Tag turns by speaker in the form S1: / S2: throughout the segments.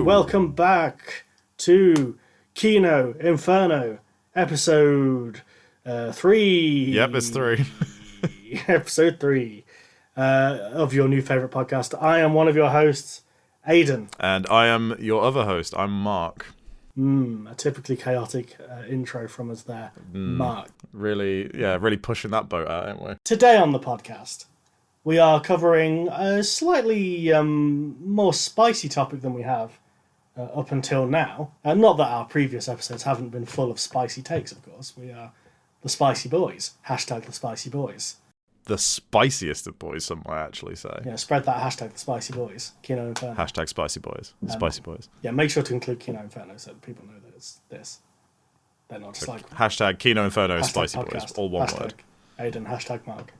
S1: welcome back to Kino Inferno, episode 3.
S2: Yep, it's 3.
S1: Episode 3 of your new favourite podcast. I am one of your hosts, Aidan.
S2: And I am your other host, I'm Marc.
S1: A typically chaotic intro from us there, Marc.
S2: Really pushing that boat out, aren't we?
S1: Today on the podcast, we are covering a slightly more spicy topic than we have up until now. Not that our previous episodes haven't been full of spicy takes, of course. We are the Spicy Boys. Hashtag the Spicy Boys.
S2: The spiciest of boys, some might actually say.
S1: Yeah, spread that hashtag the Spicy Boys. Kino Inferno.
S2: Hashtag Spicy Boys. Spicy Boys.
S1: Yeah, make sure to include Kino Inferno so that people know that it's this. They're not just like...
S2: Hashtag Kino Inferno
S1: hashtag
S2: Spicy
S1: podcast.
S2: Boys. All one
S1: hashtag
S2: word.
S1: Aidan, hashtag Marc.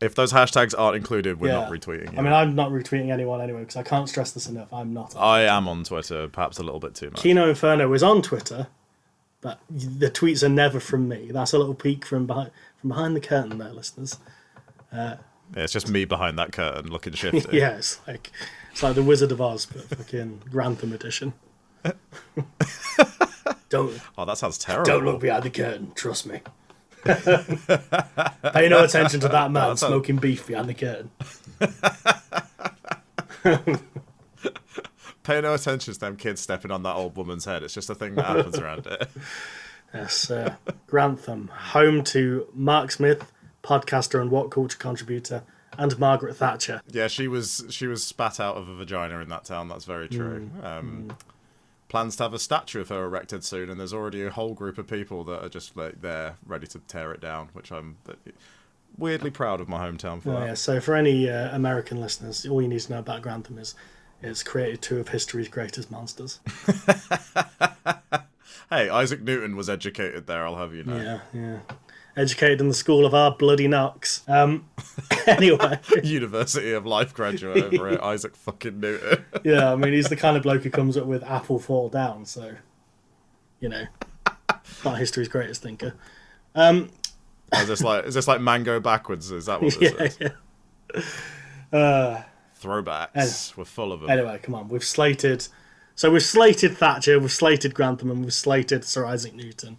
S2: If those hashtags aren't included, we're not retweeting you.
S1: I mean, I'm not retweeting anyone anyway because I can't stress this enough. I'm not.
S2: I am on Twitter, perhaps a little bit too much.
S1: Kino Inferno is on Twitter, but the tweets are never from me. That's a little peek from behind the curtain there, listeners.
S2: Yeah, it's just me behind that curtain looking shifty.
S1: Yeah, it's like the Wizard of Oz, but fucking Grantham edition. Don't.
S2: Oh, that sounds terrible.
S1: Don't look behind the curtain. Trust me. Pay no attention to that man smoking beef behind the curtain.
S2: Pay no attention to them kids stepping on that old woman's head. It's just a thing that happens around it.
S1: Yes, Grantham, home to Mark Smith, podcaster and What Culture contributor, and Margaret Thatcher.
S2: Yeah, she was spat out of a vagina in that town. That's very true. Plans to have a statue of her erected soon, and there's already a whole group of people that are just like there, ready to tear it down. Which I'm weirdly proud of my hometown for.
S1: Yeah, so for any American listeners, all you need to know about Grantham is it's created two of history's greatest monsters.
S2: Hey, Isaac Newton was educated there, I'll have you know.
S1: Yeah. Educated in the school of our bloody knocks. Anyway.
S2: University of Life graduate over at Isaac fucking Newton.
S1: Yeah, I mean, he's the kind of bloke who comes up with apple fall down, so, you know, not history's greatest thinker.
S2: Is this like mango backwards? Is that what this is?
S1: Yeah.
S2: Throwbacks. We're full of them.
S1: Anyway, come on. We've slated Thatcher, we've slated Grantham, and we've slated Sir Isaac Newton.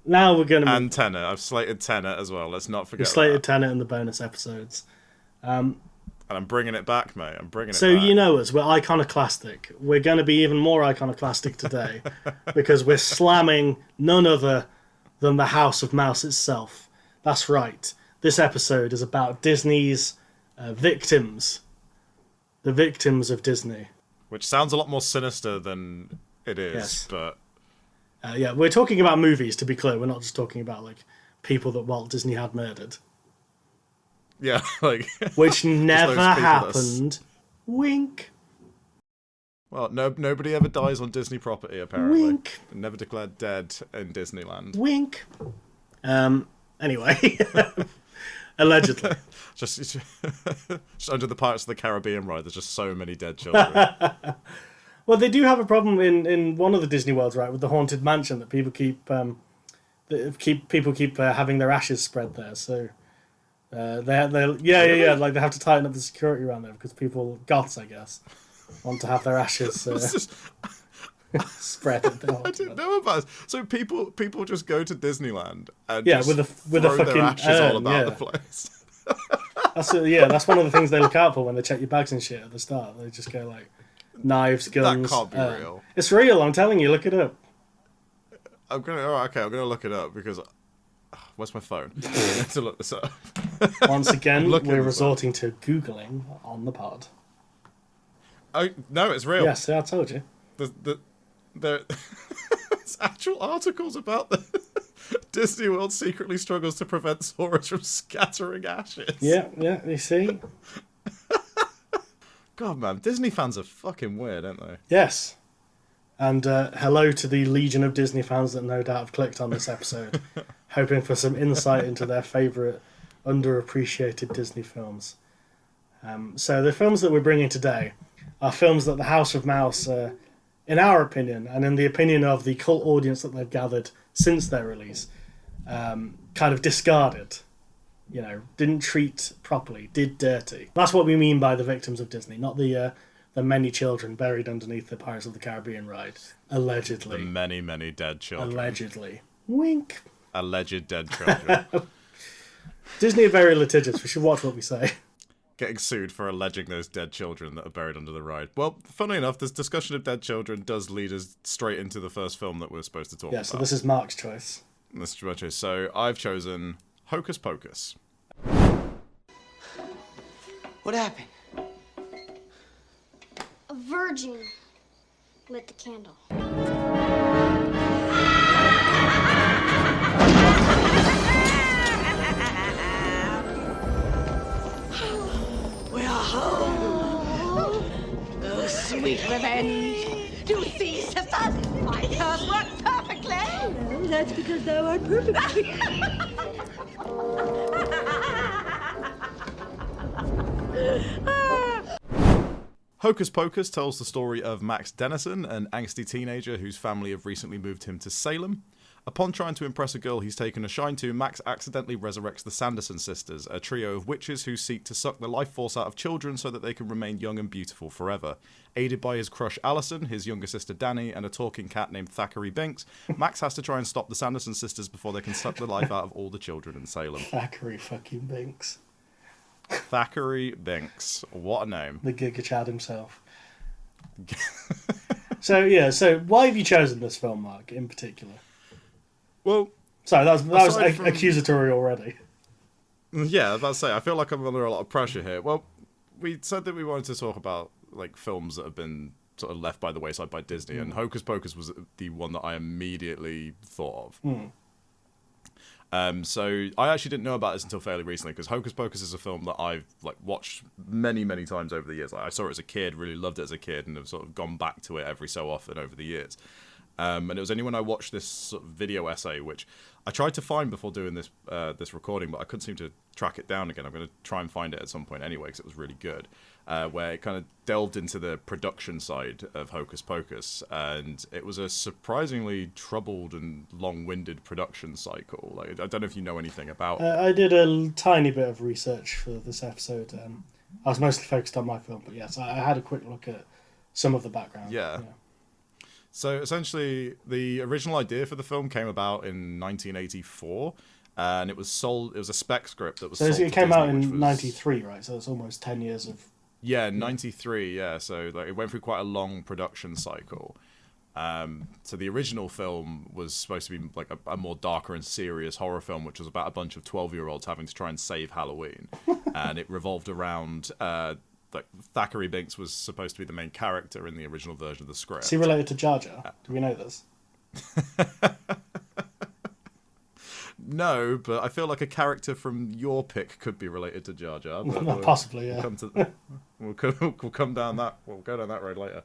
S1: Now we're going to...
S2: And Tennant. I've slated Tennant as well. Let's not forget
S1: We've slated Tennant in the bonus episodes.
S2: And I'm bringing it back, mate. I'm bringing it back.
S1: So you know us. We're iconoclastic. We're going to be even more iconoclastic today because we're slamming none other than the House of Mouse itself. That's right. This episode is about Disney's victims. The victims of Disney.
S2: Which sounds a lot more sinister than it is,
S1: yes.
S2: But...
S1: yeah, we're talking about movies, to be clear. We're not just talking about, like, people that Walt Disney had murdered.
S2: Yeah, like...
S1: Which never happened. Wink.
S2: Well, nobody ever dies on Disney property, apparently.
S1: Wink.
S2: Never declared dead in Disneyland.
S1: Wink. Anyway. Allegedly.
S2: just under the Pirates of the Caribbean ride, there's just so many dead children.
S1: Well, they do have a problem in one of the Disney worlds, right, with the haunted mansion that people keep having their ashes spread there. So like they have to tighten up the security around there because people, goths, I guess, want to have their ashes spread.
S2: I didn't know about this. So people just go to Disneyland and
S1: with a fucking
S2: their ashes all about the place.
S1: That's one of the things they look out for when they check your bags and shit at the start. They just go like. Knives, guns.
S2: That can't be real.
S1: It's real, I'm telling you, look it up.
S2: I'm gonna look it up because where's my phone? I need to look this up.
S1: Once again, we're resorting to Googling on the pod.
S2: Oh no, it's real.
S1: Yes, I told you.
S2: There's actual articles about the Disney World secretly struggles to prevent tourists from scattering ashes.
S1: Yeah, you see?
S2: God, man, Disney fans are fucking weird, aren't they?
S1: Yes. And hello to the legion of Disney fans that no doubt have clicked on this episode, hoping for some insight into their favourite underappreciated Disney films. So the films that we're bringing today are films that the House of Mouse, in our opinion, and in the opinion of the cult audience that they've gathered since their release, kind of discarded. didn't treat properly, did dirty. That's what we mean by the victims of Disney, not the many children buried underneath the Pirates of the Caribbean ride. Allegedly.
S2: The many, many dead children.
S1: Allegedly. Wink.
S2: Alleged dead children.
S1: Disney are very litigious. We should watch what we say.
S2: Getting sued for alleging those dead children that are buried under the ride. Well, funnily enough, this discussion of dead children does lead us straight into the first film that we're supposed to talk about.
S1: Yeah, so this is Marc's choice.
S2: This is my choice. So I've chosen Hocus Pocus.
S3: What happened?
S4: A virgin lit the candle.
S3: We're home. Oh, sweet revenge. Do you see, sisters? My curse worked perfectly.
S5: No, that's because thou art perfect.
S2: Hocus Pocus tells the story of Max Dennison, an angsty teenager whose family have recently moved him to Salem. Upon trying to impress a girl he's taken a shine to, Max accidentally resurrects the Sanderson sisters, a trio of witches who seek to suck the life force out of children so that they can remain young and beautiful forever. Aided by his crush Allison, his younger sister Danny, and a talking cat named Thackeray Binks, Max has to try and stop the Sanderson sisters before they can suck the life out of all the children in Salem.
S1: Thackeray fucking Binks.
S2: Thackeray Binks. What a name.
S1: The Giga Chad himself. So why have you chosen this film, Marc, in particular?
S2: Well,
S1: sorry, that was
S2: from...
S1: accusatory already.
S2: Yeah, I was about to say, I feel like I'm under a lot of pressure here. Well, we said that we wanted to talk about like films that have been sort of left by the wayside by Disney, and Hocus Pocus was the one that I immediately thought of. So I actually didn't know about this until fairly recently, because Hocus Pocus is a film that I've like watched many, many times over the years. Like, I saw it as a kid, really loved it as a kid, and have sort of gone back to it every so often over the years. And it was only when I watched this sort of video essay, which I tried to find before doing this this recording, but I couldn't seem to track it down again. I'm going to try and find it at some point anyway, because it was really good, where it kind of delved into the production side of Hocus Pocus, and it was a surprisingly troubled and long-winded production cycle. Like, I don't know if you know anything about it.
S1: I did a tiny bit of research for this episode. I was mostly focused on my film, but yes, I had a quick look at some of the background.
S2: Yeah. So essentially, the original idea for the film came about in 1984, and it was sold. It was a spec script that was.
S1: So
S2: sold
S1: it came
S2: to Disney,
S1: out in
S2: which was,
S1: '93, right? So it's almost 10 years of.
S2: Yeah, 93. Yeah, so like it went through quite a long production cycle. So the original film was supposed to be like a more darker and serious horror film, which was about a bunch of 12-year-olds having to try and save Halloween, and it revolved around. Like Thackeray Binks was supposed to be the main character in the original version of the script.
S1: Is he related to Jar Jar? Do we know this?
S2: No, but I feel like a character from your pick could be related to Jar Jar. But
S1: possibly, yeah.
S2: We'll come down that. We'll go down that road later.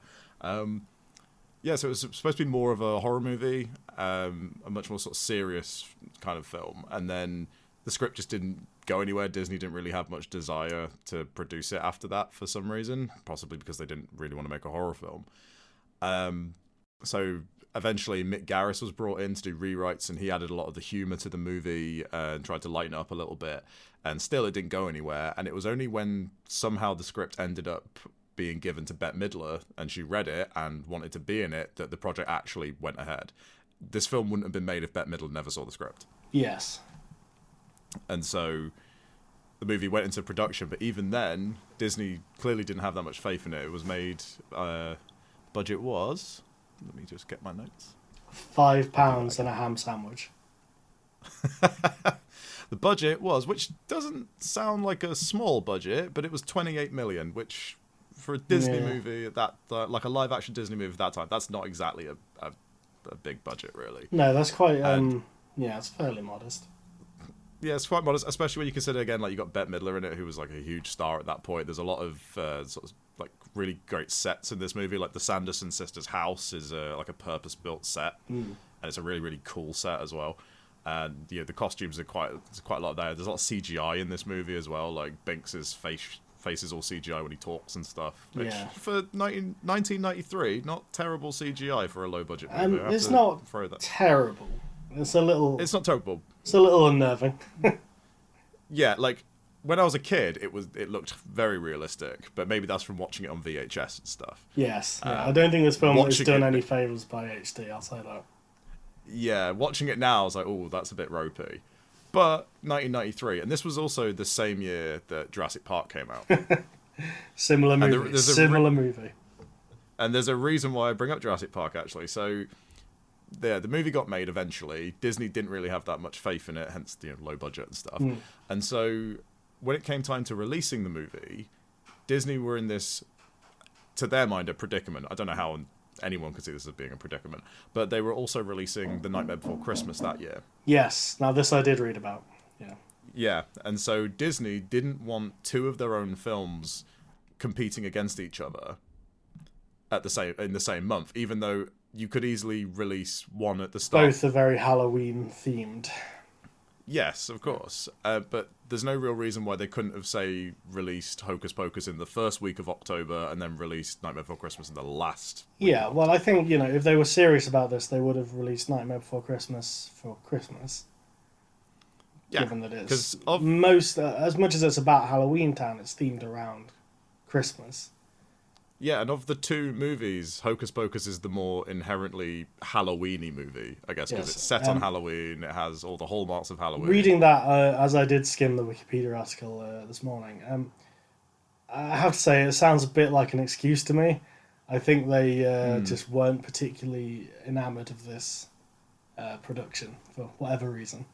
S2: Yeah, so it was supposed to be more of a horror movie, a much more sort of serious kind of film, and then the script just didn't go anywhere. Disney didn't really have much desire to produce it after that for some reason, possibly because they didn't really want to make a horror film. So eventually Mick Garris was brought in to do rewrites, and he added a lot of the humour to the movie and tried to lighten it up a little bit, and still it didn't go anywhere. And it was only when somehow the script ended up being given to Bette Midler and she read it and wanted to be in it that the project actually went ahead. This film wouldn't have been made if Bette Midler never saw the script.
S1: Yes.
S2: And so the movie went into production, but even then, Disney clearly didn't have that much faith in it. It was made, budget was, let me just get my notes.
S1: £5 and a ham sandwich.
S2: The budget was, which doesn't sound like a small budget, but it was 28 million, which for a Disney movie at that, like a live action Disney movie at that time, that's not exactly a big budget, really.
S1: No, that's quite, it's fairly modest.
S2: Yeah, it's quite modest, especially when you consider, again, like you got Bette Midler in it, who was like a huge star at that point. There's a lot of sort of like really great sets in this movie. Like the Sanderson sisters' house is like a purpose-built set, and it's a really, really cool set as well. And the costumes are quite a lot there. There's a lot of CGI in this movie as well. Like Binks's face is all CGI when he talks and stuff. Which for 1993, not terrible CGI for a low-budget movie.
S1: It's not terrible. It's a little.
S2: It's not terrible.
S1: It's a little unnerving.
S2: Yeah, like when I was a kid, it looked very realistic, but maybe that's from watching it on VHS and stuff.
S1: Yes, I don't think this film has done any
S2: it,
S1: favours by HD. I'll say that.
S2: Yeah, watching it now, I was like, oh, that's a bit ropey. But 1993, and this was also the same year that Jurassic Park came out.
S1: Similar movie.
S2: And there's a reason why I bring up Jurassic Park, actually. So, the movie got made eventually. Disney didn't really have that much faith in it, hence the low budget and stuff. And so, when it came time to releasing the movie, Disney were in this, to their mind, a predicament. I don't know how anyone could see this as being a predicament, but they were also releasing The Nightmare Before Christmas that year.
S1: Yes, now this I did read about.
S2: Yeah, and so Disney didn't want two of their own films competing against each other in the same month, even though you could easily release one at the start.
S1: Both are very Halloween themed.
S2: Yes, of course, but there's no real reason why they couldn't have, say, released Hocus Pocus in the first week of October and then released Nightmare Before Christmas in the last week.
S1: Yeah, well, I think, if they were serious about this, they would have released Nightmare Before Christmas for Christmas.
S2: Yeah,
S1: given that it's as much as it's about Halloween Town, it's themed around Christmas.
S2: Yeah, and of the two movies, Hocus Pocus is the more inherently Halloween-y movie, I guess, because it's set on Halloween, it has all the hallmarks of Halloween.
S1: Reading that, as I did skim the Wikipedia article this morning, I have to say it sounds a bit like an excuse to me. I think they just weren't particularly enamoured of this production, for whatever reason.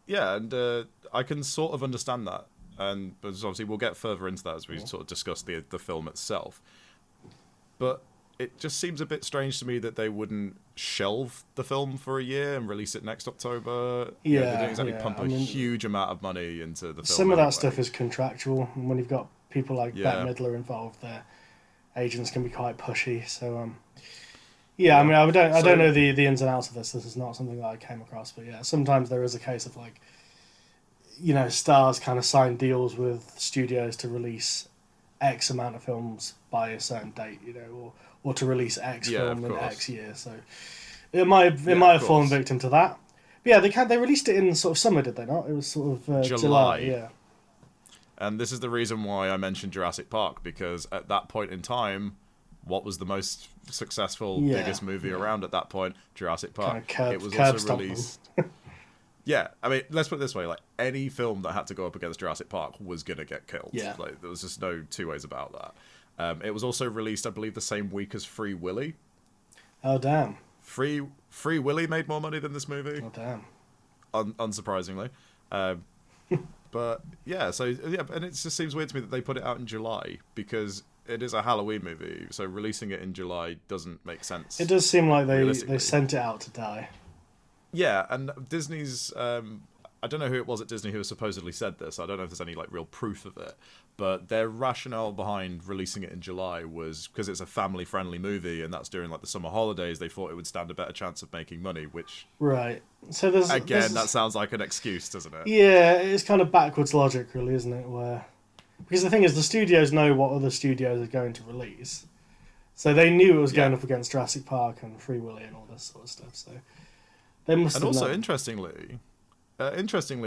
S2: Yeah, and I can sort of understand that. But obviously we'll get further into that as we sort of discuss the film itself. But it just seems a bit strange to me that they wouldn't shelve the film for a year and release it next October.
S1: Yeah,
S2: they don't exactly pump a huge amount of money into the film.
S1: Some of that stuff is contractual, and when you've got people like Bette Midler involved, their agents can be quite pushy. So, I mean, I don't know the ins and outs of this. This is not something that I came across, but yeah, sometimes there is a case of like, stars kind of sign deals with studios to release X amount of films by a certain date, or to release X film in X year. So it might have fallen victim to that. But yeah, they released it in sort of summer, did they not? It was sort of July. Yeah.
S2: And this is the reason why I mentioned Jurassic Park, because at that point in time, what was the most successful, biggest movie around at that point? Jurassic Park. It was also released. Yeah, I mean, let's put it this way: like any film that had to go up against Jurassic Park was gonna get killed.
S1: Yeah,
S2: like there was just no two ways about that. It was also released, I believe, the same week as Free Willy.
S1: Oh damn!
S2: Free Willy made more money than this movie.
S1: Oh damn!
S2: Unsurprisingly, but yeah, and it just seems weird to me that they put it out in July because it is a Halloween movie. So releasing it in July doesn't make sense.
S1: It does seem like they sent it out to die.
S2: Yeah, and Disney's, I don't know who it was at Disney who supposedly said this. I don't know if there's any real proof of it, but their rationale behind releasing it in July was because it's a family-friendly movie, and that's during the summer holidays. They thought it would stand a better chance of making money, which
S1: So
S2: that sounds like an excuse, doesn't it?
S1: Yeah, it's kind of backwards logic, really, isn't it? Because the thing is, the studios know what other studios are going to release, so they knew it was going up against Jurassic Park and Free Willy and all this sort of stuff. So. And
S2: also, interestingly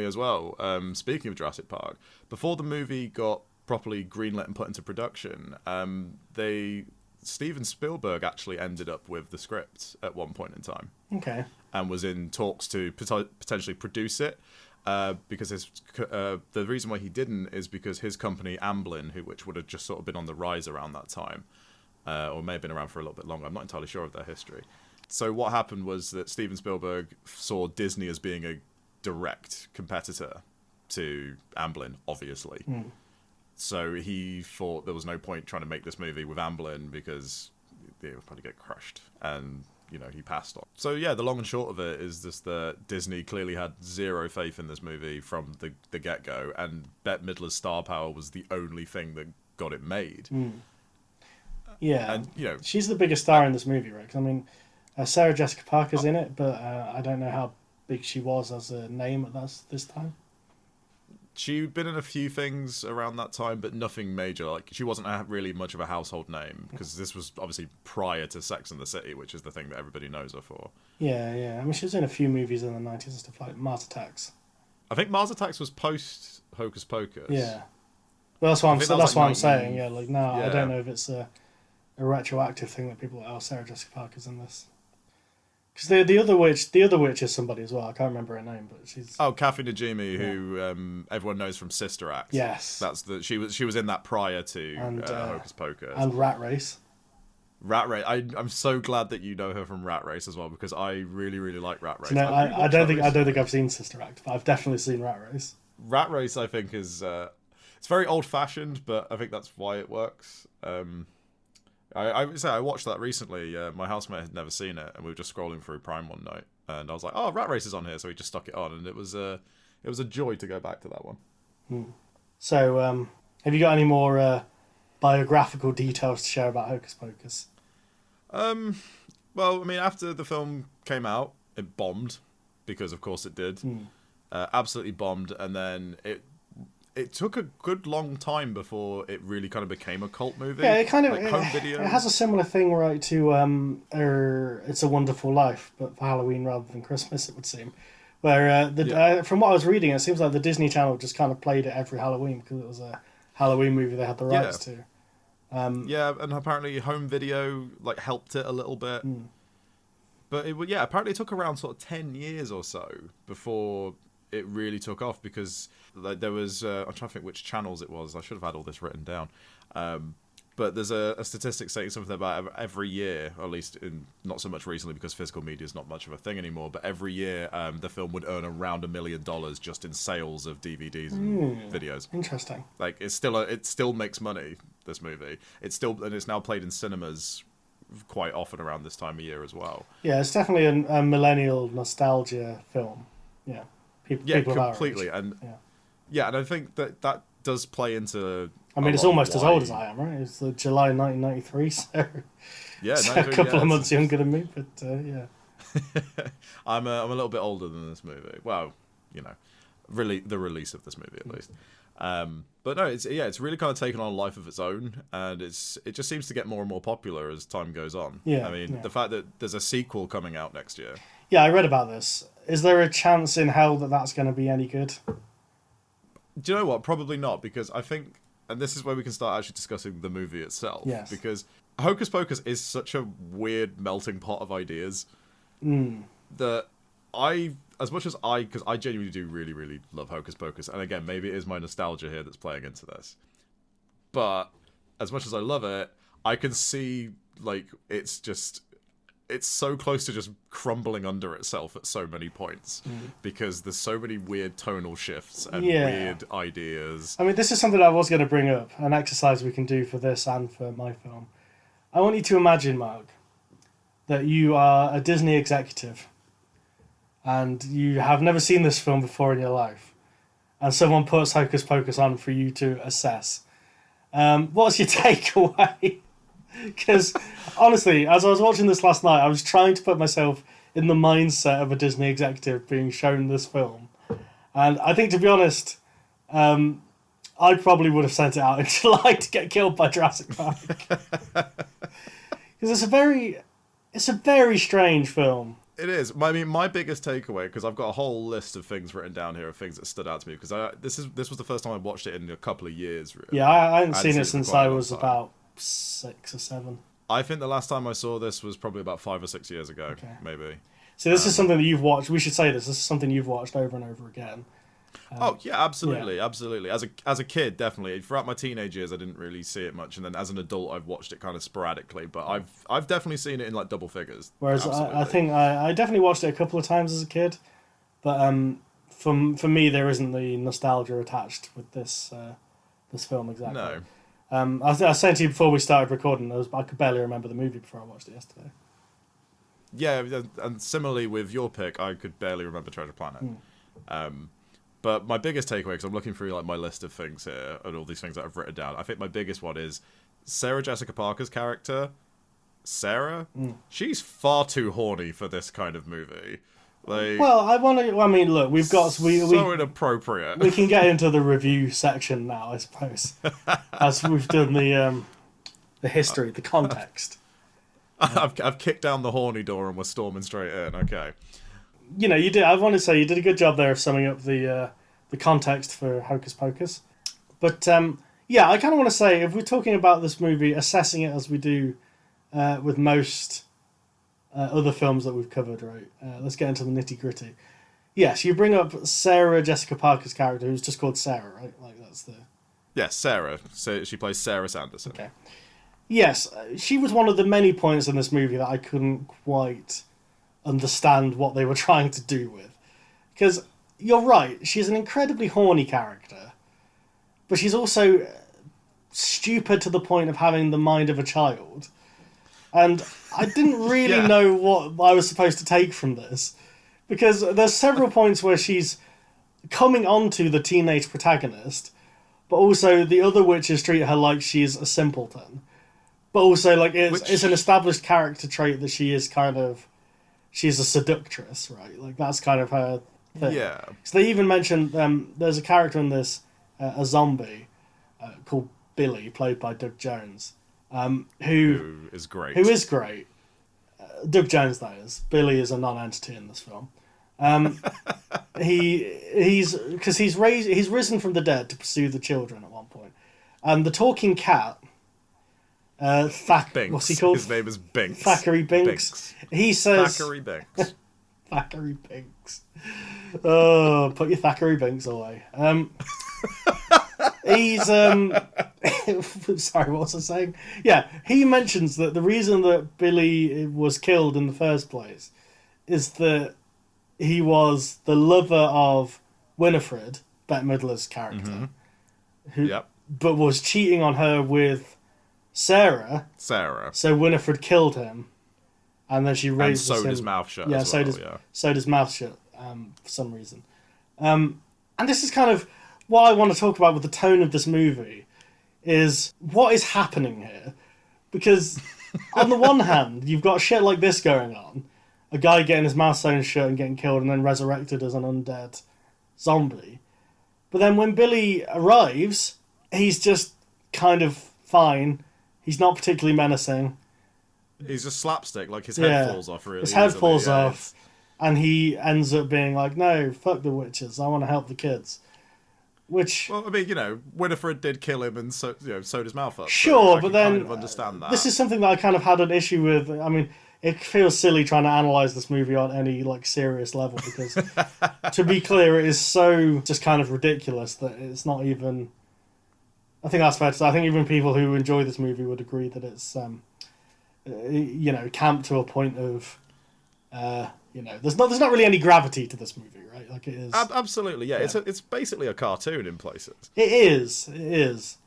S2: as well, speaking of Jurassic Park, before the movie got properly greenlit and put into production, Steven Spielberg actually ended up with the script at one point in time.
S1: Okay.
S2: And was in talks to potentially produce it, because the reason why he didn't is because his company Amblin, which would have just sort of been on the rise around that time, or may have been around for a little bit longer. I'm not entirely sure of their history. So what happened was that Steven Spielberg saw Disney as being a direct competitor to Amblin, obviously. So he thought there was no point trying to make this movie with Amblin because it would probably get crushed. And, he passed on. So yeah, the long and short of it is just that Disney clearly had zero faith in this movie from the get-go. And Bette Midler's star power was the only thing that got it made.
S1: Yeah.
S2: And,
S1: she's the biggest star in this movie, right? 'Cause, I mean... Sarah Jessica Parker's in it, but I don't know how big she was as a name at this time.
S2: She'd been in a few things around that time, but nothing major. She wasn't really much of a household name, because this was obviously prior to Sex and the City, which is the thing that everybody knows her for.
S1: Yeah. I mean, she was in a few movies in the 90s and stuff like Mars Attacks.
S2: I think Mars Attacks was post Hocus Pocus.
S1: Yeah. Well, that's what I'm.
S2: think that
S1: That's
S2: was
S1: what
S2: like
S1: I'm saying. Yeah, like now I
S2: Yeah.
S1: don't know if it's a retroactive thing that people. Oh, Sarah Jessica Parker's in this. Because the other witch is somebody as well. I can't remember her name, but she's.
S2: Oh, Kathy Najimy, who everyone knows from Sister Act.
S1: Yes.
S2: That's she was in that prior to Hocus Pocus.
S1: And Rat Race.
S2: Rat Race. I'm so glad that you know her from Rat Race as well, because I really, really like Rat Race.
S1: No,
S2: I've
S1: I
S2: rewatched
S1: don't
S2: that
S1: think
S2: recently.
S1: I've seen Sister Act, but I've definitely seen Rat Race.
S2: Rat Race, I think, is it's very old fashioned, but I think that's why it works. I would say I watched that recently. My housemate had never seen it, and we were just scrolling through Prime one night, and I was like, "Oh, Rat Race is on here," so we just stuck it on, and it was a joy to go back to that one.
S1: So, have you got any more biographical details to share about Hocus Pocus?
S2: Well, I mean, after the film came out, it bombed, because of course it did. Absolutely bombed, and then it took a good long time before it really kind of became a cult movie.
S1: Yeah, it kind of
S2: like home video.
S1: It has a similar thing, right, to It's a Wonderful Life, but for Halloween rather than Christmas, it would seem. Where from what I was reading, it seems like the Disney Channel just kind of played it every Halloween because it was a Halloween movie they had the rights to.
S2: Yeah, and apparently home video like helped it a little bit. But apparently it took around sort of 10 years or so before it really took off, because like there was I'm trying to think which channels it was. I should have had all this written down. But there's a statistic saying something about every year, or at least in not so much recently because physical media is not much of a thing anymore, but every year the film would earn around $1 million just in sales of DVDs and videos.
S1: Interesting.
S2: Like it still makes money, this movie. It's now played in cinemas quite often around this time of year as well.
S1: Yeah, it's definitely a millennial nostalgia film. Yeah. People
S2: completely.
S1: Of our age.
S2: And
S1: yeah,
S2: and I think that does play into.
S1: I mean, it's almost as old as I am, right? It's July 1993, so
S2: yeah,
S1: so a couple of months younger than me, but yeah.
S2: I'm a little bit older than this movie. Well, you know, really the release of this movie at least. But no, it's really kind of taken on a life of its own, and it just seems to get more and more popular as time goes on.
S1: Yeah,
S2: I mean, the fact that there's a sequel coming out next year.
S1: Yeah, I read about this. Is there a chance in hell that that's going to be any good?
S2: Do you know what? Probably not, because I think, and this is where we can start actually discussing the movie itself.
S1: Yes.
S2: Because Hocus Pocus is such a weird melting pot of ideas that because I genuinely do really, really love Hocus Pocus. And again, maybe it is my nostalgia here that's playing into this. But as much as I love it, I can see, like, it's so close to just crumbling under itself at so many points because there's so many weird tonal shifts and weird ideas.
S1: I mean, this is something I was going to bring up, an exercise we can do for this and for my film. I want you to imagine, Marc, that you are a Disney executive and you have never seen this film before in your life, and someone puts Hocus Pocus on for you to assess. What's your takeaway? Because honestly, as I was watching this last night, I was trying to put myself in the mindset of a Disney executive being shown this film, and I think, to be honest, I probably would have sent it out in July to get killed by Jurassic Park. Because it's a very strange film.
S2: It is. I mean, my biggest takeaway, because I've got a whole list of things written down here of things that stood out to me, because this was the first time I watched it in a couple of years. Really.
S1: Yeah, I hadn't seen it
S2: for
S1: since
S2: quite
S1: I
S2: a long
S1: was
S2: time.
S1: about 6 or 7.
S2: I think the last time I saw this was probably about 5 or 6 years ago,
S1: Okay.
S2: maybe.
S1: So this is something that you've watched. We should say this. This is something you've watched over and over again.
S2: Oh yeah, absolutely. As a kid, definitely. Throughout my teenage years, I didn't really see it much, and then as an adult, I've watched it kind of sporadically. But I've definitely seen it in like double figures.
S1: Whereas I
S2: Absolutely.
S1: think I definitely watched it a couple of times as a kid, but for me there isn't the nostalgia attached with this film exactly.
S2: No.
S1: I was saying to you before we started recording, I could barely remember the movie before I watched it yesterday.
S2: Yeah, and similarly with your pick, I could barely remember Treasure Planet. But my biggest takeaway, because I'm looking through like my list of things here and all these things that I've written down, I think my biggest one is Sarah Jessica Parker's character, Sarah. She's far too horny for this kind of movie. Like,
S1: Well, I mean, look, we've got
S2: so
S1: we
S2: inappropriate.
S1: we can get into the review section now, I suppose, as we've done the history, the context.
S2: I've kicked down the horny door and we're storming straight in. Okay.
S1: You know, you did. I want to say you did a good job there of summing up the the context for Hocus Pocus. But yeah, I kind of want to say, if we're talking about this movie, assessing it as we do with most other films that we've covered, right? Let's get into the nitty gritty. Yes, you bring up Sarah Jessica Parker's character, who's just called Sarah, right? Like that's the...
S2: Yes, Sarah. So she plays Sarah Sanderson.
S1: Okay. Yes, she was one of the many points in this movie that I couldn't quite understand what they were trying to do with. Because you're right, she's an incredibly horny character, but she's also stupid to the point of having the mind of a child. And I didn't really know what I was supposed to take from this. Because there's several points where she's coming onto the teenage protagonist, but also the other witches treat her like she's a simpleton. But also, like, it's an established character trait that she is she's a seductress, right? Like, that's kind of her thing.
S2: Yeah.
S1: So they even mentioned, there's a character in this, a zombie, called Billy, played by Doug Jones, who
S2: is great.
S1: Who is great. Doug Jones, that is. Billy is a non-entity in this film. He's risen from the dead to pursue the children at one point. And the talking cat,
S2: Binks.
S1: What's he called?
S2: His name is Binks.
S1: Thackeray Binks. He says...
S2: Thackeray Binks.
S1: Thackeray Binks. Oh, put your Thackeray Binks away. He's sorry, what was I saying? Yeah, he mentions that the reason that Billy was killed in the first place is that he was the lover of Winifred, Bette Midler's character, but was cheating on her with Sarah. So Winifred killed him, and then she raised
S2: and sewed his mouth shut.
S1: Yeah,
S2: as well,
S1: sewed his mouth shut for some reason. And this is kind of what I want to talk about with the tone of this movie, is what is happening here. Because on the one hand, you've got shit like this going on, a guy getting his mouth sewn shut and getting killed and then resurrected as an undead zombie. But then when Billy arrives, he's just kind of fine. He's not particularly menacing.
S2: He's just slapstick, like his head falls off really
S1: His head
S2: easily.
S1: falls off, and he ends up being like, no, fuck the witches, I want to help the kids. Which...
S2: Well, I mean, Winifred did kill him and sewed his mouth up.
S1: Sure,
S2: so
S1: but then...
S2: kind of understand that.
S1: This is something that I kind of had an issue with. I mean, it feels silly trying to analyse this movie on any, like, serious level, because, to be clear, it is so just kind of ridiculous that it's not even... I think that's fair to say. I think even people who enjoy this movie would agree that it's, camp to a point of... there's not really any gravity to this movie, right? Like it is.
S2: Absolutely, yeah. It's basically a cartoon in places.
S1: It is.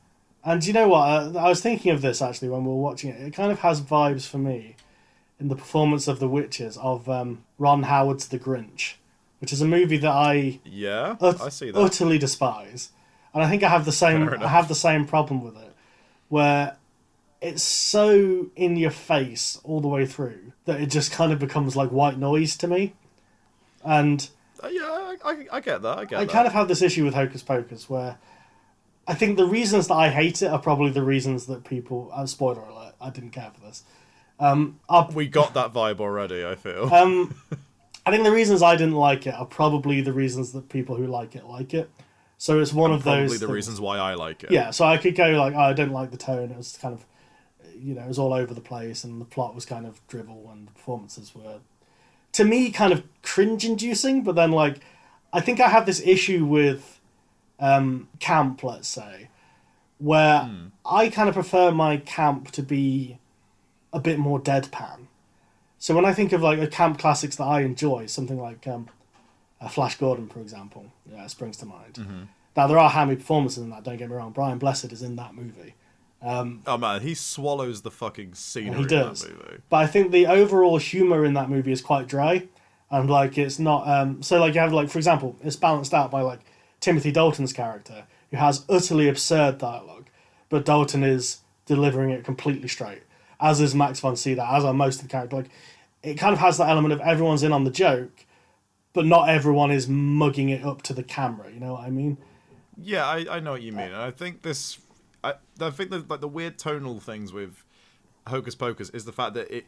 S1: And you know what? I was thinking of this actually when we were watching it. It kind of has vibes for me in the performance of the witches of Ron Howard's The Grinch, which is a movie that I
S2: I see that.
S1: utterly despise, and I think I have the same. I have the same problem with it, where it's so in your face all the way through that it just kind of becomes like white noise to me. And
S2: I get that.
S1: I kind of have this issue with Hocus Pocus where I think the reasons that I hate it are probably the reasons that people... spoiler alert, I didn't care for this.
S2: We got that vibe already, I feel.
S1: I think the reasons I didn't like it are probably the reasons that people who like it. So it's one of those...
S2: Probably the reasons why I like it.
S1: Yeah, so I could go like, I don't like the tone. It was kind of... it was all over the place, and the plot was kind of drivel, and the performances were, to me, kind of cringe-inducing. But then, like, I think I have this issue with camp, let's say, where I kind of prefer my camp to be a bit more deadpan. So when I think of like a camp classics that I enjoy, something like Flash Gordon, for example, springs to mind. Mm-hmm. Now there are hammy performances in that. Don't get me wrong. Brian Blessed is in that movie.
S2: Oh man, he swallows the fucking scenery
S1: he does.
S2: in that movie.
S1: But I think the overall humour in that movie is quite dry, and like it's not. So like you have like, for example, it's balanced out by like Timothy Dalton's character, who has utterly absurd dialogue, but Dalton is delivering it completely straight, as is Max von Sydow, as are most of the characters. Like it kind of has that element of everyone's in on the joke, but not everyone is mugging it up to the camera. You know what I mean?
S2: Yeah, I know what you mean, and I think this. I think that like the weird tonal things with Hocus Pocus is the fact that it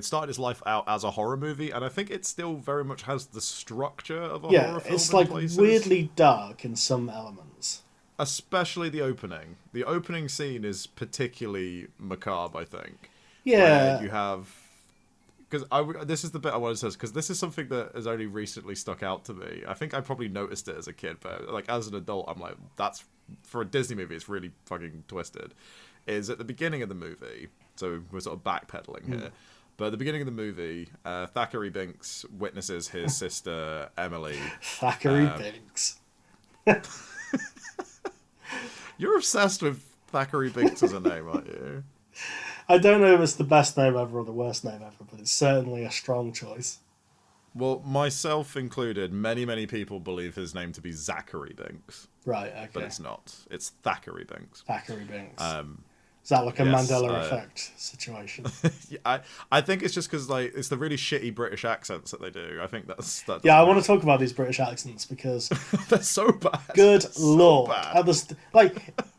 S2: started its life out as a horror movie, and I think it still very much has the structure of a horror film.
S1: It's like weirdly dark in some elements.
S2: Especially the opening. The opening scene is particularly macabre, I think.
S1: Yeah.
S2: Where you have... Because this is the bit I wanted to say, because this is something that has only recently stuck out to me. I think I probably noticed it as a kid, but like as an adult, I'm like, that's... For a Disney movie, it's really fucking twisted. Is at the beginning of the movie, so we're sort of backpedaling here, but at the beginning of the movie, Thackeray Binks witnesses his sister, Emily.
S1: Thackeray Binks.
S2: You're obsessed with Thackeray Binks as a name, aren't you?
S1: I don't know if it's the best name ever or the worst name ever, but it's certainly a strong choice.
S2: Well, myself included, many people believe his name to be Zachary Binks.
S1: Right, okay.
S2: But it's not. It's Thackeray Binks.
S1: Thackeray Binks. Is that like a Mandela effect situation?
S2: Yeah, I think it's just because like it's the really shitty British accents that they do. I think that's that.
S1: Yeah, I want to talk about these British accents because
S2: they're so bad.
S1: Good lord!
S2: Bad.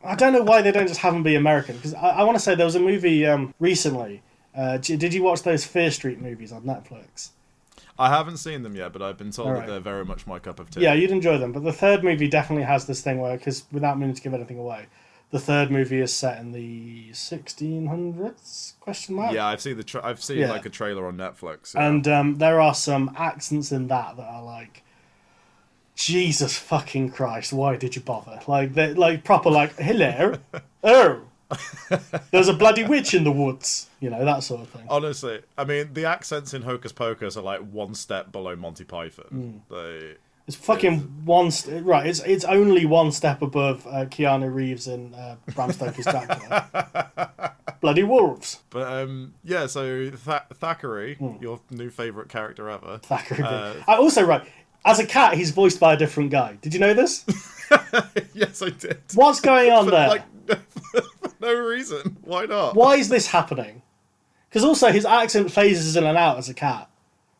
S1: I don't know why they don't just have them be American. Because I want to say there was a movie recently. Did you watch those Fear Street movies on Netflix?
S2: I haven't seen them yet, but I've been told that they're very much my cup of tea.
S1: Yeah, you'd enjoy them. But the third movie definitely has this thing where, because without meaning to give anything away, the third movie is set in the 1600s? Question mark.
S2: Yeah, I've seen like a trailer on Netflix. Yeah.
S1: And there are some accents in that are like, Jesus fucking Christ, why did you bother? Like they're like proper like, hello, oh, there's a bloody witch in the woods, that sort of thing.
S2: Honestly, I mean the accents in Hocus Pocus are like one step below Monty Python.
S1: It's fucking right. It's only one step above Keanu Reeves in Bram Stoker's Dracula. Bloody wolves.
S2: But yeah. So Thackeray, your new favourite character ever.
S1: Thackeray. I also as a cat, he's voiced by a different guy. Did you know this?
S2: Yes, I did.
S1: What's going on there?
S2: For no reason. Why not?
S1: Why is this happening? Because also his accent phases in and out as a cat.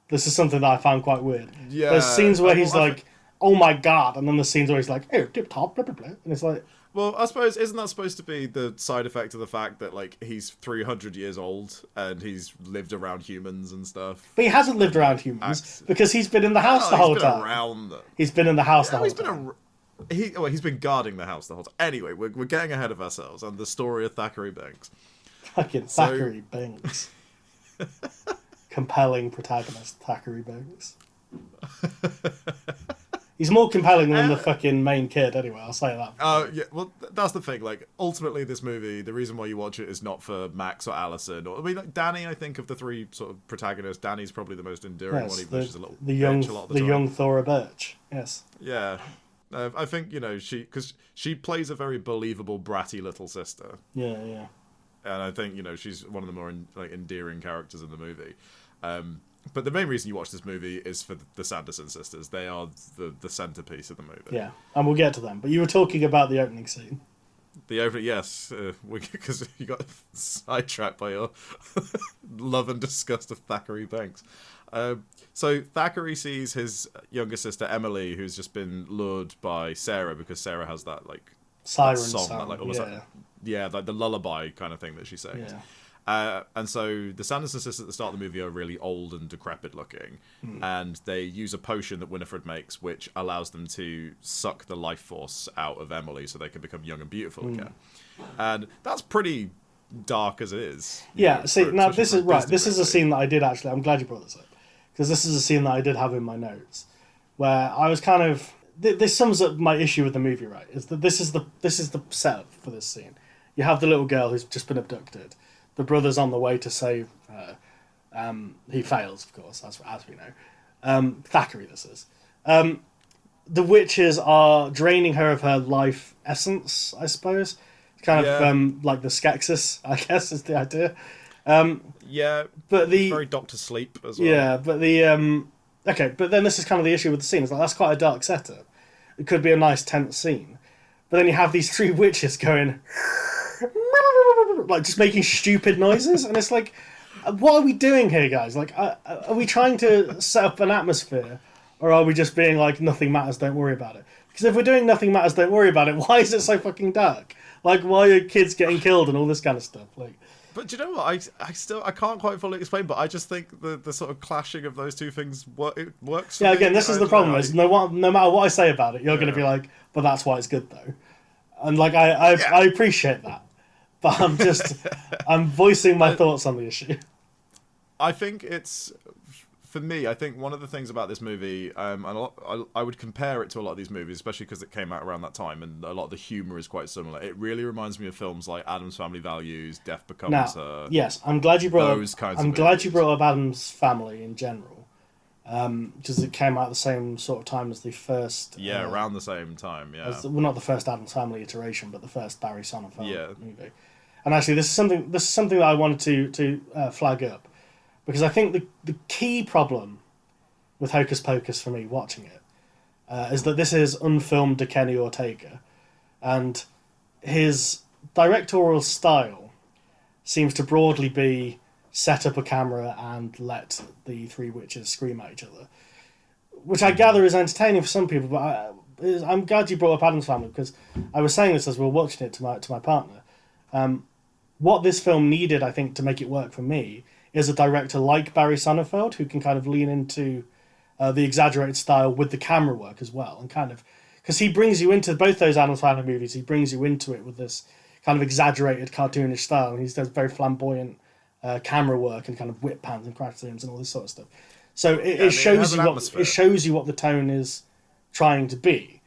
S1: This is something that I found quite weird.
S2: Yeah.
S1: There's scenes where he's like, oh my god, and then there's scenes where he's like, oh, tip top, blah, blah, blah. And it's like...
S2: Well, I suppose, isn't that supposed to be the side effect of the fact that, like, he's 300 years old and he's lived around humans and stuff?
S1: But he hasn't lived around humans because he's been in the house the whole time.
S2: He's been around them.
S1: He's been in the house the whole time.
S2: He's been guarding the house the whole time. Anyway, we're getting ahead of ourselves and the story of Thackeray Binks.
S1: Fucking Thackeray Binks. Compelling protagonist, Thackeray Binks. He's more compelling than the fucking main kid, anyway, I'll say that.
S2: Yeah, well, that's the thing. Like, ultimately, this movie, the reason why you watch it is not for Max or Allison. Or, I mean, like, Danny, I think, of the three sort of protagonists, Danny's probably the most enduring one, even though she's a little bitch a lot of the time.
S1: young Thora Birch, yes.
S2: Yeah. I think, because she plays a very believable, bratty little sister.
S1: Yeah, yeah.
S2: And I think, she's one of the more endearing characters in the movie. But the main reason you watch this movie is for the Sanderson sisters. They are the centerpiece of the movie.
S1: Yeah, and we'll get to them. But you were talking about the opening scene.
S2: The opening, yes, because you got sidetracked by your love and disgust of Thackeray Binks. So Thackeray sees his younger sister Emily, who's just been lured by Sarah because Sarah has that
S1: siren
S2: song,
S1: sound,
S2: like the lullaby kind of thing that she sings.
S1: Yeah.
S2: And so the Sanderson sisters at the start of the movie are really old and decrepit looking, and they use a potion that Winifred makes, which allows them to suck the life force out of Emily so they can become young and beautiful again. And that's pretty dark as it is.
S1: Yeah, now this is right. This is a scene that I did actually. I'm glad you brought this up because this is a scene that I did have in my notes where I was kind of. This sums up my issue with the movie. Right, is that this is the setup for this scene. You have the little girl who's just been abducted. The brother's on the way to save her. He fails, of course, as we know. Thackeray, this is. The witches are draining her of her life essence, I suppose. Kind of like the Skeksis, I guess, is the idea.
S2: But very Doctor Sleep as well.
S1: Yeah, but okay, but then this is kind of the issue with the scene. It's like, that's quite a dark setup. It could be a nice, tense scene. But then you have these three witches going... like just making stupid noises, and it's like, what are we doing here, guys? Like, are we trying to set up an atmosphere, or are we just being like, nothing matters, don't worry about it? Because if we're doing nothing matters, don't worry about it, why is it so fucking dark? Like, why are kids getting killed and all this kind of stuff? Like,
S2: But do you know what? I can't quite fully explain, but I just think the sort of clashing of those two things it works. For
S1: Yeah,
S2: me.
S1: again, this is the problem. Is no matter what I say about it, you're going to be like, "But that's why it's good, though." And like I appreciate that, but I'm voicing my thoughts on the issue.
S2: I think it's. For me, I think one of the things about this movie, I would compare it to a lot of these movies, especially because it came out around that time, and a lot of the humour is quite similar. It really reminds me of films like Addams Family Values, Death Becomes Her.
S1: Yes, I'm glad you brought
S2: those
S1: up.
S2: kinds
S1: I'm
S2: of
S1: glad
S2: movies.
S1: you brought up Addams Family in general, because it came out at the same sort of time as the first.
S2: Yeah, around the same time. Yeah,
S1: well, not the first Addams Family iteration, but the first Barry Sonnenfeld movie. And actually, this is something that I wanted to flag up, because I think the key problem with Hocus Pocus for me watching it is that this is unfilmed Kenny Ortega, and his directorial style seems to broadly be set up a camera and let the three witches scream at each other, which I gather is entertaining for some people, but I'm glad you brought up Addams Family, because I was saying this as we were watching it to my partner. What this film needed, I think, to make it work for me is a director like Barry Sonnenfeld who can kind of lean into the exaggerated style with the camera work as well, and kind of, because he brings you into both those Addams Family movies, he brings you into it with this kind of exaggerated cartoonish style, and he does very flamboyant camera work and kind of whip pans and crash zooms and all this sort of stuff. So it shows you what the tone is trying to be.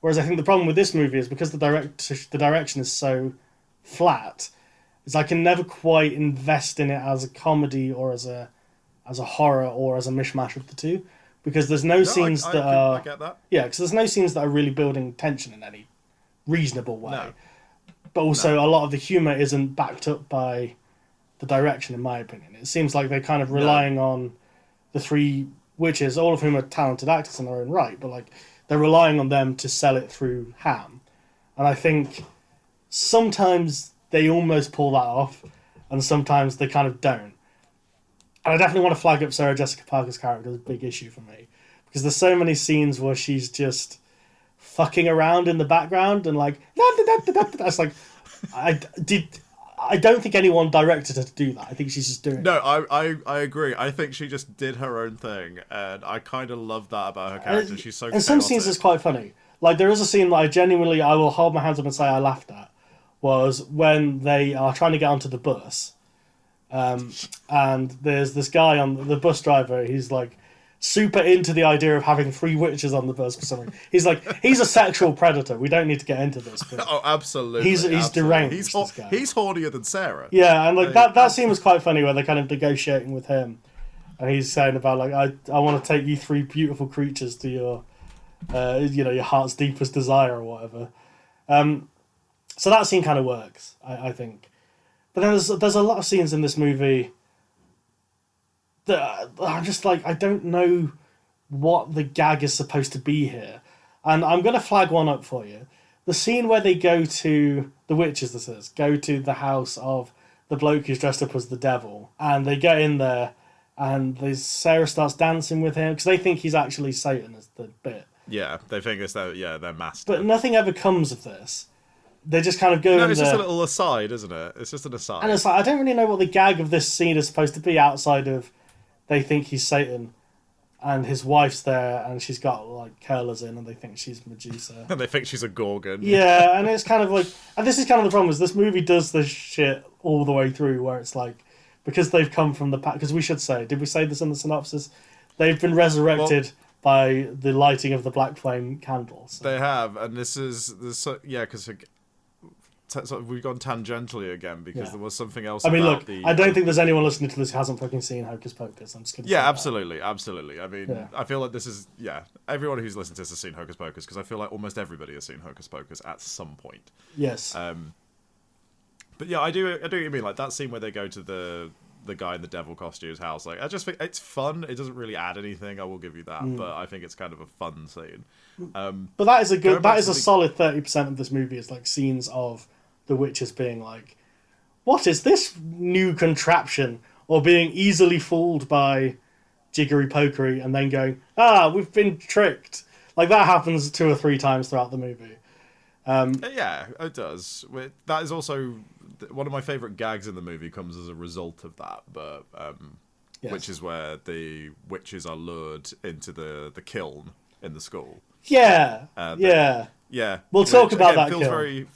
S1: Whereas I think the problem with this movie is because the direction is so flat, is I can never quite invest in it as a comedy or as a horror or as a mishmash of the two. Because there's no scenes that are...
S2: I get that.
S1: Yeah, because there's no scenes that are really building tension in any reasonable way. No. But also, a lot of the humour isn't backed up by the direction, in my opinion. It seems like they're kind of relying on the three witches, all of whom are talented actors in their own right, but like they're relying on them to sell it through Ham. And I think sometimes they almost pull that off, and sometimes they kind of don't. And I definitely want to flag up Sarah Jessica Parker's character as a big issue for me. Because there's so many scenes where she's just fucking around in the background and like... That's like... I don't think anyone directed her to do that. I think she's just doing it.
S2: No, I agree. I think she just did her own thing. And I kind of love that about her character. She's so chaotic.
S1: And some scenes is quite funny. Like, there is a scene that I will hold my hands up and say I laughed at. Was when they are trying to get onto the bus. And there's this guy on the bus driver. He's like super into the idea of having three witches on the bus for some reason. He's like, he's a sexual predator. We don't need to get into this. But
S2: oh, absolutely.
S1: He's deranged.
S2: He's hornier than Sarah.
S1: Yeah, and like that scene was quite funny where they're kind of negotiating with him, and he's saying about like I want to take you three beautiful creatures to your, your heart's deepest desire or whatever. So that scene kind of works, I think. But then there's a lot of scenes in this movie that I'm just like, I don't know what the gag is supposed to be here. And I'm going to flag one up for you. The scene where they go to, the witches go to the house of the bloke who's dressed up as the devil. And they get in there and Sarah starts dancing with him because they think he's actually Satan as the bit.
S2: Yeah, they think it's their master.
S1: But nothing ever comes of this. They just kind of go.
S2: No, it's just a little aside, isn't it? It's just an aside.
S1: And it's like, I don't really know what the gag of this scene is supposed to be outside of they think he's Satan and his wife's there and she's got like curlers in and they think she's Medusa.
S2: And they think she's a Gorgon.
S1: Yeah, and it's kind of like... And this is kind of the problem, is this movie does this shit all the way through where it's like, because they've come from the past... Because we should say, did we say this in the synopsis? They've been resurrected by the lighting of the black flame candles. So.
S2: They have, and this because... So we've gone tangentially again because there was something else.
S1: I mean, look, I don't think there's anyone listening to this who hasn't fucking seen Hocus Pocus. I'm just going to say
S2: absolutely. I mean, I feel like this is everyone who's listened to this has seen Hocus Pocus because I feel like almost everybody has seen Hocus Pocus at some point.
S1: Yes.
S2: But yeah, I do what you mean. Like that scene where they go to the guy in the devil costume's house. Like I just think it's fun. It doesn't really add anything. I will give you that, but I think it's kind of a fun scene.
S1: But that is a solid 30% of this movie is like scenes of the witches being like, what is this new contraption? Or being easily fooled by jiggery pokery and then going, we've been tricked. Like that happens 2 or 3 times throughout the movie.
S2: Yeah, it does. That is also one of my favourite gags in the movie comes as a result of that, but
S1: Yes.
S2: which is where the witches are lured into the kiln in the school.
S1: Yeah,
S2: Yeah.
S1: We'll talk
S2: Which,
S1: about
S2: again,
S1: that
S2: feels
S1: kiln.
S2: very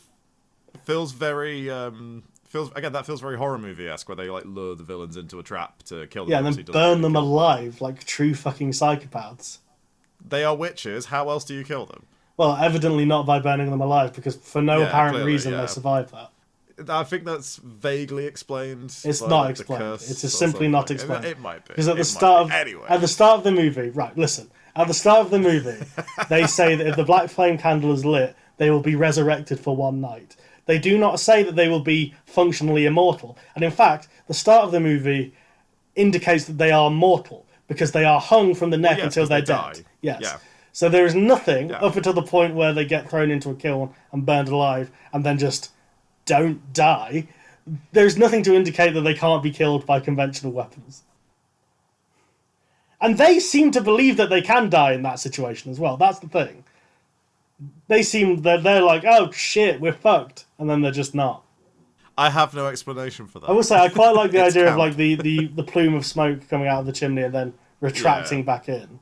S2: that feels very horror movie-esque, where they like lure the villains into a trap to kill them.
S1: Yeah, and
S2: Obviously
S1: then
S2: doesn't
S1: burn
S2: really
S1: them
S2: kill them.
S1: alive like true fucking psychopaths.
S2: They are witches. How else do you kill them?
S1: Well, evidently not by burning them alive, because for no
S2: Yeah,
S1: apparent
S2: clearly,
S1: reason
S2: yeah.
S1: they survive that.
S2: I think that's vaguely explained.
S1: It's
S2: by,
S1: not
S2: like,
S1: explained.
S2: the curse
S1: It's just
S2: or
S1: simply not
S2: something.
S1: explained.
S2: It might be.
S1: Because at the
S2: It
S1: start
S2: might
S1: of
S2: be. Anyway.
S1: at the start of the movie, right? Listen, at the start of the movie, they say that if the black flame candle is lit, they will be resurrected for one night. They do not say that they will be functionally immortal, and in fact, the start of the movie indicates that they are mortal because they are hung from the neck
S2: yes,
S1: until
S2: 'cause
S1: they're
S2: they
S1: dead.
S2: die.
S1: Yes.
S2: Yeah.
S1: So there is nothing
S2: Yeah.
S1: up until the point where they get thrown into a kiln and burned alive, and then just don't die. There's nothing to indicate that they can't be killed by conventional weapons. And they seem to believe that they can die in that situation as well. That's the thing. They seem that they're like, oh shit, we're fucked, and then they're just not.
S2: I have no explanation for that.
S1: I will say I quite like the
S2: It's
S1: idea of
S2: camp.
S1: like the plume of smoke coming out of the chimney and then retracting
S2: Yeah.
S1: back in.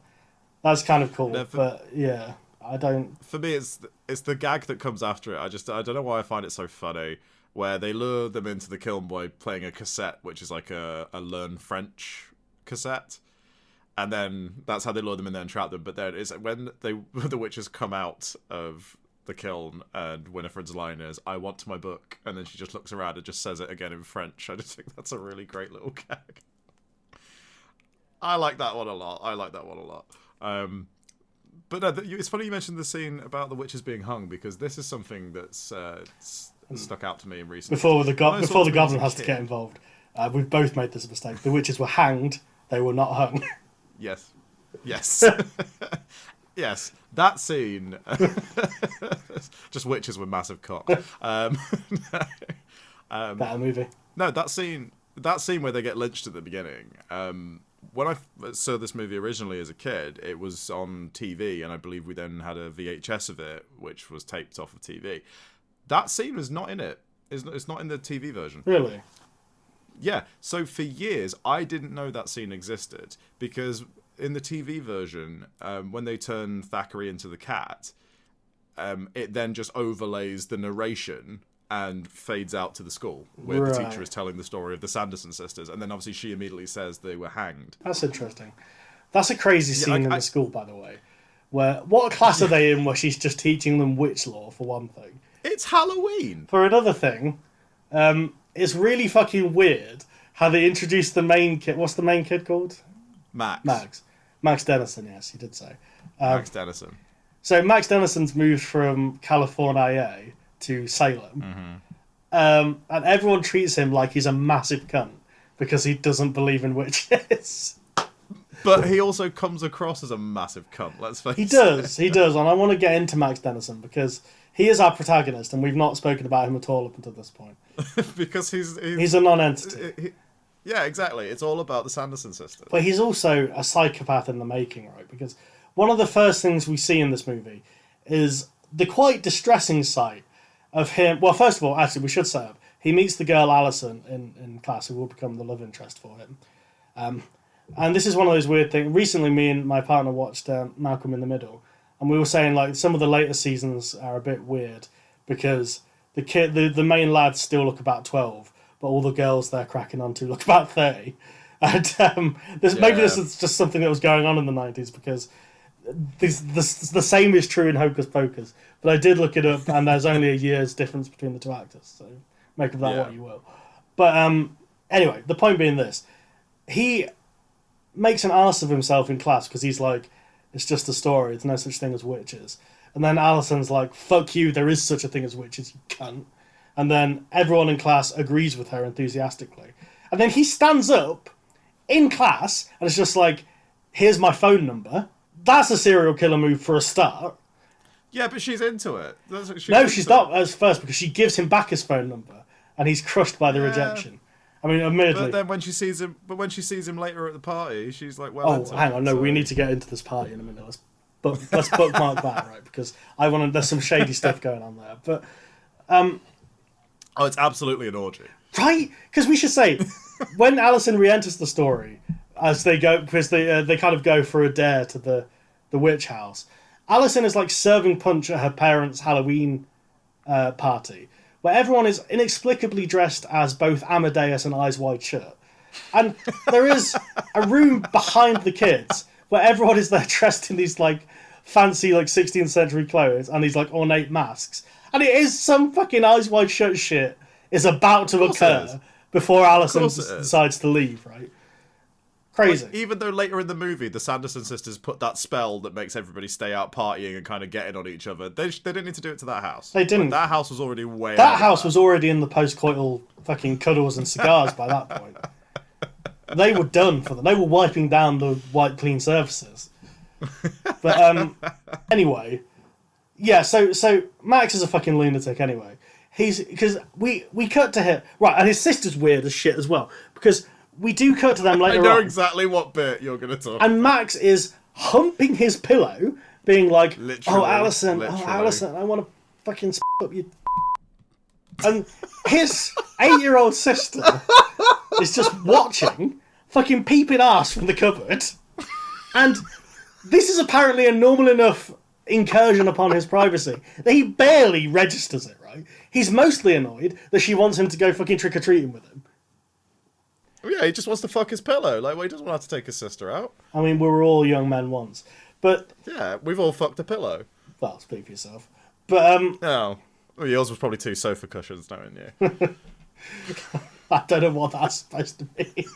S1: That's kind of cool,
S2: No,
S1: but yeah, I don't.
S2: For me, it's the gag that comes after it. I don't know why I find it so funny. Where they lure them into the kiln by playing a cassette, which is like a learn French cassette, and then that's how they lure them in there and trap them. But then it's when the witches come out of the kiln and Winifred's line is, "I want my book," and then she just looks around and just says it again in French. I just think that's a really great little gag. I like that one a lot. But no, it's funny you mentioned the scene about the witches being hung, because this is something that's stuck out to me in recent.
S1: Before the
S2: When I saw this
S1: goblin
S2: movie
S1: has
S2: as a
S1: to get
S2: kid-
S1: involved, we've both made this mistake. The witches were hanged; they were not hung.
S2: Yes. Yes. That scene. Just witches with massive cocks.
S1: Better movie.
S2: No, that scene where they get lynched at the beginning. When I saw this movie originally as a kid, it was on TV, and I believe we then had a VHS of it, which was taped off of TV. That scene was not in it. It's not in the TV version.
S1: Really?
S2: Yeah. So for years, I didn't know that scene existed, because in the TV version, when they turn Thackeray into the cat, it then just overlays the narration and fades out to the school where the
S1: Right.
S2: teacher is telling the story of the Sanderson sisters, and then obviously she immediately says they were hanged.
S1: That's interesting. That's a crazy scene in
S2: I-
S1: the school, by the way. Where what class are they in? Where she's just teaching them witch lore for one thing.
S2: It's Halloween.
S1: For another thing, it's really fucking weird how they introduced the main kid. What's the main kid called? Max Dennison. Yes, he did say.
S2: Max Dennison.
S1: So Max Dennison's moved from California to Salem, and everyone treats him like he's a massive cunt because he doesn't believe in witches.
S2: But he also comes across as a massive cunt, let's face it.
S1: He does, and I want to get into Max Dennison because he is our protagonist, and we've not spoken about him at all up until this point.
S2: Because
S1: He's a non-entity.
S2: yeah, exactly. It's all about the Sanderson sisters.
S1: But he's also a psychopath in the making, right? Because one of the first things we see in this movie is the quite distressing sight of him. Well, first of all, actually, we should say up. He meets the girl Alison in class, who will become the love interest for him. And this is one of those weird things. Recently, me and my partner watched Malcolm in the Middle, and we were saying like some of the later seasons are a bit weird because the main lads still look about 12, but all the girls they're cracking onto look about 30. And maybe this is just something that was going on in the 90s because the same is true in Hocus Pocus. But I did look it up, and there's only a year's difference between the two actors, so make of that what you will. But anyway, the point being this: he makes an ass of himself in class because he's like, it's just a story. There's no such thing as witches. And then Alison's like, fuck you, there is such a thing as witches, you cunt. And then everyone in class agrees with her enthusiastically. And then he stands up in class and it's just like, here's my phone number. That's a serial killer move for a start.
S2: Yeah, but she's into it.
S1: She's not at first because she gives him back his phone number and he's crushed by the rejection. I mean, admittedly.
S2: But then when she sees him later at the party, she's like, "Well,
S1: oh, hang on, no, we need to get into this party in a minute. Let's bookmark that, right? Because there's some shady stuff going on there. But
S2: Oh, it's absolutely an orgy.
S1: Right? Because we should say, when Alison re-enters the story, as they go, because they kind of go for a dare to the witch house, Alison is like serving punch at her parents' Halloween party, where everyone is inexplicably dressed as both Amadeus and Eyes Wide Shut. And there is a room behind the kids where everyone is there dressed in these like fancy like 16th century clothes and these like ornate masks. And it is some fucking Eyes Wide Shut shit is about to occur before Alison decides to leave, right? Crazy.
S2: Like, even though later in the movie, the Sanderson sisters put that spell that makes everybody stay out partying and kind of getting on each other, they didn't need to do it to that house.
S1: They didn't.
S2: Like, that house was already way
S1: That house was already in the post-coital fucking cuddles and cigars by that point. They were done for them. They were wiping down the white clean surfaces. But anyway, yeah. So Max is a fucking lunatic. Anyway, because we cut to him right, and his sister's weird as shit as well. Because we do cut to them later on.
S2: I know exactly what bit you're going to talk.
S1: And Max is humping his pillow, being like,
S2: literally,
S1: "Oh, Alison, I want to fucking up you." And his 8-year-old sister is just watching, fucking peeping ass from the cupboard. And this is apparently a normal enough incursion upon his privacy that he barely registers it, right? He's mostly annoyed that she wants him to go fucking trick-or-treating with him.
S2: Yeah, he just wants to fuck his pillow. Like, well, he doesn't want to take his sister out.
S1: I mean, we were all young men once. But...
S2: yeah, we've all fucked a pillow.
S1: Well, speak for yourself. But,
S2: Oh. Well, yours was probably 2 sofa cushions, knowing you.
S1: I don't know what that's supposed to be.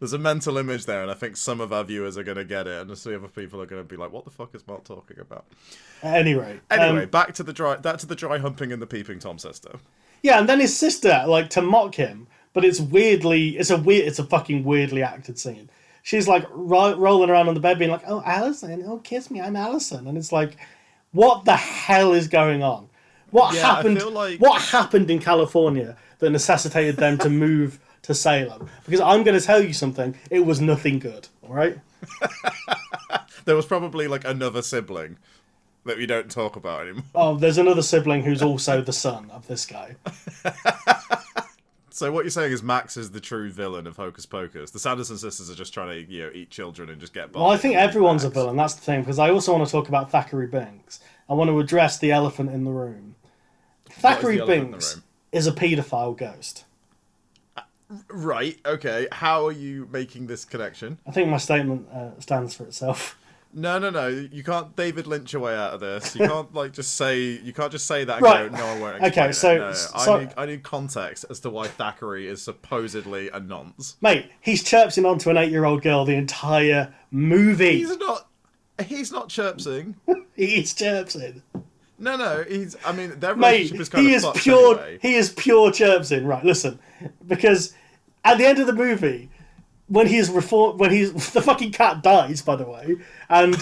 S2: There's a mental image there, and I think some of our viewers are going to get it, and the other people are going to be like, "What the fuck is Mark talking about?"
S1: At any rate,
S2: back to the dry humping and the peeping Tom sister.
S1: Yeah, and then his sister, like, to mock him, but it's a fucking weirdly acted scene. She's like rolling around on the bed, being like, "Oh, Alison, oh, kiss me, I'm Alison," and it's like, what the hell is going on? What happened?
S2: I feel like...
S1: What happened in California that necessitated them to move to Salem? Because I'm going to tell you something. It was nothing good. All right.
S2: There was probably like another sibling that we don't talk about anymore.
S1: Oh, there's another sibling who's also the son of this guy.
S2: So what you're saying is Max is the true villain of Hocus Pocus. The Sanderson sisters are just trying to, eat children and just get by.
S1: Well, I think everyone's a villain. That's the thing. Because I also want to talk about Thackeray Binks. I want to address the elephant in the room. Thackeray Binks is a paedophile ghost.
S2: Right, okay. How are you making this connection?
S1: I think my statement stands for itself.
S2: No. You can't David Lynch your way out of this. You can't just say that and
S1: right.
S2: go, no, I won't explain
S1: okay, so,
S2: it. No, I need context as to why Thackeray is supposedly a nonce.
S1: Mate, he's chirping onto an 8-year-old girl the entire movie.
S2: He's not chirping.
S1: He's chirping.
S2: No, their relationship is kind of fucked
S1: pure.
S2: anyway.
S1: He is pure chirping. Right, listen, because at the end of the movie, when the fucking cat dies, by the way, and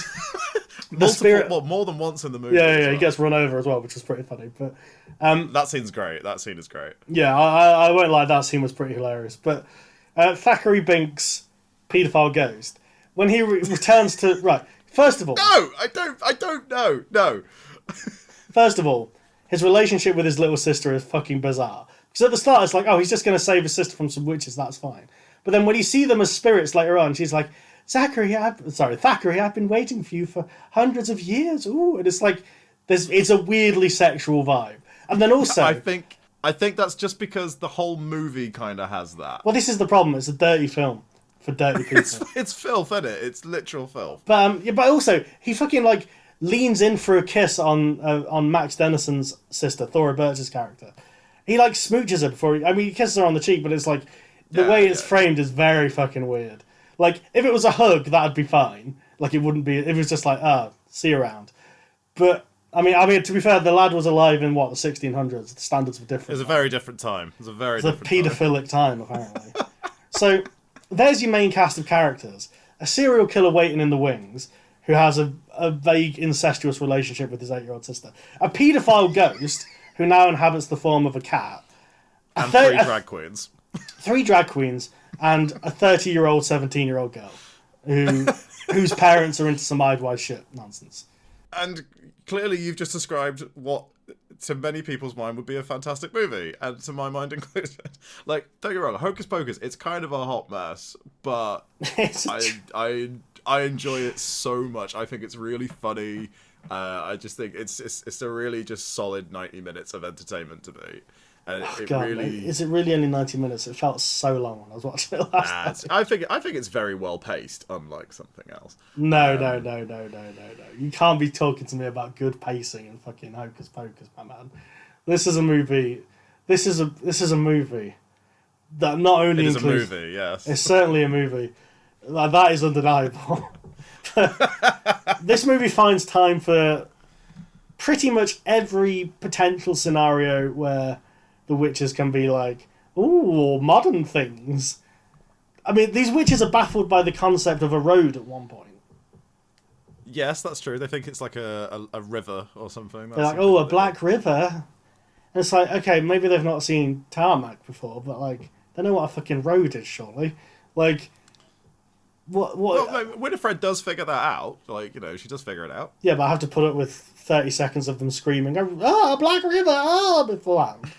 S1: the spirit,
S2: more than once in the movie.
S1: Yeah, he gets run over as well, which was pretty funny. But
S2: that scene's great. That scene is great.
S1: Yeah, I won't lie, that scene was pretty hilarious. But Thackeray Binks, paedophile ghost, when he returns to right. First of all,
S2: no, I don't know. No.
S1: First of all, his relationship with his little sister is fucking bizarre. Because at the start, it's like, oh, he's just going to save his sister from some witches, that's fine. But then when you see them as spirits later on, she's like, Thackeray, I've been waiting for you for hundreds of years. Ooh, and it's like, it's a weirdly sexual vibe. And then also...
S2: I think that's just because the whole movie kind of has that.
S1: Well, this is the problem. It's a dirty film for dirty people.
S2: It's filth, isn't it? It's literal filth.
S1: But also, he fucking, like, leans in for a kiss on Max Dennison's sister, Thora Birch's character. He like smooches her before he kisses her on the cheek, but it's like the way it's framed is very fucking weird. Like if it was a hug, that'd be fine. Like it wouldn't be. It was just like see you around. But I mean to be fair, the lad was alive in the 1600s. The standards were different.
S2: It was a very different time. It was a
S1: paedophilic time apparently. So there's your main cast of characters: a serial killer waiting in the wings, who has a vague incestuous relationship with his 8-year-old sister. A paedophile ghost who now inhabits the form of a cat.
S2: And 3 drag queens.
S1: 3 drag queens and a 30-year-old, 17-year-old girl whose parents are into some Eyes Wide Shut nonsense.
S2: And clearly you've just described what to many people's mind would be a fantastic movie, and to my mind included. Like, don't get me wrong, Hocus Pocus, it's kind of a hot mess, but I enjoy it so much. I think it's really funny. I just think it's a really just solid 90 minutes of entertainment to me. And
S1: is it really only 90 minutes? It felt so long when I was watching it last night.
S2: I think it's very well paced, unlike something else.
S1: No. You can't be talking to me about good pacing and fucking Hocus Pocus, my man. This is a movie. This is a movie that not only includes...
S2: a movie, yes.
S1: It's certainly a movie. Like, that is undeniable. This movie finds time for pretty much every potential scenario where the witches can be like, ooh, modern things. I mean, these witches are baffled by the concept of a road at one point.
S2: Yes, that's true. They think it's like a river or something.
S1: They're like, oh, a black river? And it's like, okay, maybe they've not seen tarmac before, but, like, they know what a fucking road is, surely. Like, what...
S2: Well, like, Winifred does figure that out. Like, you know, she does figure it out.
S1: Yeah, but I have to put up with 30 seconds of them screaming, a black river, beforehand.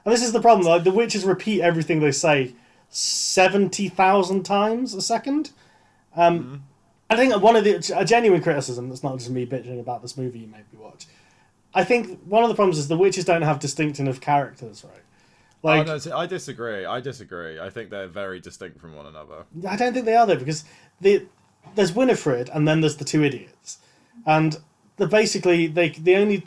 S1: And this is the problem, like, the witches repeat everything they say 70,000 times a second. I think a genuine criticism, that's not just me bitching about this movie you made me watch, I think one of the problems is the witches don't have distinct enough characters, right? Like,
S2: oh, no, I disagree. I think they're very distinct from one another.
S1: I don't think they are, though, because there's Winifred and then there's the two idiots. And basically, the only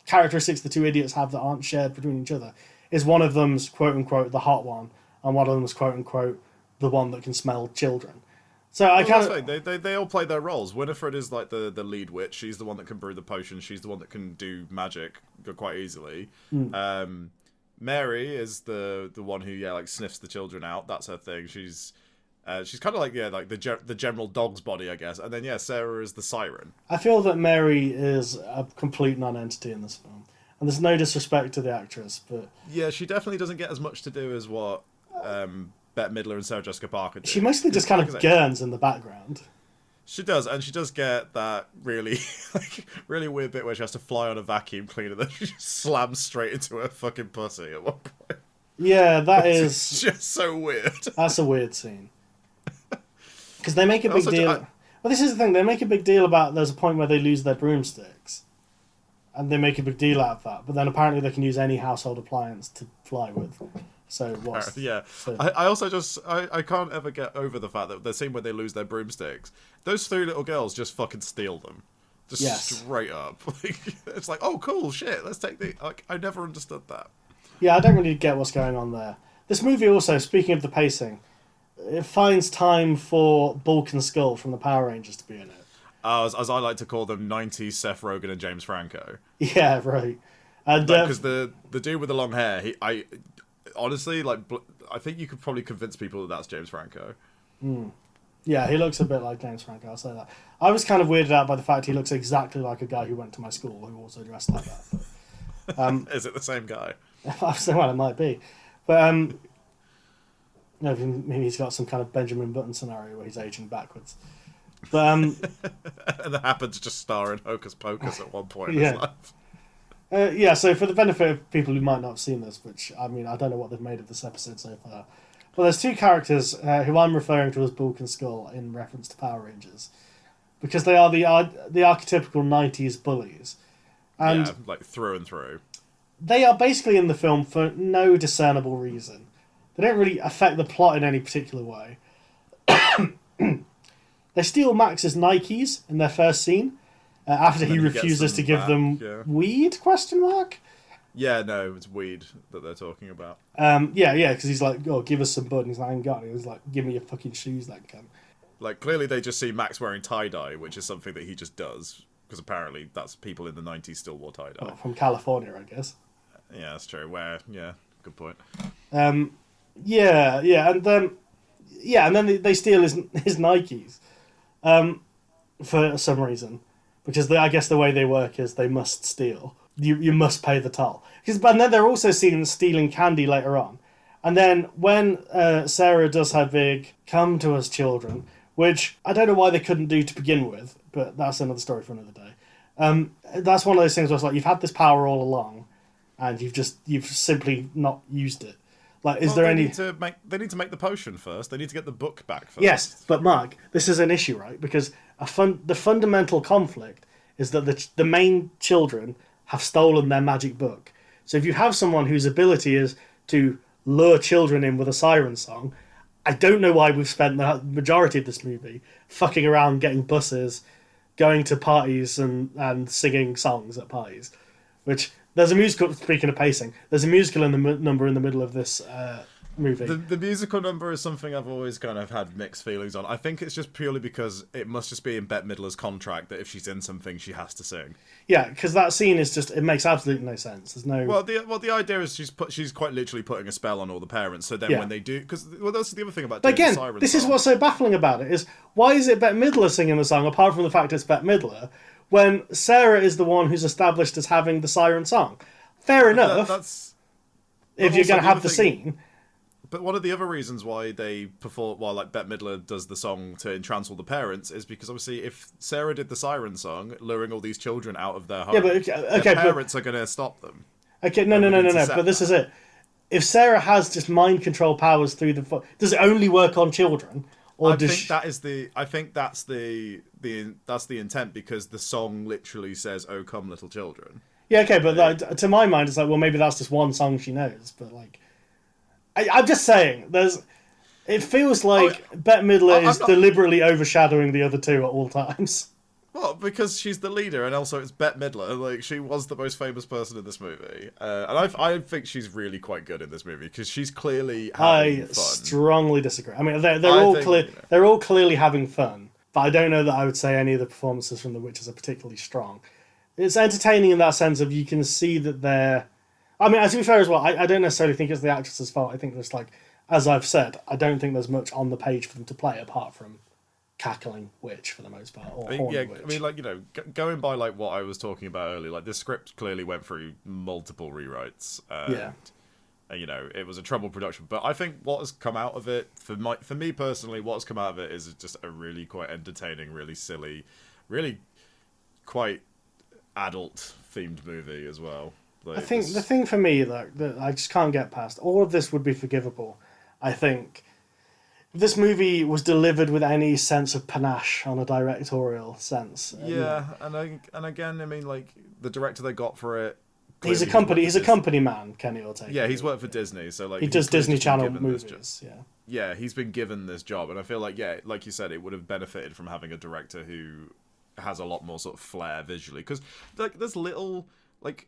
S1: characteristics the two idiots have that aren't shared between each other is one of them's quote-unquote the hot one, and one of them's quote-unquote the one that can smell children. So I kind
S2: of... They all play their roles. Winifred is like the lead witch. She's the one that can brew the potion. She's the one that can do magic quite easily. Mary is the one who like sniffs the children out. That's her thing. She's kind of like like the general dog's body, I guess. And then Sarah is the siren.
S1: I feel that Mary is a complete non-entity in this film. And there's no disrespect to the actress, but...
S2: Yeah, she definitely doesn't get as much to do as what Bette Midler and Sarah Jessica Parker do.
S1: She mostly just kind of gurns in the background.
S2: She does, and she does get that really really weird bit where she has to fly on a vacuum cleaner that she just slams straight into her fucking pussy at one point.
S1: Yeah, that is...
S2: It's just so weird.
S1: That's a weird scene. Because they make a big deal... Well, this is the thing, they make a big deal about there's a point where they lose their broomsticks. And they make a big deal out of that. But then apparently they can use any household appliance to fly with. So what's...
S2: Yeah. I also just... I can't ever get over the fact that the scene where they lose their broomsticks, those three little girls just fucking steal them. Just straight up. It's like, oh, cool, shit, let's take the... Like, I never understood that.
S1: Yeah, I don't really get what's going on there. This movie also, speaking of the pacing, it finds time for Bulk and Skull from the Power Rangers to be in it.
S2: As I like to call them, 90s Seth Rogen and James Franco.
S1: Yeah, right. And
S2: because the dude with the long hair, I honestly, like, I think you could probably convince people that that's James Franco.
S1: Yeah, he looks a bit like James Franco, I'll say that. I was kind of weirded out by the fact he looks exactly like a guy who went to my school who also dressed like that.
S2: Is it the same guy?
S1: Well, it might be. But, maybe he's got some kind of Benjamin Button scenario where he's aging backwards. But,
S2: and that happened to just star in Hocus Pocus at one point in his life.
S1: So for the benefit of people who might not have seen this, which, I mean, I don't know what they've made of this episode so far, but there's two characters who I'm referring to as Bulk and Skull in reference to Power Rangers, because they are the archetypical 90s bullies. And
S2: like through and through.
S1: They are basically in the film for no discernible reason. They don't really affect the plot in any particular way. They steal Max's Nikes in their first scene after he refuses to give them weed, ?
S2: Yeah, no, it's weed that they're talking about.
S1: Because he's like, oh, give us some bud. And he's like, I ain't got it. He's like, give me your fucking shoes, that cunt.
S2: Like, clearly they just see Max wearing tie-dye, which is something that he just does. Because apparently that's people in the 90s still wore tie-dye.
S1: Well, from California, I guess.
S2: Yeah, that's true. Good point.
S1: And then they steal his Nikes for some reason. Because I guess the way they work is they must steal. You must pay the toll. And then they're also seen stealing candy later on. And then when Sarah does her big "come to us, children," which I don't know why they couldn't do to begin with, but that's another story for another day. That's one of those things where it's like you've had this power all along, and you've simply not used it. Like, is there any?
S2: They need to make the potion first. They need to get the book back first.
S1: Yes, but Mark, this is an issue, right? Because the fundamental conflict is that the main children have stolen their magic book. So if you have someone whose ability is to lure children in with a siren song, I don't know why we've spent the majority of this movie fucking around getting buses, going to parties and singing songs at parties. Which, there's a musical, speaking of pacing, there's a musical number in the middle of this movie.
S2: The musical number is something I've always kind of had mixed feelings on. I think it's just purely because it must just be in Bette Midler's contract that if she's in something, she has to sing.
S1: Yeah, because that scene is just, it makes absolutely no sense. There's no...
S2: Well, the idea is she's quite literally putting a spell on all the parents, so then when they do... Because, that's the other thing about doing the siren song.
S1: This is what's so baffling about it, is why is it Bette Midler singing the song, apart from the fact it's Bette Midler, when Sarah is the one who's established as having the siren song? Fair enough, if you're going to have the scene...
S2: But one of the other reasons why they perform, like Bette Midler does the song to entrance all the parents, is because obviously if Sarah did the siren song, luring all these children out of their home, the parents are going to stop them.
S1: Okay, no. But this is it. If Sarah has just mind control powers through does it only work on children, or I think
S2: that's the intent, because the song literally says, "Oh, come, little children."
S1: Yeah, okay, but to my mind, it's like, well, maybe that's just one song she knows, but like. I'm just saying, it feels like Bette Midler is deliberately overshadowing the other two at all times.
S2: Well, because she's the leader, and also it's Bette Midler. Like, she was the most famous person in this movie, and I think she's really quite good in this movie because she's clearly having fun.
S1: Strongly disagree. I mean, they're all clearly having fun, but I don't know that I would say any of the performances from The Witches are particularly strong. It's entertaining in that sense of you can see that they're. I mean, to be fair as well, I don't necessarily think it's the actress's fault. I think there's, like, as I've said, I don't think there's much on the page for them to play apart from cackling witch for the most part, or horny witch.
S2: I mean, like, going by like what I was talking about earlier, like this script clearly went through multiple rewrites. And, it was a troubled production, but I think what has come out of it, for me personally, what has come out of it is just a really quite entertaining, really silly, really quite adult themed movie as well.
S1: I think the thing for me that I just can't get past, all of this would be forgivable, I think, if this movie was delivered with any sense of panache on a directorial sense.
S2: Yeah, and again, I mean, like, the director they got for it...
S1: He's a company man, Kenny Ortega.
S2: Yeah, he's worked for Disney, so like...
S1: He does Disney Channel movies, yeah.
S2: Yeah, he's been given this job, and I feel like, yeah, like you said, it would have benefited from having a director who has a lot more sort of flair visually, because, like, there's little, like...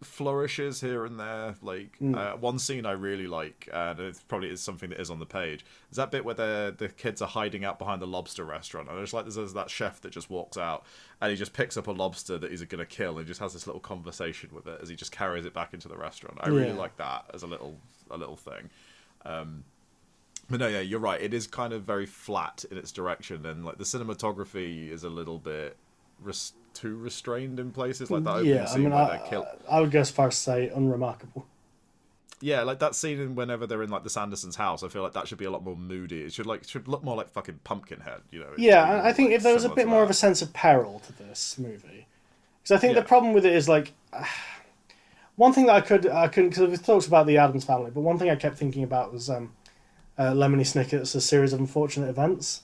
S2: flourishes here and there, like one scene I really like, and it probably is something that is on the page, is that bit where the kids are hiding out behind the lobster restaurant, and there's that chef that just walks out and he just picks up a lobster that he's going to kill and just has this little conversation with it as he just carries it back into the restaurant. I really like that as a little thing. But no, yeah, you're right, it is kind of very flat in its direction, and like the cinematography is a little bit too restrained in places, like that opening scene where they're killed.
S1: I would go as far as to say unremarkable.
S2: Yeah, like that scene whenever they're in like the Sandersons' house, I feel like that should be a lot more moody. It should look more like fucking Pumpkinhead, you know.
S1: Yeah, I think if there was a bit more of a sense of peril to this movie, because I think the problem with it is like one thing that I couldn't, because we've talked about the Addams Family, but one thing I kept thinking about was Lemony Snicket's A Series of Unfortunate Events.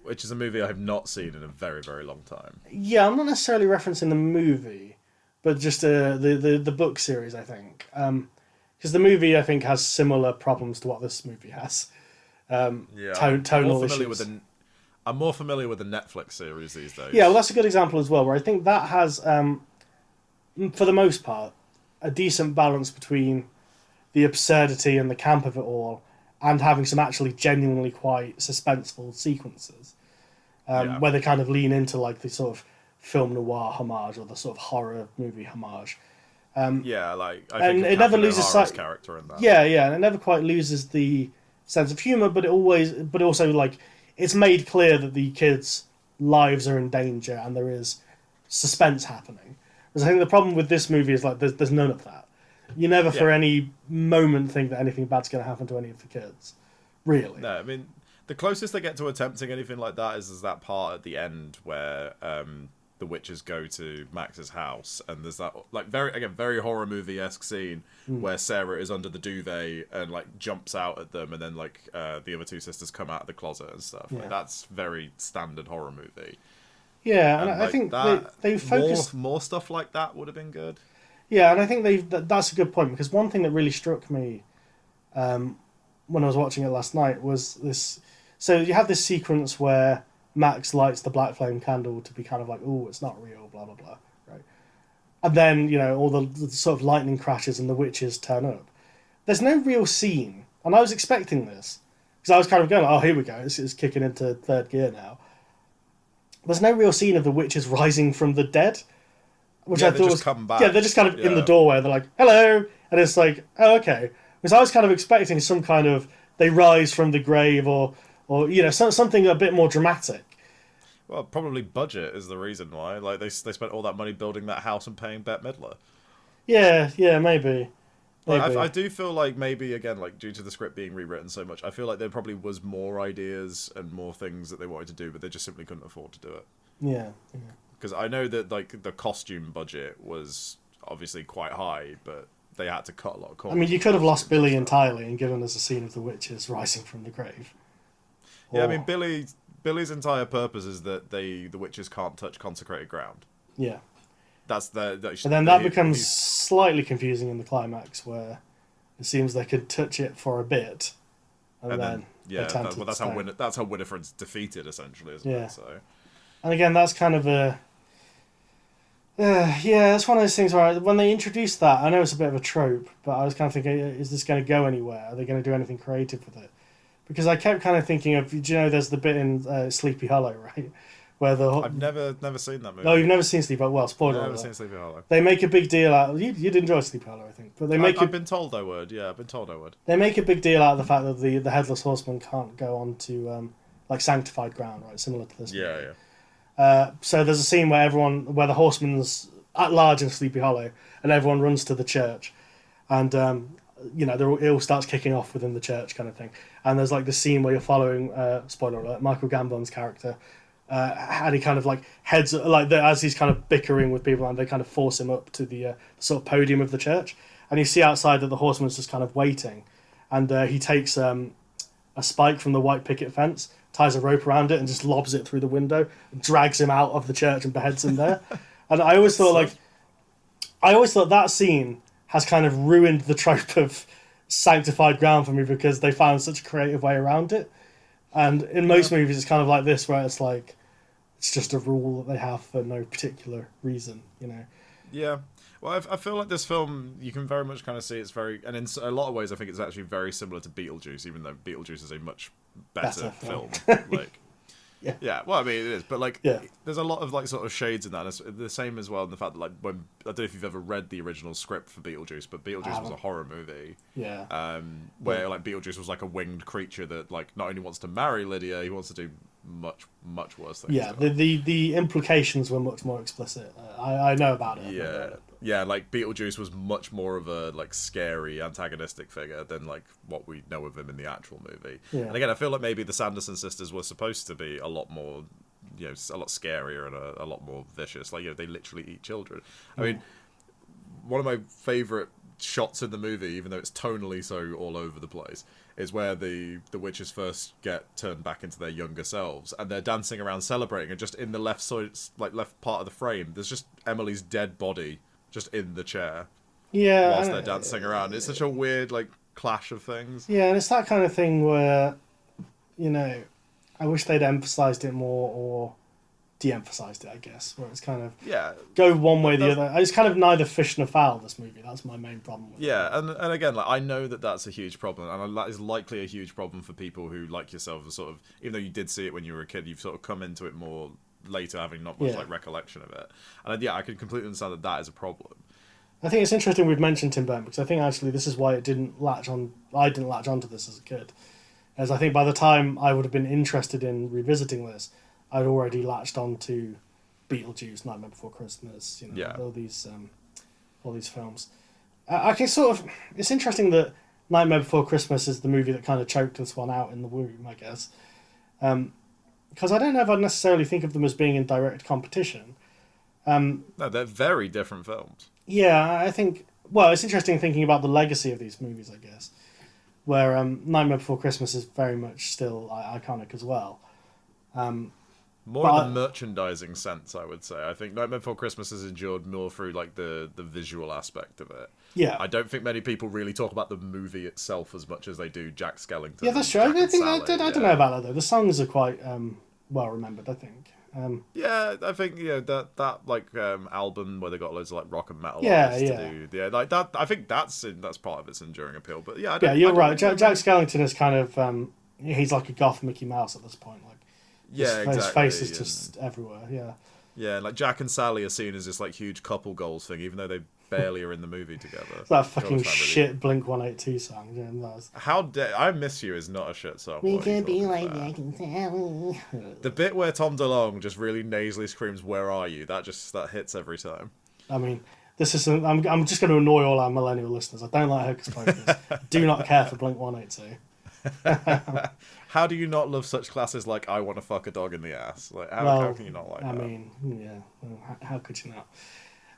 S2: Which is a movie I have not seen in a very, very long time.
S1: Yeah, I'm not necessarily referencing the movie, but just the book series, I think. Because the movie, I think, has similar problems to what this movie has. Tonal issues.
S2: I'm more familiar with the Netflix series these days.
S1: Yeah, well, that's a good example as well, where I think that has, for the most part, a decent balance between the absurdity and the camp of it all, and having some actually genuinely quite suspenseful sequences, where they kind of lean into like the sort of film noir homage or the sort of horror movie homage.
S2: I think it
S1: never loses sight
S2: character in that.
S1: Yeah, and it never quite loses the sense of humor, but also like it's made clear that the kids' lives are in danger and there is suspense happening. Because I think the problem with this movie is like there's none of that. You never for any moment think that anything bad's going to happen to any of the kids. Really.
S2: No, I mean, the closest they get to attempting anything like that is that part at the end where the witches go to Max's house, and there's that like very horror movie-esque scene where Sarah is under the duvet and like jumps out at them, and then like the other two sisters come out of the closet and stuff. Like, that's very standard horror movie.
S1: Yeah, and
S2: like,
S1: I think they focused
S2: more stuff like that would have been good.
S1: Yeah, and I think that's a good point, because one thing that really struck me when I was watching it last night was this. So you have this sequence where Max lights the black flame candle to be kind of like, oh, it's not real, blah, blah, blah, right? And then, you know, all the sort of lightning crashes and the witches turn up. There's no real scene, and I was expecting this, because I was kind of going, oh, here we go, it's kicking into third gear now. There's no real scene of the witches rising from the dead, which I thought was...
S2: come back.
S1: Yeah, they're just kind of in the doorway, they're like, hello, and it's like, oh, okay. Because I was kind of expecting some kind of, they rise from the grave, or you know, something a bit more dramatic.
S2: Well, probably budget is the reason why. Like they spent all that money building that house and paying Bette Midler.
S1: Yeah, maybe.
S2: I do feel like maybe again, like due to the script being rewritten so much, I feel like there probably was more ideas and more things that they wanted to do, but they just simply couldn't afford to do it.
S1: Yeah.
S2: Because I know that like the costume budget was obviously quite high, but they had to cut a lot of corners.
S1: I mean, you could have lost Billy entirely and given us a scene of the witches rising from the grave.
S2: Yeah, I mean, Billy's entire purpose is that the witches can't touch consecrated ground.
S1: Yeah.
S2: That's
S1: and then that becomes slightly confusing in the climax, where it seems they could touch it for a bit, and then that's how Winifred's defeated, essentially, isn't it? So, and again, that's kind of a that's one of those things where when they introduced that, I know it's a bit of a trope, but I was kind of thinking, is this going to go anywhere? Are they going to do anything creative with it? Because I kept kind of thinking of, do you know, there's the bit in Sleepy Hollow, right? Where
S2: I've never seen that movie.
S1: No, you've never seen Sleepy Hollow. Well, spoiler alert.
S2: I've never seen Sleepy Hollow.
S1: They make a big deal out... You'd enjoy Sleepy Hollow, I think. But
S2: I've been told I would. Yeah, I've been told I would.
S1: They make a big deal out of the fact that the Headless Horseman can't go on to like sanctified ground, right? Similar to this.
S2: Yeah.
S1: So there's a scene where the horseman's at large in Sleepy Hollow, and everyone runs to the church, and you know, it all starts kicking off within the church, kind of thing. And there's like the scene where you're following, spoiler alert, Michael Gambon's character, and he kind of like heads like as he's kind of bickering with people, and they kind of force him up to the sort of podium of the church, and you see outside that the horseman's just kind of waiting, and he takes a spike from the white picket fence, ties a rope around it, and just lobs it through the window, and drags him out of the church and beheads him there. And I always thought that scene has kind of ruined the trope of sanctified ground for me, because they found such a creative way around it. And in most movies, it's kind of like this, where it's like, it's just a rule that they have for no particular reason, you know?
S2: Yeah. Well, I feel like this film, you can very much kind of see it's very... And in a lot of ways, I think it's actually very similar to Beetlejuice, even though Beetlejuice is a much better film. Like... Yeah, well, I mean, it is, but, like, there's a lot of, like, sort of shades in that. It's the same as well in the fact that, like, I don't know if you've ever read the original script for Beetlejuice, but Beetlejuice was a horror movie.
S1: Yeah.
S2: Where, like, Beetlejuice was, like, a winged creature that, like, not only wants to marry Lydia, he wants to do much, much worse things.
S1: Yeah, the implications were much more explicit. I know about it.
S2: Yeah, like, Beetlejuice was much more of a, like, scary, antagonistic figure than, like, what we know of him in the actual movie.
S1: Yeah.
S2: And again, I feel like maybe the Sanderson sisters were supposed to be a lot more, you know, a lot scarier and a lot more vicious. Like, you know, they literally eat children. I mean, one of my favourite shots in the movie, even though it's tonally so all over the place, is where the witches first get turned back into their younger selves, and they're dancing around celebrating, and just in the left side, like, left part of the frame, there's just Emily's dead body just in the chair whilst they're dancing around. It's such a weird, like, clash of things.
S1: Yeah, and it's that kind of thing where, you know, I wish they'd emphasised it more or de-emphasised it, I guess, where it's kind of go one way or the other. It's kind of neither fish nor fowl, this movie. That's my main problem with it.
S2: And again, like, I know that's a huge problem, and that is likely a huge problem for people who, like yourself, are sort of, even though you did see it when you were a kid, you've sort of come into it more later, having not much like recollection of it. And I can completely understand that is a problem.
S1: I think it's interesting we've mentioned Tim Burton, because I think actually this is why I didn't latch onto this as a kid. As I think by the time I would have been interested in revisiting this, I'd already latched on to Beetlejuice, Nightmare Before Christmas, you know, all these films. I can sort of... It's interesting that Nightmare Before Christmas is the movie that kind of choked this one out in the womb, I guess. Because I don't know if I'd necessarily think of them as being in direct competition.
S2: No, they're very different films.
S1: Yeah, I think. Well, it's interesting thinking about the legacy of these movies, I guess. Where Nightmare Before Christmas is very much still iconic as well.
S2: More in the merchandising sense, I would say. I think Nightmare Before Christmas has endured more through like the visual aspect of it.
S1: Yeah,
S2: I don't think many people really talk about the movie itself as much as they do Jack Skellington.
S1: yeah, that's true. I don't know about that though. The songs are quite well remembered, I think.
S2: Yeah, I think that like album where they got loads of like rock and metal
S1: Yeah,
S2: artists
S1: yeah.
S2: to do, like that. I think that's part of its enduring appeal. But yeah,
S1: You're right. Jack Skellington is kind of he's like a goth Mickey Mouse at this point. Like, his face is just everywhere. Yeah.
S2: Yeah, like Jack and Sally are seen as this like huge couple goals thing, even though they barely are in the movie together.
S1: That fucking shit Blink-182 song. Yeah,
S2: How dare I Miss You is not a shit song.
S5: We
S2: What are you
S5: could be
S2: talking
S5: like
S2: about?
S5: Jack and Sally.
S2: The bit where Tom DeLonge just really nasally screams "Where are you?" that hits every time.
S1: I mean, this is. I'm just going to annoy all our millennial listeners. I don't like Hocus Pocus. Do not care for Blink-182.
S2: How do you not love such classes like "I Want to Fuck a Dog in the Ass"? Like how can you not like that?
S1: I mean, yeah. Well, how could you not?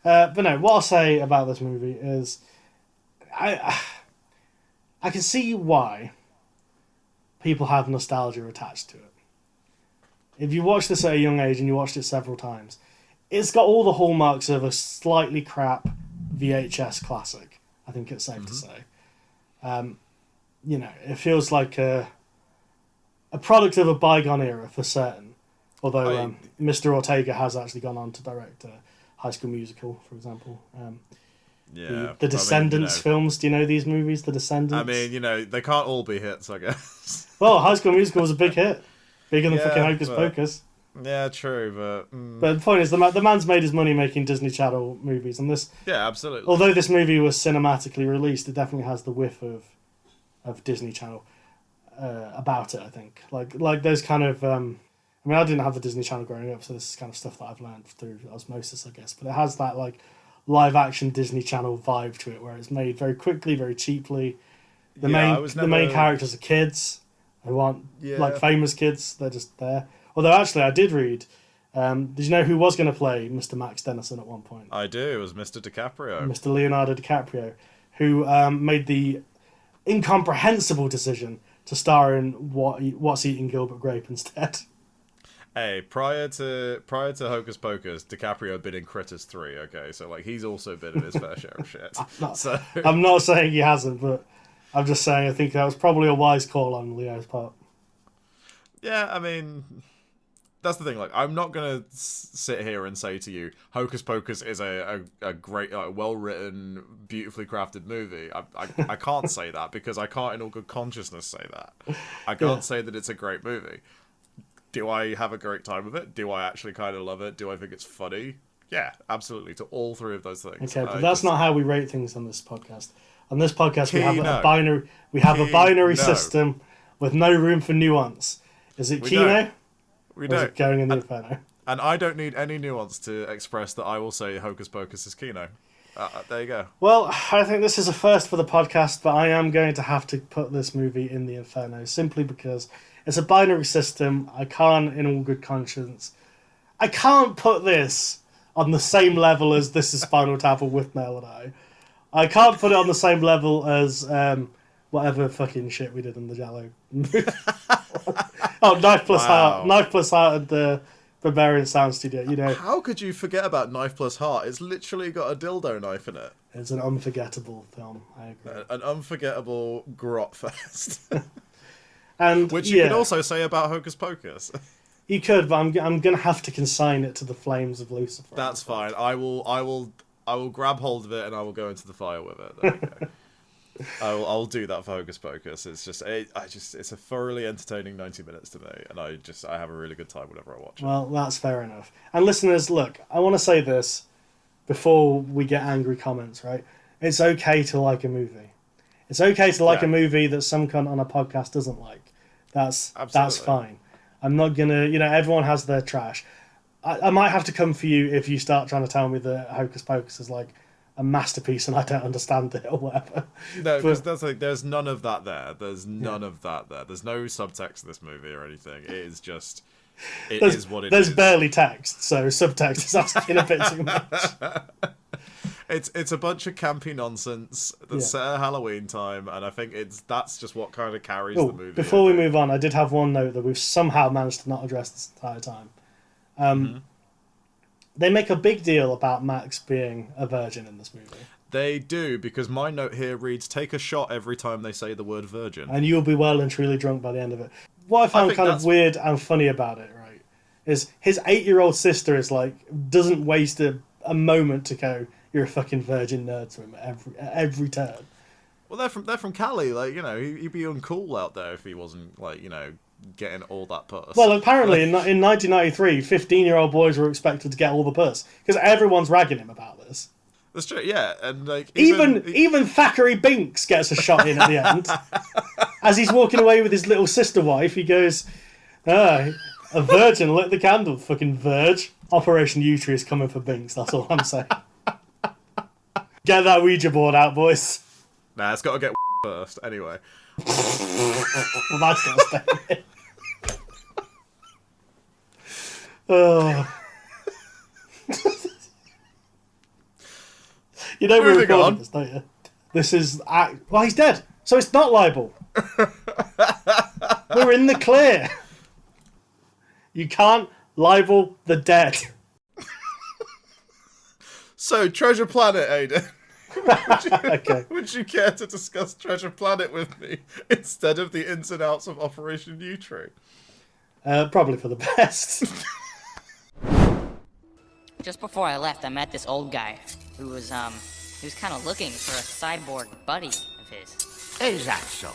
S1: But no, what I'll say about this movie is, I can see why people have nostalgia attached to it. If you watch this at a young age and you watched it several times, it's got all the hallmarks of a slightly crap VHS classic. I think it's safe to say. It feels like a product of a bygone era for certain. Although Mr. Ortega has actually gone on to direct High School Musical, for example. The Descendants films. Do you know these movies, The Descendants?
S2: I mean, they can't all be hits, I guess.
S1: Well, High School Musical was a big hit. Bigger than fucking Hocus Pocus.
S2: Yeah, true, but...
S1: But the point is, the man's made his money making Disney Channel movies, and this...
S2: Yeah, absolutely.
S1: Although this movie was cinematically released, it definitely has the whiff of Disney Channel about it, I think. Like those kind of... I didn't have the Disney Channel growing up, so this is kind of stuff that I've learned through osmosis, I guess. But it has that, like, live-action Disney Channel vibe to it, where it's made very quickly, very cheaply. The main characters are kids who aren't, like, famous kids. They're just there. Although, actually, I did read... did you know who was going to play Mr. Max Dennison at one point?
S2: I do. It was Mr. DiCaprio.
S1: Mr. Leonardo DiCaprio, who made the incomprehensible decision to star in What's Eating Gilbert Grape instead.
S2: Hey, prior to Hocus Pocus, DiCaprio had been in Critters 3, okay? So, like, he's also been in his fair share of shit.
S1: I'm not saying he hasn't, but I'm just saying I think that was probably a wise call on Leo's part.
S2: Yeah, I mean... That's the thing, like, I'm not going to sit here and say to you, Hocus Pocus is a great, well-written, beautifully crafted movie. I can't say that, because I can't in all good consciousness say that. I can't say that it's a great movie. Do I have a great time with it? Do I actually kind of love it? Do I think it's funny? Yeah, absolutely, to all three of those things.
S1: Okay, but that's not how we rate things on this podcast. On this podcast, we have a binary system with no room for nuance. Is it Kino?
S2: We
S1: or
S2: don't.
S1: Is it Going in the Inferno?
S2: And I don't need any nuance to express that I will say Hocus Pocus is Kino. There you go.
S1: Well, I think this is a first for the podcast, but I am going to have to put this movie in the Inferno simply because it's a binary system. I can't, in all good conscience, I can't put this on the same level as This Is Spinal Tap or With Mel and I. I can't put it on the same level as whatever fucking shit we did in the Jallo movie. Knife Plus Heart. Knife Plus Heart at the Barbarian Sound Studio.
S2: How could you forget about Knife Plus Heart? It's literally got a dildo knife in it.
S1: It's an unforgettable film. I agree.
S2: An unforgettable grot fest.
S1: Which
S2: you could also say about Hocus Pocus.
S1: You could, but I'm going to have to consign it to the flames of Lucifer.
S2: That's fine. I will grab hold of it and I will go into the fire with it. There you go. I'll do that for Hocus Pocus. It's just it's a thoroughly entertaining 90 minutes to me, and I have a really good time whenever I watch it.
S1: Well, that's fair enough. And listeners, look, I want to say this before we get angry comments, right? It's okay to like a movie. It's okay to like a movie that some cunt on a podcast doesn't like. That's fine. I'm not gonna, everyone has their trash. I might have to come for you if you start trying to tell me that Hocus Pocus is like a masterpiece and I don't understand it or whatever.
S2: No, because there's none of that there. There's none of that there. There's no subtext in this movie or anything. It is just It is what it
S1: there's
S2: is.
S1: barely text, so subtext is asking a bit too much.
S2: It's a bunch of campy nonsense that's set at Halloween time, and I think that's just what kind of carries the movie.
S1: Before we move on, I did have one note that we've somehow managed to not address this entire time. They make a big deal about Max being a virgin in this movie.
S2: They do, because my note here reads, take a shot every time they say the word virgin.
S1: And you'll be well and truly drunk by the end of it. What I found kind of weird and funny about it, right, is his 8-year-old sister is like, doesn't waste a moment to go, you're a fucking virgin nerd to him at every turn.
S2: Well, they're from Cali, like, you know, he'd be uncool out there if he wasn't, like, you know, getting all that puss.
S1: Well, apparently in 1993, 15-year-old boys were expected to get all the puss, because everyone's ragging him about this.
S2: That's true, yeah, and like
S1: even Thackeray Binks gets a shot in at the end. As he's walking away with his little sister wife, he goes, a virgin lit the candle, fucking verge. Operation U-Tree is coming for Binks, that's all I'm saying. Get that Ouija board out, boys.
S2: Nah, it's got to get first, anyway.
S1: Well, that's got to stay in. Oh. You know we're recording this, don't you? This is... well, he's dead, so it's not libel. We're in the clear. You can't libel the dead.
S2: So, Treasure Planet, Aidan.
S1: Okay.
S2: Would you care to discuss Treasure Planet with me instead of the ins and outs of Operation U-Tree?
S1: Probably for the best.
S6: Just before I left, I met this old guy who was kind of looking for a cyborg buddy of his.
S7: Is that so?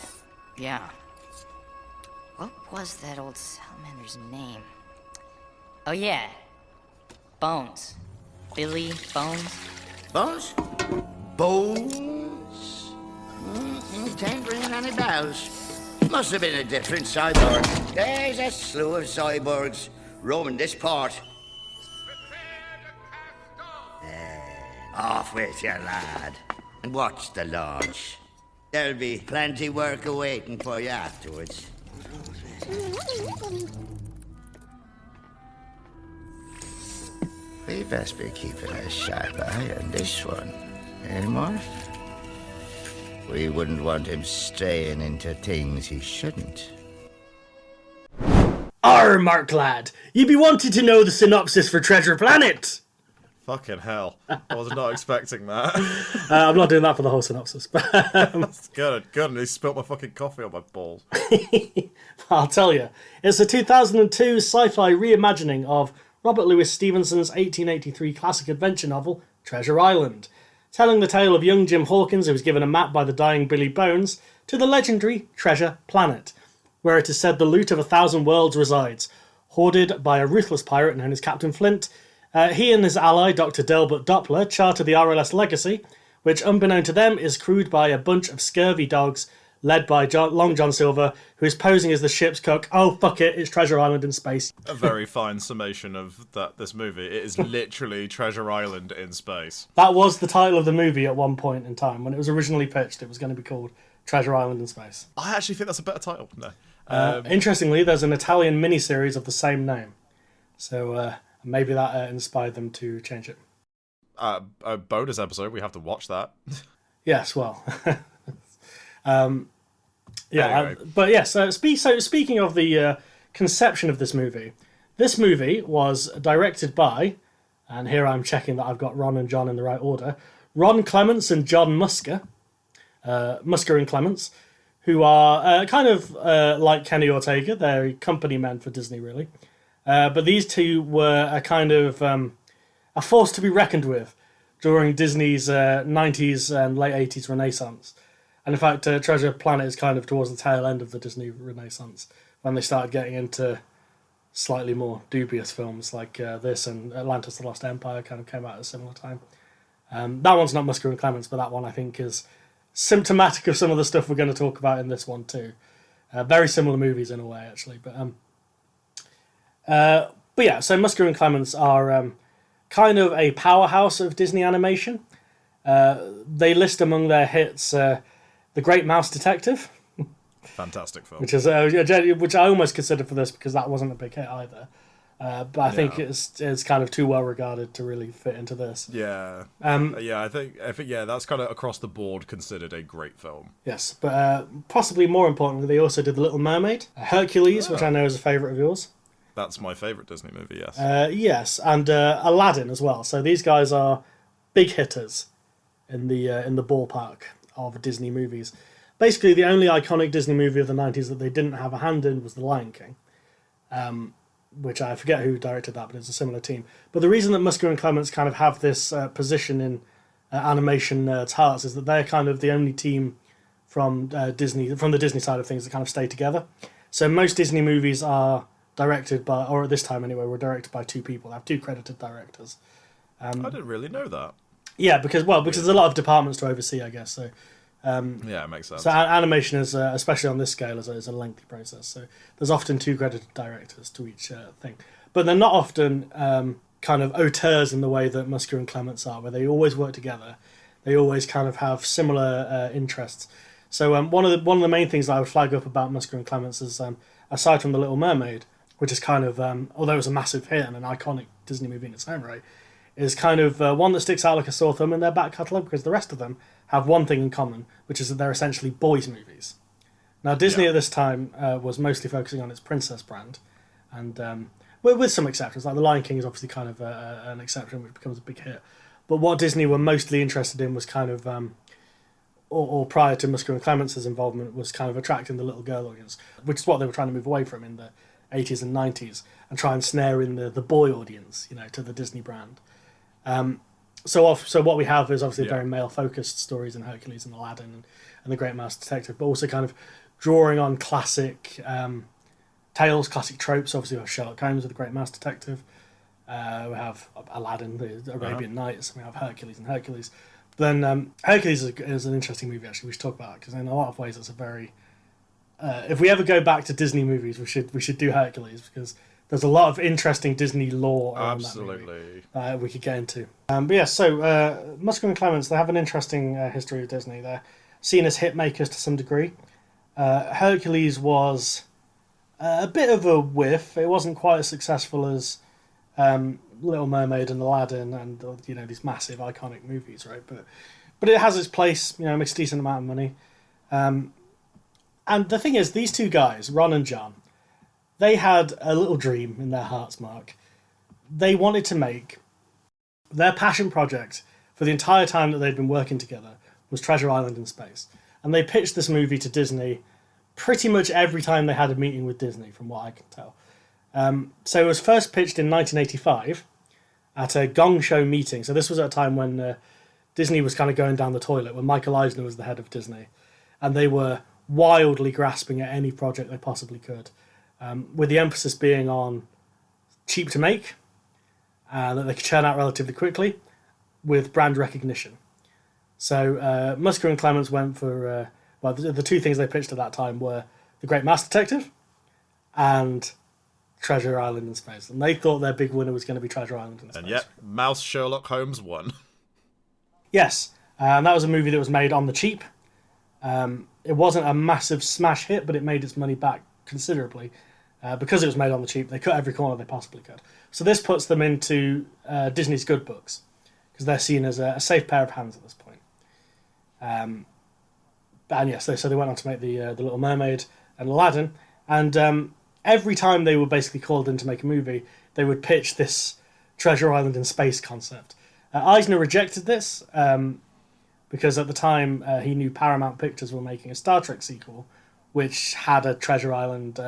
S6: Yeah. What was that old salamander's name? Oh yeah, Bones. Billy Bones.
S7: Bones? Bones? Can't ring any bells. Must have been a different cyborg. There's a slew of cyborgs roaming this part. Off with you, lad, and watch the launch. There'll be plenty work awaiting for you afterwards. We best be keeping a sharp eye on this one, eh, Marc? We wouldn't want him straying into things he shouldn't.
S1: Arr, Marc lad, you be wanting to know the synopsis for Treasure Planet?
S2: Fucking hell. I was not expecting that.
S1: I'm not doing that for the whole synopsis. But,
S2: That's good, and he spilt my fucking coffee on my balls.
S1: I'll tell you. It's a 2002 sci-fi reimagining of Robert Louis Stevenson's 1883 classic adventure novel, Treasure Island, telling the tale of young Jim Hawkins, who was given a map by the dying Billy Bones, to the legendary Treasure Planet, where it is said the loot of 1,000 worlds resides, hoarded by a ruthless pirate known as Captain Flint. He and his ally, Dr. Delbert Doppler, charter the RLS Legacy, which, unbeknown to them, is crewed by a bunch of scurvy dogs led by Long John Silver, who is posing as the ship's cook. Oh, fuck it, it's Treasure Island in space.
S2: A very fine summation of this movie. It is literally Treasure Island in space.
S1: That was the title of the movie at one point in time. When it was originally pitched, it was going to be called Treasure Island in space.
S2: I actually think that's a better title. No.
S1: Interestingly, there's an Italian miniseries of the same name. So maybe that inspired them to change it.
S2: A bonus episode, we have to watch that.
S1: Yes, well...
S2: Anyway.
S1: But yes. So speaking of the conception of this movie was directed by, and here I'm checking that I've got Ron and John in the right order, Ron Clements and John Musker, Musker and Clements, who are kind of like Kenny Ortega. They're company men for Disney, really. But these two were a kind of a force to be reckoned with during Disney's 90s and late 80s renaissance. And in fact, Treasure Planet is kind of towards the tail end of the Disney Renaissance, when they started getting into slightly more dubious films like this, and Atlantis the Lost Empire kind of came out at a similar time. That one's not Musker and Clements, but that one I think is symptomatic of some of the stuff we're going to talk about in this one too. Very similar movies in a way, actually. But yeah, so Musker and Clements are kind of a powerhouse of Disney animation. They list among their hits... The Great Mouse Detective,
S2: Fantastic film.
S1: which I almost considered for this because that wasn't a big hit either. But I think it's kind of too well regarded to really fit into this.
S2: Yeah. I think that's kind of across the board considered a great film.
S1: Yes, but possibly more importantly, they also did The Little Mermaid, Hercules, which I know is a favourite of yours.
S2: That's my favourite Disney movie, yes.
S1: Yes, and Aladdin as well. So these guys are big hitters in the ballpark of Disney movies. Basically, the only iconic Disney movie of the 90s that they didn't have a hand in was The Lion King. Which I forget who directed that, but it's a similar team. But the reason that Musker and Clements kind of have this position in animation nerds' hearts is that they're kind of the only team from the Disney side of things that kind of stay together. So most Disney movies are directed by, or at this time anyway, were directed by two people. They have two credited directors.
S2: I didn't really know that.
S1: Yeah, because there's a lot of departments to oversee, I guess. So
S2: yeah, it makes sense.
S1: So animation is, especially on this scale, is a lengthy process. So there's often two credited directors to each thing. But they're not often kind of auteurs in the way that Musker and Clements are, where they always work together. They always kind of have similar interests. So one of the main things that I would flag up about Musker and Clements is, aside from The Little Mermaid, which is kind of, although it was a massive hit and an iconic Disney movie in its own right, is kind of one that sticks out like a sore thumb in their back catalogue, because the rest of them have one thing in common, which is that they're essentially boys' movies. Now, Disney at this time was mostly focusing on its princess brand, and with some exceptions, like The Lion King is obviously kind of an exception, which becomes a big hit. But what Disney were mostly interested in was kind of, or prior to Musker and Clements' involvement, was kind of attracting the little girl audience, which is what they were trying to move away from in the 80s and 90s, and try and snare in the boy audience, to the Disney brand. So what we have is obviously very male-focused stories in Hercules and Aladdin and The Great Mouse Detective, but also kind of drawing on classic tales, classic tropes. Obviously, we have Sherlock Holmes with The Great Mouse Detective. We have Aladdin, the Arabian Nights, and we have Hercules and Hercules. But then Hercules is an interesting movie, actually, we should talk about, because in a lot of ways it's a very... if we ever go back to Disney movies, we should do Hercules, because there's a lot of interesting Disney lore around that movie we could get into. But yeah, so Musker and Clements, they have an interesting history of Disney. They're seen as hit makers to some degree. Hercules was a bit of a whiff. It wasn't quite as successful as Little Mermaid and Aladdin and these massive iconic movies, right? But it has its place. Makes a decent amount of money. And the thing is, these two guys, Ron and John, they had a little dream in their hearts, Mark. They wanted to make their passion project for the entire time that they'd been working together was Treasure Island in space. And they pitched this movie to Disney pretty much every time they had a meeting with Disney, from what I can tell. So it was first pitched in 1985 at a Gong Show meeting. So this was at a time when Disney was kind of going down the toilet, when Michael Eisner was the head of Disney. And they were wildly grasping at any project they possibly could. With the emphasis being on cheap to make, that they could churn out relatively quickly, with brand recognition. So Musker and Clements went for... the two things they pitched at that time were The Great Mouse Detective and Treasure Island in space. And they thought their big winner was going to be Treasure Island in space.
S2: And yet, Mouse Sherlock Holmes won.
S1: Yes, and that was a movie that was made on the cheap. It wasn't a massive smash hit, but it made its money back considerably. Because it was made on the cheap, they cut every corner they possibly could. So this puts them into Disney's good books, because they're seen as a safe pair of hands at this point. And yes, so they went on to make the Little Mermaid and Aladdin, and every time they were basically called in to make a movie, they would pitch this Treasure Island in space concept. Eisner rejected this because at the time he knew Paramount Pictures were making a Star Trek sequel, which had a Treasure Island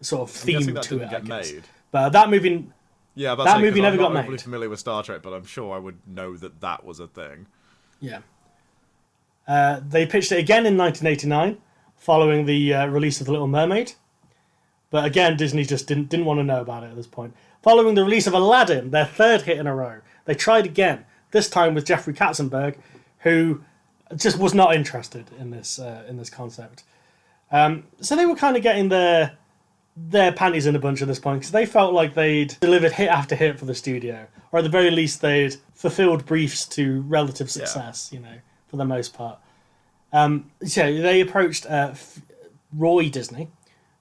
S1: sort of theme to it, I guess. Made. But that movie, that movie never got made. I'm not overly
S2: familiar with Star Trek, but I'm sure I would know that was a thing.
S1: Yeah. They pitched it again in 1989, following the release of The Little Mermaid. But again, Disney just didn't want to know about it at this point. Following the release of Aladdin, their third hit in a row, they tried again, this time with Jeffrey Katzenberg, who just was not interested in this concept. So they were kind of getting their panties in a bunch at this point, because they felt like they'd delivered hit after hit for the studio, or at the very least they'd fulfilled briefs to relative success, for the most part. So they approached Roy Disney,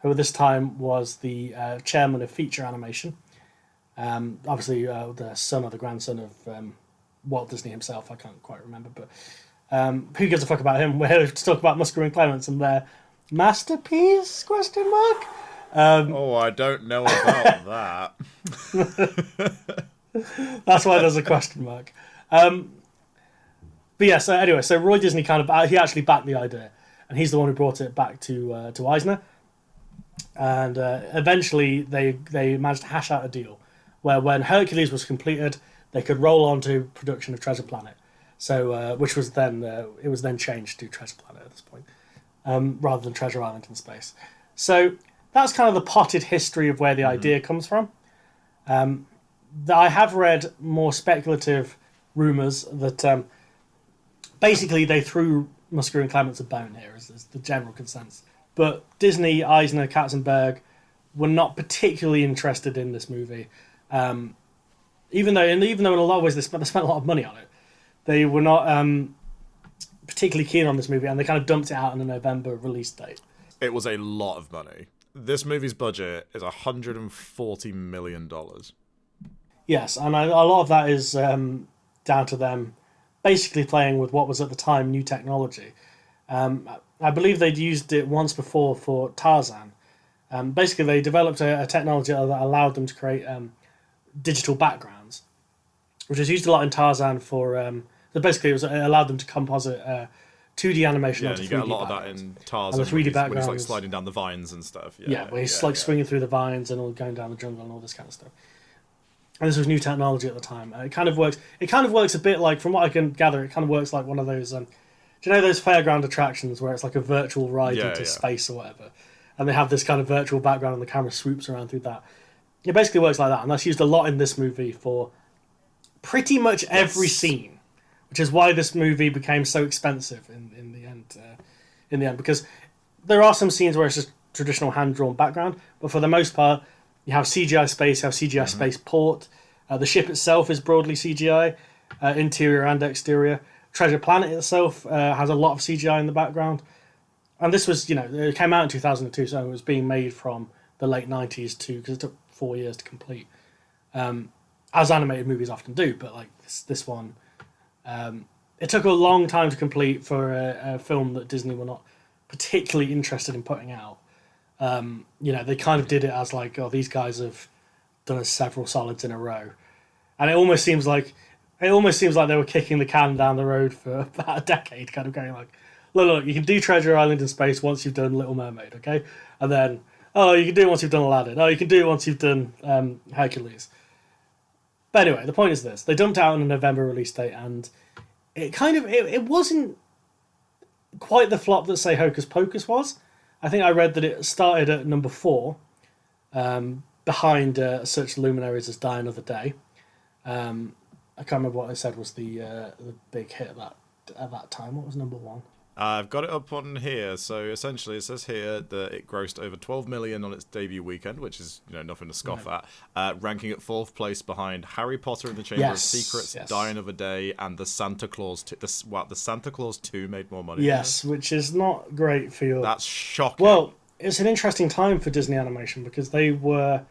S1: who at this time was the chairman of feature animation. Obviously, the son or the grandson of Walt Disney himself. I can't quite remember, but who gives a fuck about him? We're here to talk about Musker and Clements and their masterpiece? Question mark.
S2: I don't know about that.
S1: That's why there's a question mark. But yeah, so anyway, so Roy Disney he actually backed the idea, and he's the one who brought it back to Eisner. And eventually they managed to hash out a deal where when Hercules was completed, they could roll on to production of Treasure Planet. So which was then it was then changed to Treasure Planet at this point, rather than Treasure Island in space. So that's kind of the potted history of where the idea comes from. I have read more speculative rumours that basically they threw Musker and Clements a bone here, is the general consensus. But Disney, Eisner, Katzenberg were not particularly interested in this movie, even though in a lot of ways they spent a lot of money on it. They were not particularly keen on this movie, and they kind of dumped it out on a November release date.
S2: It was a lot of money. This movie's budget is $140 million.
S1: Yes, and a lot of that is down to them basically playing with what was at the time new technology. I believe they'd used it once before for Tarzan. Basically, they developed a technology that allowed them to create digital backgrounds, which was used a lot in Tarzan for... so basically, it allowed them to composite 2D animation onto 3D backgrounds.
S2: Yeah, you get a lot of that in Tarzan,
S1: and the 3D
S2: when he's like sliding down the vines and stuff.
S1: Yeah, where he's swinging through the vines and all going down the jungle and all this kind of stuff. And this was new technology at the time. It kind of works. It kind of works a bit like, from what I can gather, it kind of works like one of those. Do you know those fairground attractions where it's like a virtual ride into space or whatever, and they have this kind of virtual background and the camera swoops around through that? It basically works like that, and that's used a lot in this movie for pretty much every scene, which is why this movie became so expensive in the end. In the end, because there are some scenes where it's just traditional hand drawn background, but for the most part, you have CGI space, you have CGI spaceport. The ship itself is broadly CGI, interior and exterior. Treasure Planet itself has a lot of CGI in the background. And this was, it came out in 2002, so it was being made from the late 90s because it took 4 years to complete. As animated movies often do, but like this one, it took a long time to complete for a film that Disney were not particularly interested in putting out. They kind of did it as like, oh, these guys have done several solids in a row, and it almost seems like they were kicking the can down the road for about a decade, kind of going like, look, you can do Treasure Island in space once you've done Little Mermaid, okay, and then you can do it once you've done Aladdin, you can do it once you've done Hercules. But anyway, the point is this: they dumped out on a November release date, and it wasn't quite the flop that, say, Hocus Pocus was. I think I read that it started at number 4, behind such luminaries as Die Another Day. I can't remember what I said was the big hit at that time. What was number 1?
S2: I've got it up on here. So essentially, it says here that it grossed over 12 million on its debut weekend, which is nothing to scoff at. Ranking at 4th place behind Harry Potter and the Chamber of Secrets, Die Another Day, and the Santa Claus. The Santa Claus 2 made more money.
S1: Yes, which is not great for your.
S2: That's shocking.
S1: Well, it's an interesting time for Disney Animation because they were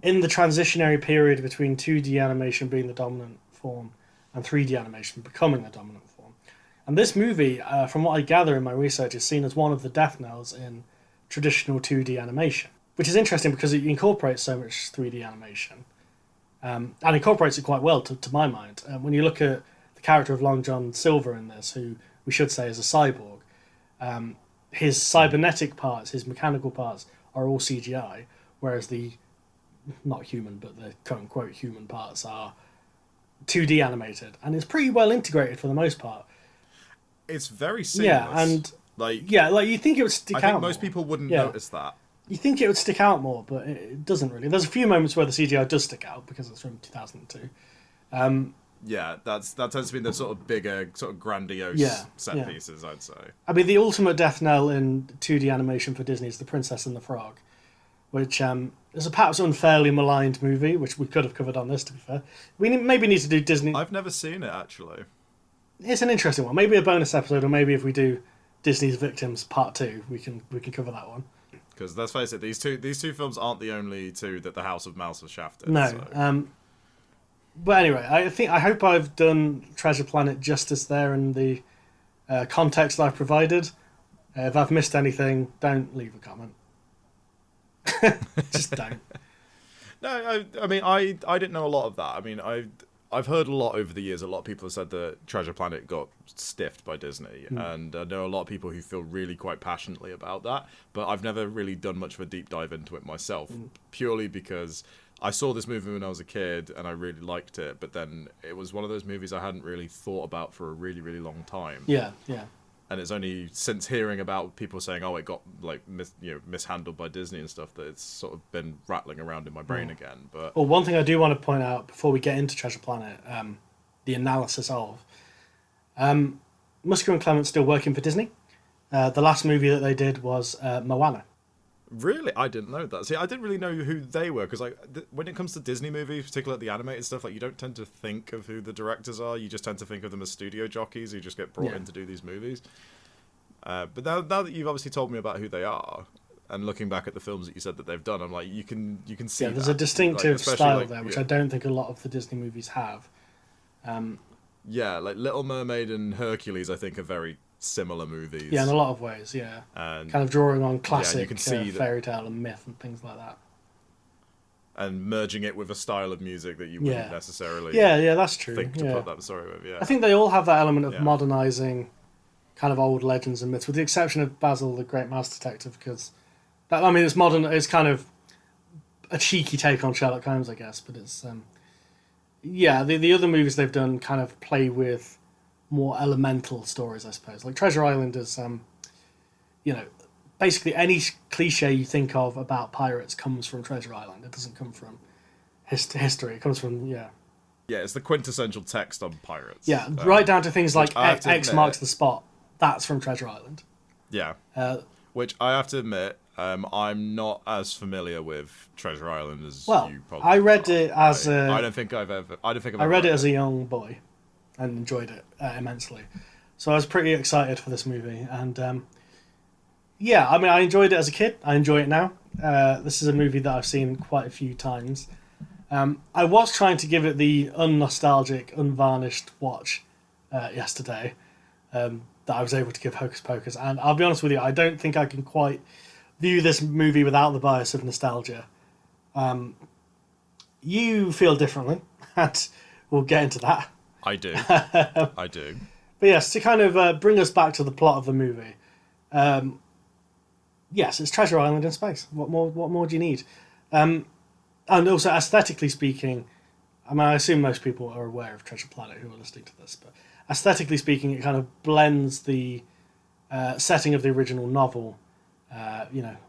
S1: in the transitionary period between 2D animation being the dominant form and 3D animation becoming the dominant form. And this movie, from what I gather in my research, is seen as one of the death knells in traditional 2D animation, which is interesting because it incorporates so much 3D animation, and incorporates it quite well, to my mind. When you look at the character of Long John Silver in this, who we should say is a cyborg, his cybernetic parts, his mechanical parts, are all CGI, whereas the, not human, but the quote-unquote human parts are 2D animated, and it's pretty well integrated for the most part.
S2: It's very seamless.
S1: Yeah, and you think it would stick out.
S2: I think most people wouldn't notice that.
S1: You think it would stick out more, but it doesn't really. There's a few moments where the CGI does stick out because it's from 2002.
S2: That tends to be the sort of bigger, sort of grandiose set pieces, I'd say. I
S1: mean, the ultimate death knell in 2D animation for Disney is The Princess and the Frog, which is a perhaps unfairly maligned movie, which we could have covered on this, to be fair. We maybe need to do Disney...
S2: I've never seen it, actually.
S1: It's an interesting one. Maybe a bonus episode, or maybe if we do Disney's Victims Part 2. We can cover that one.
S2: Because let's face it, these two films aren't the only two that the House of Mouse has shafted.
S1: No.
S2: So.
S1: But anyway, I hope I've done Treasure Planet justice there in the context I've provided. If I've missed anything, don't leave a comment. Just don't.
S2: No, I mean, I didn't know a lot of that. I mean, I've heard a lot over the years. A lot of people have said that Treasure Planet got stiffed by Disney, and I know a lot of people who feel really quite passionately about that. But I've never really done much of a deep dive into it myself, purely because I saw this movie when I was a kid and I really liked it. But then it was one of those movies I hadn't really thought about for a really, really long time.
S1: Yeah.
S2: And it's only since hearing about people saying, "Oh, it got like mishandled by Disney and stuff," that it's sort of been rattling around in my brain again. But
S1: well, one thing I do want to point out before we get into Treasure Planet, the analysis of Musker and Clement still working for Disney. The last movie that they did was Moana.
S2: Really, I didn't know that. See, I didn't really know who they were because, when it comes to Disney movies, particularly the animated stuff, like you don't tend to think of who the directors are. You just tend to think of them as studio jockeys who just get brought in to do these movies. But now that you've obviously told me about who they are, and looking back at the films that you said that they've done, I'm like, you can see.
S1: Yeah, there's a distinctive style there, which I don't think a lot of the Disney movies have.
S2: Yeah, like Little Mermaid and Hercules, I think, are very similar movies.
S1: Yeah, in a lot of ways, yeah.
S2: And
S1: kind of drawing on classic
S2: you can see
S1: fairy tale and myth and things like that.
S2: And merging it with a style of music that you wouldn't necessarily
S1: that's true.
S2: think to put that story with,
S1: I think they all have that element of modernising kind of old legends and myths, with the exception of Basil the Great Mouse Detective, because, it's modern, it's kind of a cheeky take on Sherlock Holmes, I guess, but it's... the other movies they've done kind of play with more elemental stories, I suppose. Like Treasure Island is, basically any cliche you think of about pirates comes from Treasure Island. It doesn't come from history. It comes from, Yeah,
S2: it's the quintessential text on pirates.
S1: Yeah, right down to things like X marks the spot. That's from Treasure Island.
S2: Yeah. Which I have to admit, I'm not as familiar with Treasure Island as you probably
S1: I read
S2: are.
S1: it as
S2: I don't think I've ever
S1: I read it as a young boy and enjoyed it immensely. So I was pretty excited for this movie. And I enjoyed it as a kid. I enjoy it now. This is a movie that I've seen quite a few times. I was trying to give it the unnostalgic, unvarnished watch yesterday that I was able to give Hocus Pocus. And I'll be honest with you, I don't think I can quite view this movie without the bias of nostalgia. You feel differently, and we'll get into that.
S2: I do. I do.
S1: But yes, to kind of bring us back to the plot of the movie. Yes, it's Treasure Island in space. What more do you need? And also, aesthetically speaking, I assume most people are aware of Treasure Planet who are listening to this, but aesthetically speaking, it kind of blends the setting of the original novel,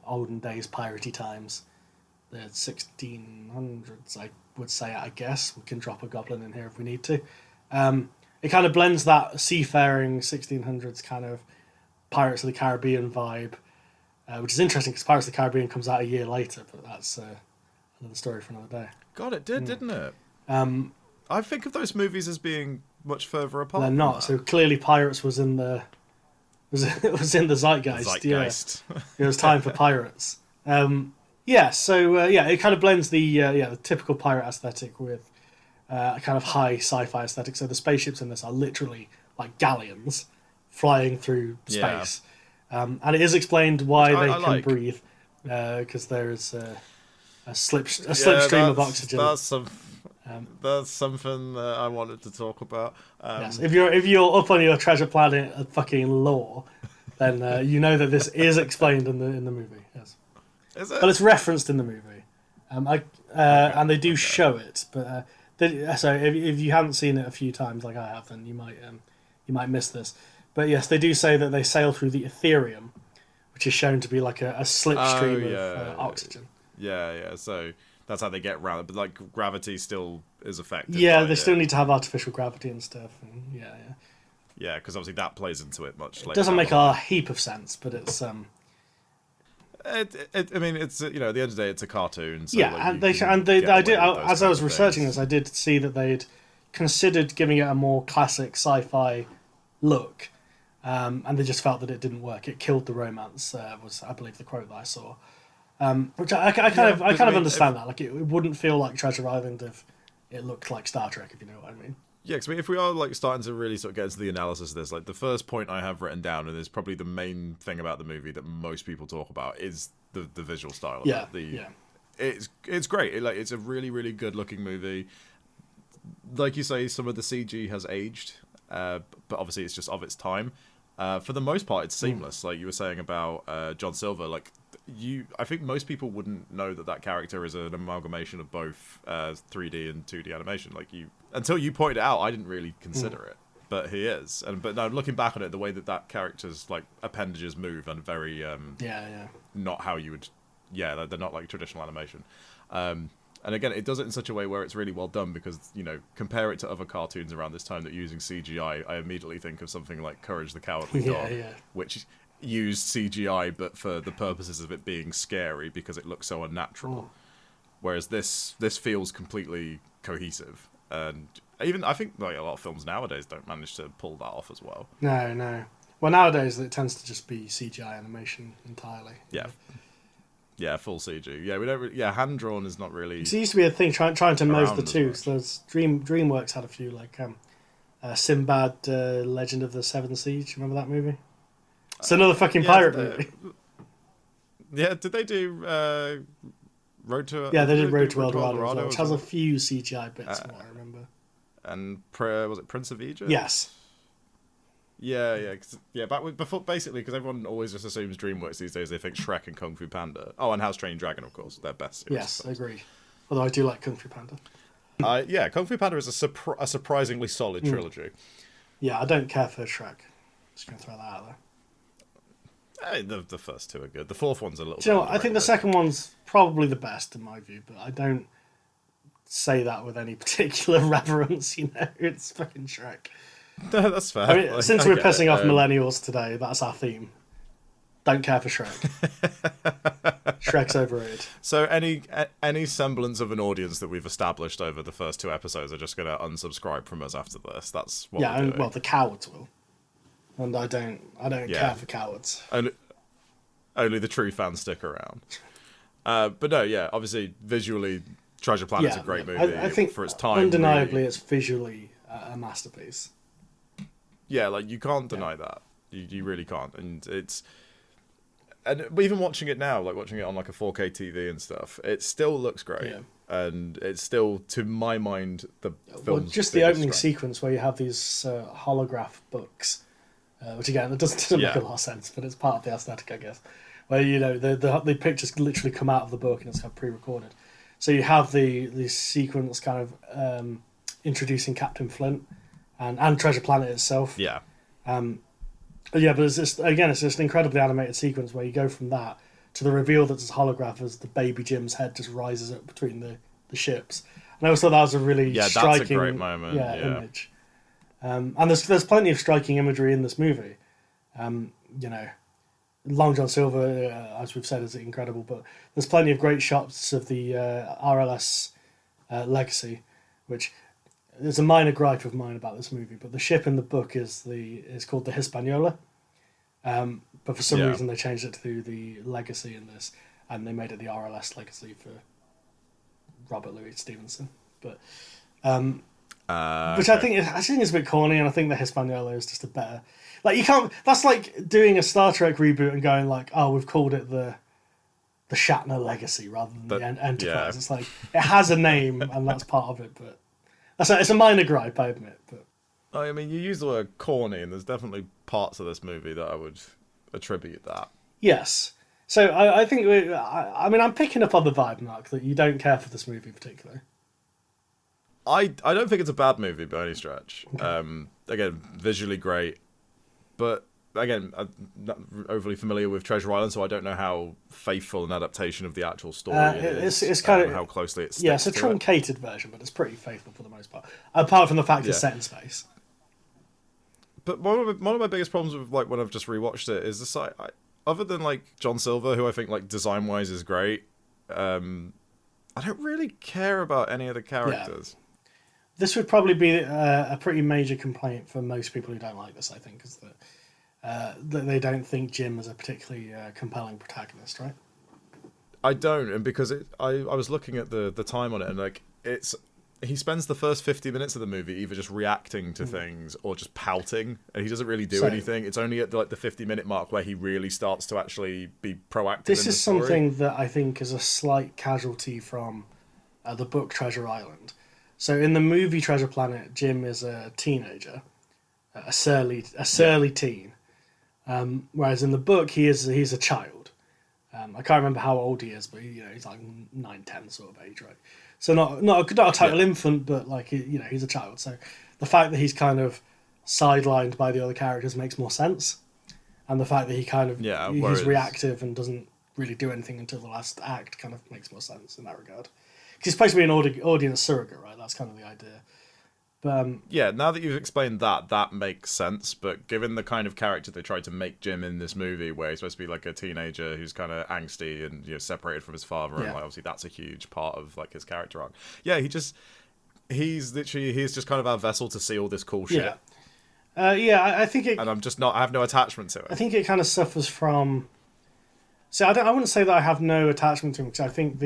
S1: olden days, piratey times, the 1600s, I would say, I guess. We can drop a goblin in here if we need to. It kind of blends that seafaring 1600s kind of Pirates of the Caribbean vibe, which is interesting because Pirates of the Caribbean comes out a year later, but that's another story for another day.
S2: God, it did, didn't it? I think of those movies as being much further apart.
S1: They're not. So clearly, Pirates was in the in the zeitgeist. Yeah. It was time for pirates. It kind of blends the typical pirate aesthetic with a kind of high sci-fi aesthetic. So the spaceships in this are literally like galleons flying through space, and it is explained why they can breathe because there is a slipstream of oxygen.
S2: That's something that I wanted to talk about.
S1: Yes, if you're up on your Treasure Planet fucking lore, then you know that this is explained in the movie. Yes,
S2: is it?
S1: But it's referenced in the movie, and they do show it. But so if you haven't seen it a few times like I have, then you might miss this. But yes, they do say that they sail through the Ethereum, which is shown to be like a slipstream of oxygen.
S2: Yeah. So that's how they get around it. But like gravity still is affected.
S1: Yeah, they still need to have artificial gravity and stuff. And
S2: yeah, because obviously that plays into it much later.
S1: It doesn't make a heap of sense, but it's
S2: it's at the end of the day, it's a cartoon. So
S1: as I was researching this, I did see that they'd considered giving it a more classic sci-fi look, and they just felt that it didn't work. It killed the romance. Was, I believe, the quote that I saw. Which I kind of understand that. Like, it wouldn't feel like Treasure Island if it looked like Star Trek, if you know what I mean.
S2: Yeah, because if we are like starting to really sort of get into the analysis of this, like the first point I have written down, and is probably the main thing about the movie that most people talk about, is the visual style. Of it. It's great. It's a really, really good looking movie. Like you say, some of the CG has aged, but obviously it's just of its time. For the most part, it's seamless. Like you were saying about John Silver, like I think most people wouldn't know that character is an amalgamation of both 3D and 2D animation. Like until you pointed it out, I didn't really consider it, but he is. But now looking back on it, the way that character's like appendages move and very not how you would. Yeah, they're not like traditional animation. And again, it does it in such a way where it's really well done because, compare it to other cartoons around this time that are using CGI, I immediately think of something like Courage the Cowardly Dog, which used CGI but for the purposes of it being scary because it looks so unnatural. Whereas this feels completely cohesive. And even, I think like a lot of films nowadays don't manage to pull that off as well.
S1: No. Well, nowadays it tends to just be CGI animation entirely.
S2: Yeah. Yeah, full CG. Yeah, we don't. Hand drawn is not really.
S1: It used to be a thing trying to merge the two. So there's DreamWorks had a few like Sinbad, Legend of the Seven Seas. Remember that movie? It's another fucking pirate movie.
S2: Yeah, did they do Road to?
S1: Yeah, they did Road to El Dorado, as well, which has a few CGI bits from what I remember.
S2: And was it Prince of Egypt?
S1: Yes.
S2: Yeah, before basically because everyone always just assumes DreamWorks these days. They think Shrek and Kung Fu Panda. Oh, and How to Train Your Dragon, of course, they're best series.
S1: Yes, I agree. Although I do like Kung Fu Panda.
S2: Kung Fu Panda is a surprisingly solid trilogy.
S1: Yeah, I don't care for Shrek. Just gonna throw that out
S2: there. The first two are good. The fourth one's a little.
S1: Do you know what? I think the second one's probably the best in my view, but I don't say that with any particular reverence. It's fucking Shrek.
S2: No, that's fair.
S1: I mean, since we're pissing off millennials today, that's our theme. Don't care for Shrek. Shrek's overrated.
S2: So any semblance of an audience that we've established over the first two episodes are just going to unsubscribe from us after this. That's what we're doing.
S1: Well, the cowards will, and I don't care for cowards.
S2: Only the true fans stick around. But no, obviously visually, Treasure Planet's a great movie.
S1: I think
S2: for its time.
S1: Undeniably,
S2: really.
S1: It's visually a masterpiece.
S2: Yeah, like you can't deny that. You really can't, and even watching it now, like watching it on like a 4K TV and stuff, it still looks great, and it's still, to my mind, the film's
S1: just the opening sequence where you have these holograph books, which again, it doesn't make a lot of sense, but it's part of the aesthetic, I guess. Where the pictures literally come out of the book and it's kind of pre-recorded. So you have the sequence kind of introducing Captain Flint. And Treasure Planet itself. Yeah. But it's just an incredibly animated sequence where you go from that to the reveal that it's a holograph as the baby Jim's head just rises up between the ships. And I always thought that was a really striking,
S2: that's a great moment.
S1: Image. And there's plenty of striking imagery in this movie. Long John Silver, as we've said, is incredible, but there's plenty of great shots of the RLS Legacy, which... There's a minor gripe of mine about this movie, but the ship in the book is called the Hispaniola. But for some reason they changed it to the Legacy in this, and they made it the RLS Legacy for Robert Louis Stevenson. But which I think is a bit corny, and I think the Hispaniola is just a better. Like you can't. That's like doing a Star Trek reboot and going like, oh, we've called it the Shatner Legacy rather than the Enterprise. Yeah. It's like it has a name, and that's part of it, but. It's a minor gripe, I admit. But
S2: I mean, you use the word corny, and there's definitely parts of this movie that I would attribute that.
S1: Yes. So I think I'm picking up on the vibe, Mark, that you don't care for this movie particularly.
S2: I don't think it's a bad movie by any stretch. Okay. Again, visually great, but again, I'm not overly familiar with Treasure Island, so I don't know how faithful an adaptation of the actual story is.
S1: It's kind of
S2: how closely it sticks.
S1: Yeah, it's a truncated version, but it's pretty faithful for the most part. Apart from the fact it's set in space.
S2: But one of my biggest problems with like when I've just rewatched it is this: other than like John Silver, who I think like design wise is great, I don't really care about any of the characters.
S1: Yeah. This would probably be a pretty major complaint for most people who don't like this. I think is that. they don't think Jim is a particularly compelling protagonist, right?
S2: I don't, and because I was looking at the time on it, and like he spends the first 50 minutes of the movie either just reacting to things or just pouting, and he doesn't really do anything. It's only at the 50-minute mark where he really starts to actually be proactive.
S1: This
S2: in
S1: is
S2: the story.
S1: something that I think is a slight casualty from the book Treasure Island. So in the movie Treasure Planet, Jim is a teenager, a surly teen, whereas in the book he's a child. I can't remember how old he is, but he's like 9, 10 sort of age, right? So not a total infant, but like he's a child. So the fact that he's kind of sidelined by the other characters makes more sense, and the fact that he kind of he's reactive and doesn't really do anything until the last act kind of makes more sense in that regard. Because he's supposed to be an audience surrogate, right? That's kind of the idea. But
S2: now that you've explained that makes sense. But given the kind of character they tried to make Jim in this movie, where he's supposed to be like a teenager who's kind of angsty and separated from his father, and like, obviously that's a huge part of like his character arc. Yeah, he's just kind of our vessel to see all this cool shit.
S1: I think it.
S2: And I have no attachment to it.
S1: I think it kind of suffers from. So I wouldn't say that I have no attachment to him, because I think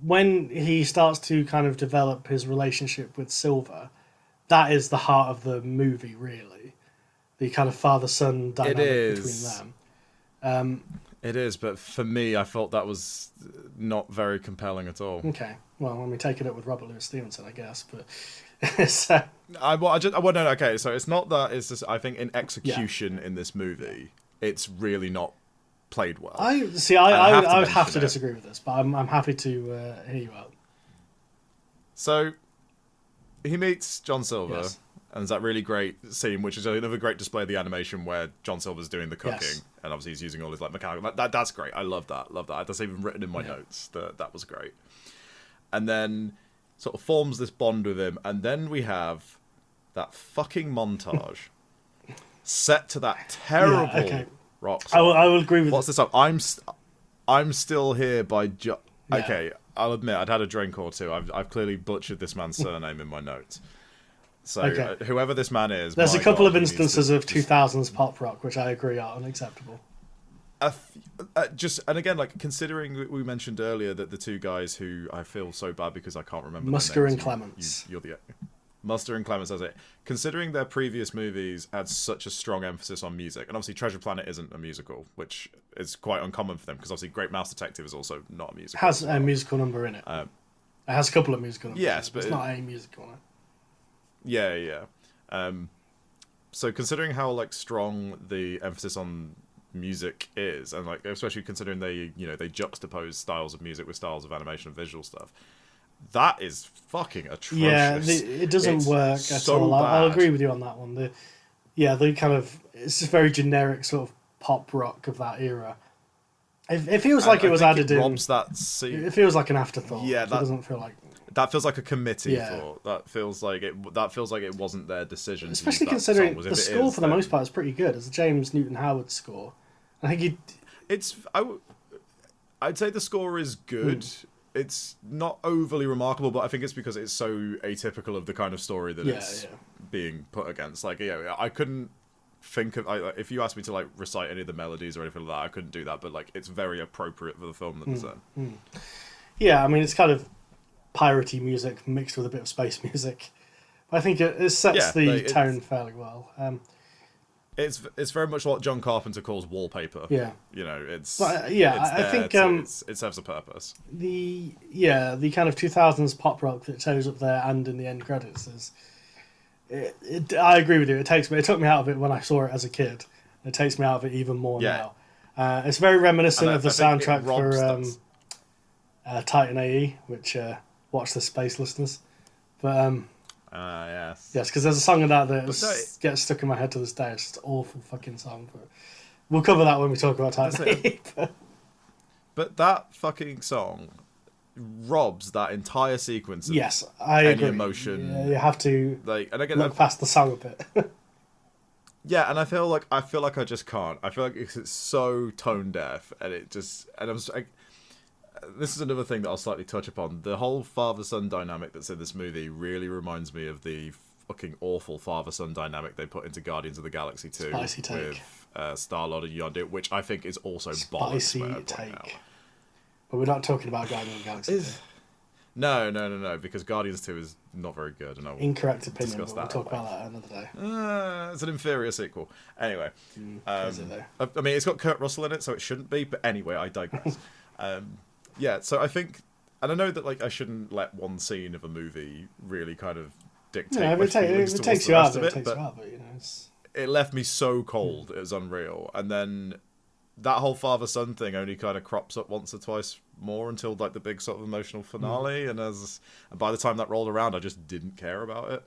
S1: when he starts to kind of develop his relationship with Silver, that is the heart of the movie, really. The kind of father-son dynamic between them.
S2: It is, but for me, I felt that was not very compelling at all.
S1: Okay, well, I mean, take it up with Robert Louis Stevenson, I guess, but... so...
S2: Okay, so it's not that, it's just, I think in execution in this movie, it's really not played well.
S1: I would have to disagree with this, but I'm happy to hear you out.
S2: So he meets John Silver, and there's that really great scene, which is another great display of the animation where John Silver's doing the cooking, and obviously he's using all his like mechanical. That's great. I love that. That's even written in my notes. That was great. And then sort of forms this bond with him, and then we have that fucking montage set to that terrible. Rock song.
S1: I will agree with.
S2: What's this song? I'm Still Here by Okay, I'll admit I'd had a drink or two. I've clearly butchered this man's surname in my notes. So whoever this man is,
S1: there's a couple of instances of 2000s pop rock which I agree are unacceptable.
S2: And again, like considering we mentioned earlier that the two guys who I feel so bad because I can't remember
S1: Musker and Clements.
S2: You're the Muster and Clements, that's it. Considering their previous movies had such a strong emphasis on music, and obviously Treasure Planet isn't a musical, which is quite uncommon for them, because obviously Great Mouse Detective is also not a musical.
S1: It has a musical number in it. It has a couple of musical numbers.
S2: Yes, but
S1: it's not a musical.
S2: Yeah. So considering how like strong the emphasis on music is, and like especially considering they juxtapose styles of music with styles of animation and visual stuff. That is fucking atrocious.
S1: Yeah, it doesn't work at all. I'll agree with you on that one. The kind of it's just very generic sort of pop rock of that era. It feels like it was added in. It feels like an afterthought. Yeah, it doesn't feel like.
S2: That feels like a committee thought. That feels like it wasn't their decision.
S1: Especially considering the score for the most part is pretty good. It's a James Newton Howard score. I think
S2: I'd say the score is good. It's not overly remarkable, but I think it's because it's so atypical of the kind of story that it's being put against. Like, I couldn't think of if you asked me to like recite any of the melodies or anything like that, I couldn't do that. But like, it's very appropriate for the film that it's in.
S1: Yeah, I mean, it's kind of piratey music mixed with a bit of space music. But I think it sets the tone fairly well.
S2: It's very much what John Carpenter calls wallpaper.
S1: Yeah,
S2: I think it serves a purpose.
S1: The kind of 2000s pop rock that shows up there and in the end credits is. I agree with you. It took me out of it when I saw it as a kid. It takes me out of it even more now. It's very reminiscent of the soundtrack for Titan AE, which watch the space listeners, but. Yes, because there's a song of that gets stuck in my head to this day. It's just an awful fucking song. But we'll cover that when we talk about Titan.
S2: But that fucking song robs that entire sequence of
S1: I agree.
S2: Emotion.
S1: Yeah, you have to look past the song a bit.
S2: Yeah, and I feel like I just can't. I feel like it's so tone deaf, and this is another thing that I'll slightly touch upon. The whole father-son dynamic that's in this movie really reminds me of the fucking awful father-son dynamic they put into Guardians of the Galaxy 2
S1: Spicy take.
S2: with Star-Lord and Yondu, which I think is also
S1: Spicy
S2: bollocks.
S1: take. But we're not talking about Guardians of the Galaxy 2.
S2: No, because Guardians 2 is not very good, and I will
S1: Incorrect opinion, but
S2: discuss
S1: we'll
S2: that
S1: talk about that another day.
S2: It's an inferior sequel. Anyway,
S1: Is it though?
S2: I mean, it's got Kurt Russell in it, so it shouldn't be. But anyway, I digress. Yeah, so I think, and I know that like I shouldn't let one scene of a movie really kind of dictate
S1: No,
S2: my
S1: if
S2: feelings
S1: it
S2: towards
S1: takes
S2: the
S1: you
S2: rest
S1: out,
S2: of
S1: it
S2: it.
S1: takes
S2: But
S1: you out. But you know, it's...
S2: it left me so cold; it was unreal. And then that whole father-son thing only kind of crops up once or twice more until like the big sort of emotional finale. And by the time that rolled around, I just didn't care about it.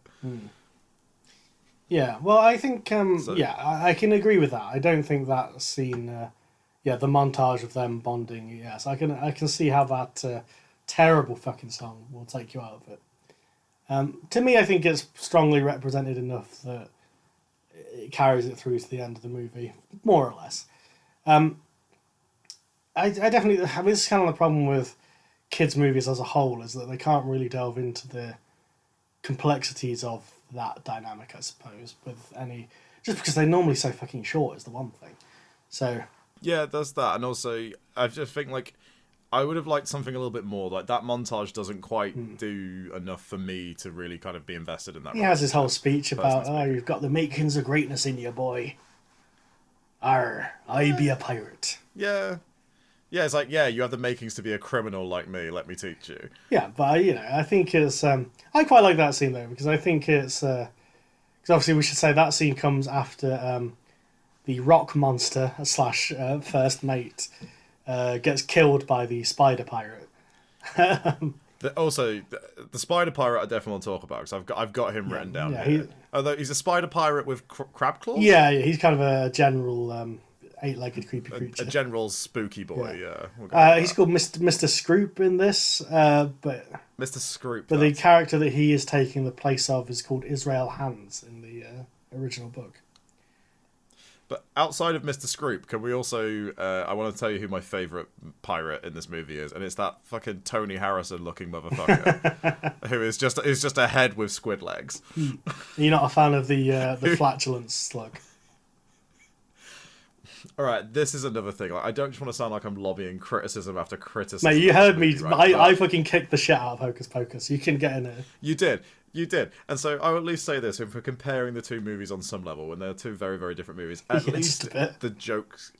S1: Yeah, well, I think I can agree with that. I don't think that scene, the montage of them bonding. Yes, I can see how that terrible fucking song will take you out of it. To me, I think it's strongly represented enough that it carries it through to the end of the movie, more or less. I definitely, I mean, this is kind of the problem with kids' movies as a whole, is that they can't really delve into the complexities of that dynamic, I suppose, with any... Just because they're normally so fucking short is the one thing. So...
S2: Yeah, there's that. And also, I just think, like, I would have liked something a little bit more. Like, that montage doesn't quite do enough for me to really kind of be invested in that.
S1: He has his whole speech about, you've got the makings of greatness in you, boy. Arr, I be a pirate.
S2: Yeah. Yeah, it's like, you have the makings to be a criminal like me, let me teach you.
S1: Yeah, but, I think it's... I quite like that scene, though, because I think it's... Because obviously we should say that scene comes after the rock monster / first mate gets killed by the spider pirate.
S2: Also, the spider pirate I definitely want to talk about, because I've got him written down here. Although he's a spider pirate with crab claws?
S1: Yeah, he's kind of a general... eight-legged creepy creature.
S2: A general spooky boy, yeah.
S1: He's called Mr. Scroop in this, but
S2: Mr. Scroop.
S1: But the character that he is taking the place of is called Israel Hands in the original book.
S2: But outside of Mr. Scroop, can we also... I want to tell you who my favourite pirate in this movie is, and it's that fucking Tony Harrison-looking motherfucker, who is just a head with squid legs.
S1: You're not a fan of the flatulence slug?
S2: All right, this is another thing. Like, I don't just want to sound like I'm lobbying criticism after criticism.
S1: Mate, you heard me.
S2: Right?
S1: I fucking kicked the shit out of Hocus Pocus. You can get in it.
S2: You did. And so I will at least say this, if we're comparing the two movies on some level, when they're two very, very different movies, at least the jokes...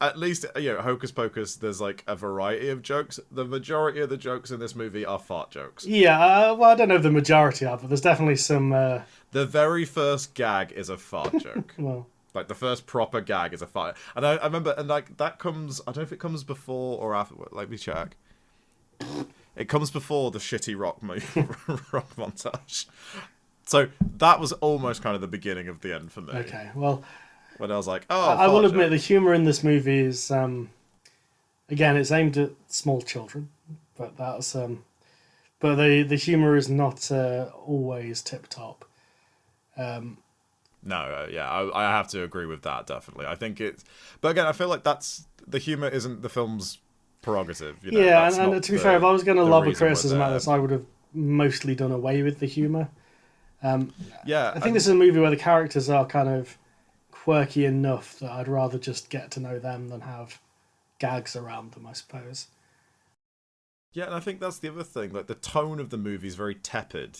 S2: At least, Hocus Pocus, there's like a variety of jokes. The majority of the jokes in this movie are fart jokes.
S1: Yeah, well, I don't know if the majority are, but there's definitely some...
S2: The very first gag is a fart joke.
S1: Well...
S2: Like, the first proper gag is a fart. And I remember, and like, that comes... I don't know if it comes before or after. Let me check. It comes before the shitty rock montage. So that was almost kind of the beginning of the end for me.
S1: Okay, well...
S2: When I was like,
S1: I will admit the humour in this movie is... again, it's aimed at small children. But that's... but the humour is not always tip-top.
S2: No, I have to agree with that, definitely. I think it's... But again, I feel like that's... The humour isn't the film's prerogative.
S1: Yeah, and to be fair, if I was going to lob a criticism at this, I would have mostly done away with the humour. I think this is a movie where the characters are kind of quirky enough that I'd rather just get to know them than have gags around them, I suppose.
S2: Yeah, and I think that's the other thing. Like, the tone of the movie is very tepid.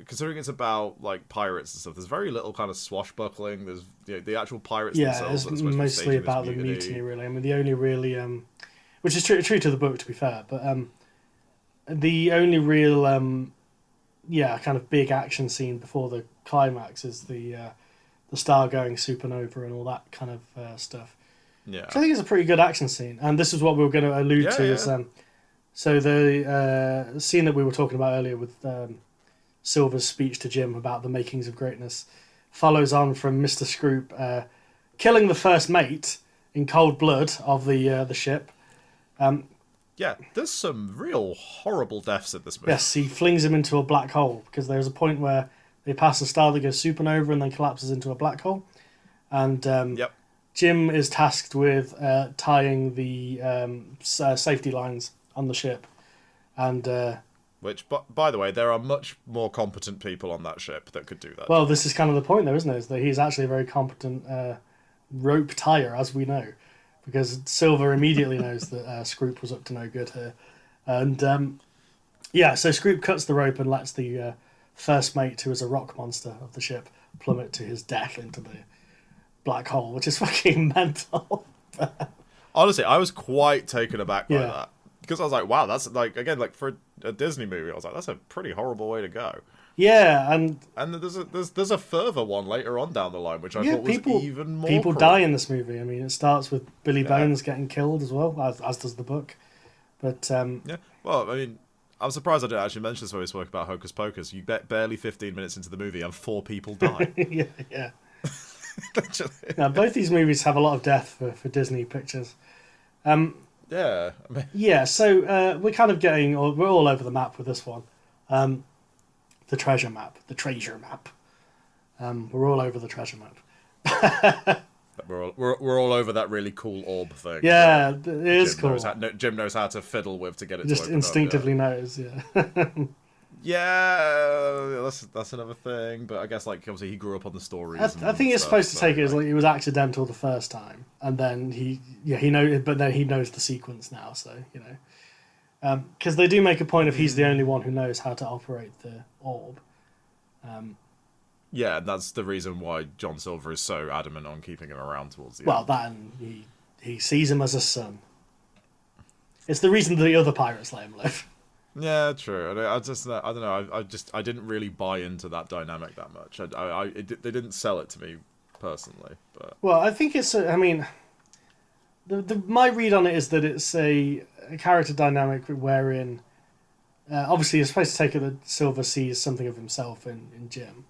S2: Considering it's about like pirates and stuff, there's very little kind of swashbuckling. There's the actual pirates themselves.
S1: It's mostly about the mutiny, really. I mean, the only really, which is true to the book, to be fair, but the only real, kind of big action scene before the climax is the star going supernova and all that kind of stuff.
S2: Yeah,
S1: which I think is a pretty good action scene, and this is what we were going to allude to. Is so the scene that we were talking about earlier with. Silver's speech to Jim about the makings of greatness follows on from Mr. Scroop killing the first mate in cold blood of the ship.
S2: There's some real horrible deaths in this movie.
S1: Yes, he flings him into a black hole because there's a point where they pass a star that goes supernova and then collapses into a black hole. And Jim is tasked with tying the safety lines on the ship. And...
S2: Which, by the way, there are much more competent people on that ship that could do that.
S1: Well, this is kind of the point, though, isn't it? Is that he's actually a very competent rope tire, as we know, because Silver immediately knows that Scroop was up to no good here, and so Scroop cuts the rope and lets the first mate, who is a rock monster of the ship, plummet to his death into the black hole, which is fucking mental.
S2: Honestly, I was quite taken aback by that. Because I was like, wow, that's like, again, like for a Disney movie, I was like, that's a pretty horrible way to go.
S1: Yeah, and
S2: there's a further one later on down the line, which I thought was even more.
S1: People die in this movie. I mean, it starts with Billy Bones getting killed as well, as does the book. But
S2: well, I mean, I'm surprised I didn't actually mention this when we spoke about Hocus Pocus. You bet barely 15 minutes into the movie and 4 people die.
S1: yeah. Now, both these movies have a lot of death for Disney pictures.
S2: Yeah. I mean...
S1: Yeah, so we're kind of we're all over the map with this one. The treasure map. We're all over the treasure map.
S2: We're all over that really cool orb thing.
S1: Yeah, it is cool.
S2: Jim knows how to fiddle with to get it
S1: just
S2: to open
S1: instinctively
S2: up,
S1: knows, yeah.
S2: Yeah, that's another thing. But I guess like obviously he grew up on the stories.
S1: I think you're supposed to take it as like it was accidental the first time, and then he knows, but then he knows the sequence now. So because they do make a point of he's the only one who knows how to operate the orb.
S2: Yeah, and that's the reason why John Silver is so adamant on keeping him around towards the end.
S1: Well, that and he sees him as a son. It's the reason the other pirates let him live.
S2: Yeah, true. I don't know. I didn't really buy into that dynamic that much. They didn't sell it to me personally. But
S1: well, I think it's. I mean, my read on it is that it's a character dynamic wherein, obviously, you're supposed to take it that Silver sees something of himself in Jim,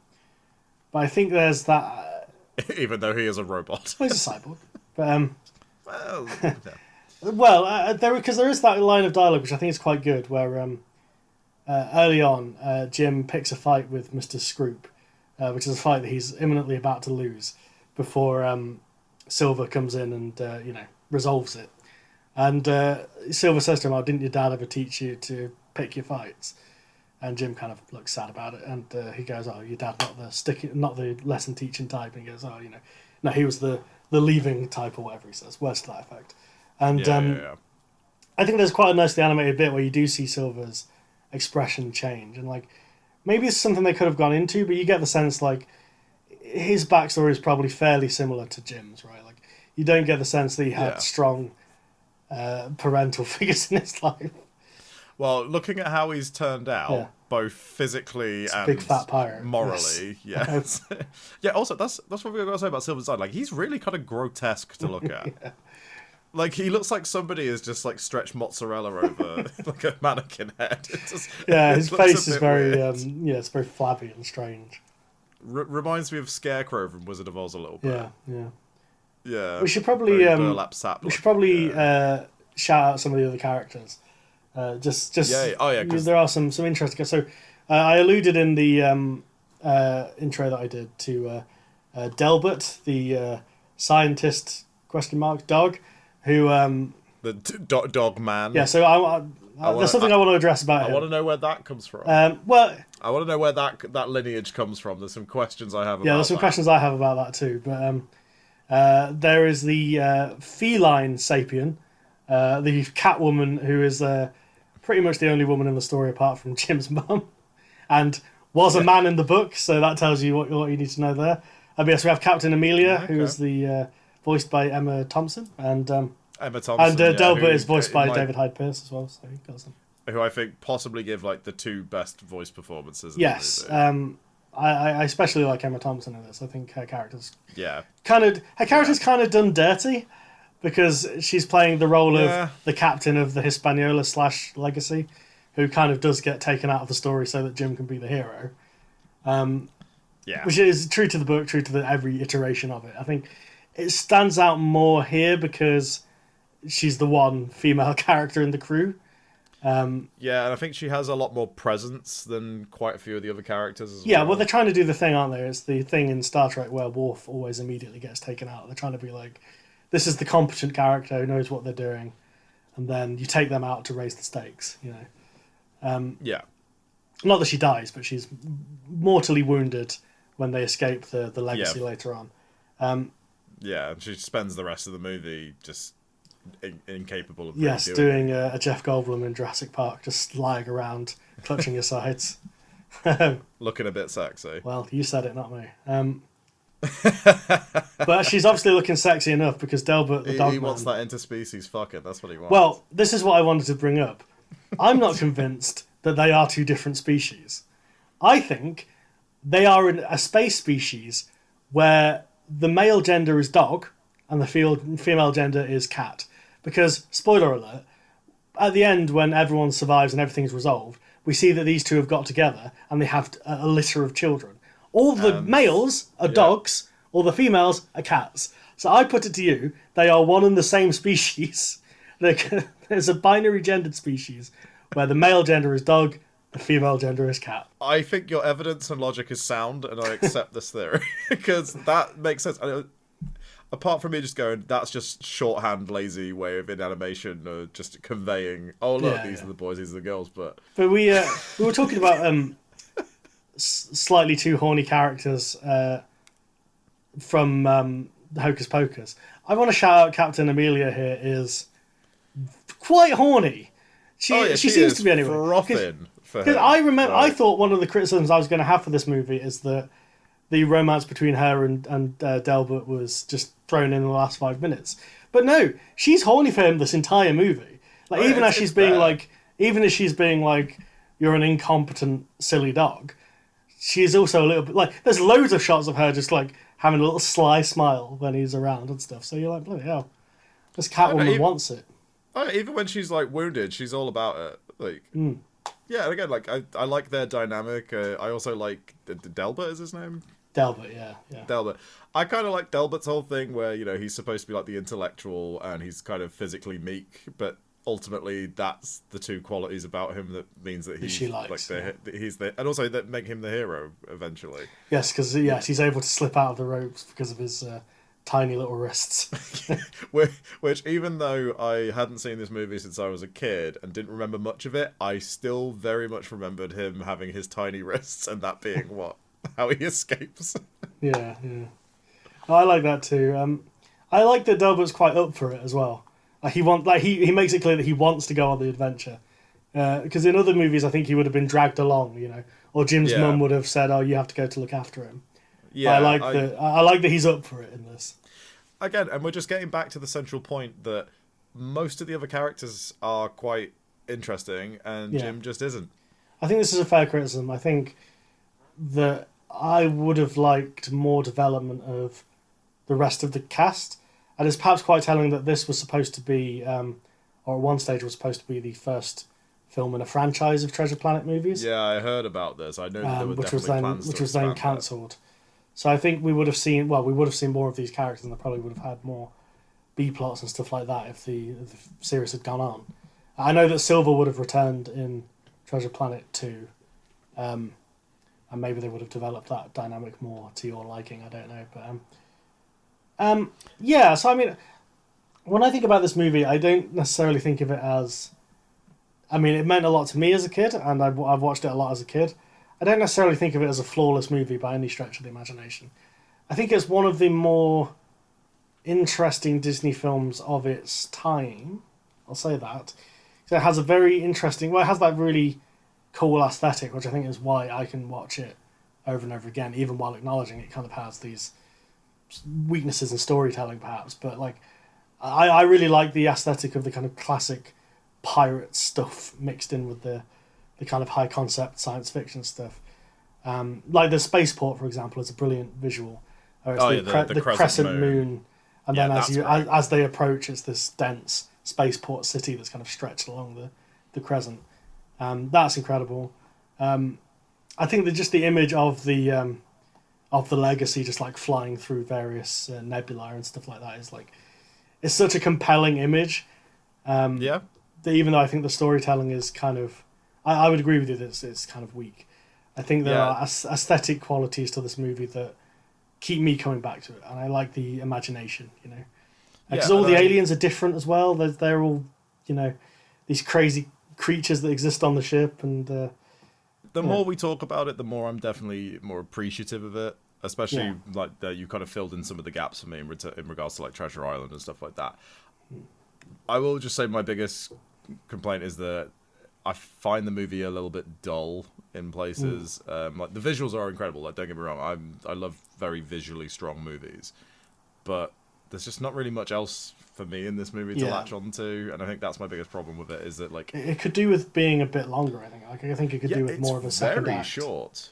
S1: but I think there's that.
S2: Even though he is a robot,
S1: well, he's a cyborg. But
S2: well. Yeah.
S1: Well, because there is that line of dialogue which I think is quite good, where early on Jim picks a fight with Mr. Scroop, which is a fight that he's imminently about to lose before Silver comes in and resolves it. And Silver says to him, "Oh, didn't your dad ever teach you to pick your fights?" And Jim kind of looks sad about it, and he goes, "Oh, your dad not the lesson teaching type." And he goes, "Oh, no, he was the leaving type," or whatever he says, words to that effect. And I think there's quite a nicely animated bit where you do see Silver's expression change, and like maybe it's something they could have gone into, but you get the sense like his backstory is probably fairly similar to Jim's, right? Like you don't get the sense that he had strong parental figures in his life.
S2: Well, looking at how he's turned out, both physically and
S1: big fat pirate,
S2: morally, yes. Yeah. Also, that's what we've got to say about Silver's side. Like he's really kind of grotesque to look at. Like, he looks like somebody has just, like, stretched mozzarella over, like, a mannequin head.
S1: His face is very, it's very flabby and strange.
S2: Reminds me of Scarecrow from Wizard of Oz a little bit. Yeah.
S1: We should probably, shout out some of the other characters. Because there are some interesting... So, I alluded in the intro that I did to Delbert, the scientist, dog, who
S2: the dog man.
S1: Yeah, so there's something I want to address about him.
S2: I want to know where that comes from.
S1: I want
S2: to know where that lineage comes from. There's some questions I have.
S1: There's some questions I have about that too. But there is the feline sapien, the cat woman who is pretty much the only woman in the story apart from Jim's mum, and was a man in the book. So that tells you what you need to know there. Yes, we have Captain Amelia, who is the voiced by Emma Thompson, and
S2: Emma Thompson,
S1: and Delbert is voiced by David Hyde Pierce as well. So he got some.
S2: Who I think possibly give like the 2 best voice performances.
S1: Yes, I especially like Emma Thompson in this. I think her character's kind of done dirty because she's playing the role of the captain of the Hispaniola / Legacy, who kind of does get taken out of the story so that Jim can be the hero. Which is true to the book, true to every iteration of it. I think it stands out more here because she's the one female character in the crew.
S2: And I think she has a lot more presence than quite a few of the other characters as well.
S1: Yeah, well, they're trying to do the thing, aren't they? It's the thing in Star Trek where Worf always immediately gets taken out. They're trying to be like, this is the competent character who knows what they're doing, and then you take them out to raise the stakes, not that she dies, but she's mortally wounded when they escape the legacy later on.
S2: Yeah, and she spends the rest of the movie just incapable of
S1: doing a Jeff Goldblum in Jurassic Park, just lying around, clutching her sides.
S2: Looking a bit sexy.
S1: Well, you said it, not me. But she's obviously looking sexy enough because Delbert, the dog
S2: he
S1: man,
S2: wants that interspecies fucking. That's what he wants.
S1: Well, this is what I wanted to bring up. I'm not convinced that they are two different species. I think they are a space species where the male gender is dog and the female gender is cat. Because, spoiler alert, at the end when everyone survives and everything's resolved, we see that these two have got together and they have a litter of children. All the males are dogs, all the females are cats. So I put it to you, they are one and the same species. There's a binary gendered species where the male gender is dog, the female gender is cat.
S2: I think your evidence and logic is sound, and I accept this theory because that makes sense. Apart from me just going, that's just shorthand, lazy way of in animation, just conveying. Oh look, these are the boys, these are the girls. But
S1: we were talking about slightly too horny characters from Hocus Pocus. I want to shout out Captain Amelia here is quite horny. She seems to be anyway.
S2: Frothing for
S1: Because
S2: him.
S1: I remember,
S2: Right.
S1: I thought one of the criticisms I was going to have for this movie is that the romance between her and Delbert was just thrown in the last 5 minutes. But no, she's horny for him this entire movie. Like
S2: Right,
S1: even as she's being
S2: there.
S1: like, you're an incompetent, silly dog. She's also a little bit like there's loads of shots of her just like having a little sly smile when he's around and stuff. So you're like, bloody hell, this Catwoman wants it.
S2: Even when she's like wounded, she's all about it. Like, yeah, and again, like I like their dynamic. I also like Delbert is his name.
S1: Delbert, yeah.
S2: Delbert. I kind of like Delbert's whole thing where he's supposed to be like the intellectual and he's kind of physically meek, but ultimately that's the two qualities about him that means that he's and also that make him the hero eventually.
S1: Yes, because he's able to slip out of the ropes because of his tiny little wrists.
S2: Which, even though I hadn't seen this movie since I was a kid and didn't remember much of it, I still very much remembered him having his tiny wrists and that being how he escapes.
S1: Yeah. I like that too. I like that Delbert's quite up for it as well. He makes it clear that he wants to go on the adventure. Because in other movies, I think he would have been dragged along, or Jim's mum would have said, "Oh, you have to go to look after him." Yeah, I like that he's up for it in this.
S2: Again, and we're just getting back to the central point that most of the other characters are quite interesting, and Jim just isn't.
S1: I think this is a fair criticism. I think that I would have liked more development of the rest of the cast. And it's perhaps quite telling that this was supposed to be, or at one stage was supposed to be the first film in a franchise of Treasure Planet movies.
S2: Yeah, I heard about this. I know that there were definitely plans
S1: which was then cancelled. So I think we would have seen more of these characters, and they probably would have had more B plots and stuff like that if the series had gone on. I know that Silver would have returned in Treasure Planet 2, and maybe they would have developed that dynamic more to your liking. I don't know, but. So I mean, when I think about this movie, I don't necessarily think of it as... I mean, it meant a lot to me as a kid, and I've watched it a lot as a kid. I don't necessarily think of it as a flawless movie by any stretch of the imagination. I think it's one of the more interesting Disney films of its time. I'll say that. So it has a very interesting... Well, it has that really cool aesthetic, which I think is why I can watch it over and over again, even while acknowledging it kind of has these weaknesses in storytelling perhaps, but like I really like the aesthetic of the kind of classic pirate stuff mixed in with the kind of high concept science fiction stuff. Like the spaceport, for example, is a brilliant visual. It's the crescent moon, and then as they approach, it's this dense spaceport city that's kind of stretched along the crescent. That's incredible. I think that just the image of the legacy just like flying through various nebula and stuff like that is like, it's such a compelling image. That even though I think the storytelling is kind of, I would agree with you that it's kind of weak. I think there are aesthetic qualities to this movie that keep me coming back to it, and I like the imagination, because all the aliens are different as well. They're all, these crazy creatures that exist on the ship, and
S2: the more we talk about it, the more I'm definitely more appreciative of it. Especially like that you kind of filled in some of the gaps for me in regards to like Treasure Island and stuff like that. I will just say my biggest complaint is that I find the movie a little bit dull in places. Like the visuals are incredible. Like don't get me wrong, I love very visually strong movies, but there's just not really much else for me in this movie to latch onto, and I think that's my biggest problem with it. Is that like
S1: it could do with being a bit longer. I think it could do with more of a second act.
S2: Very short.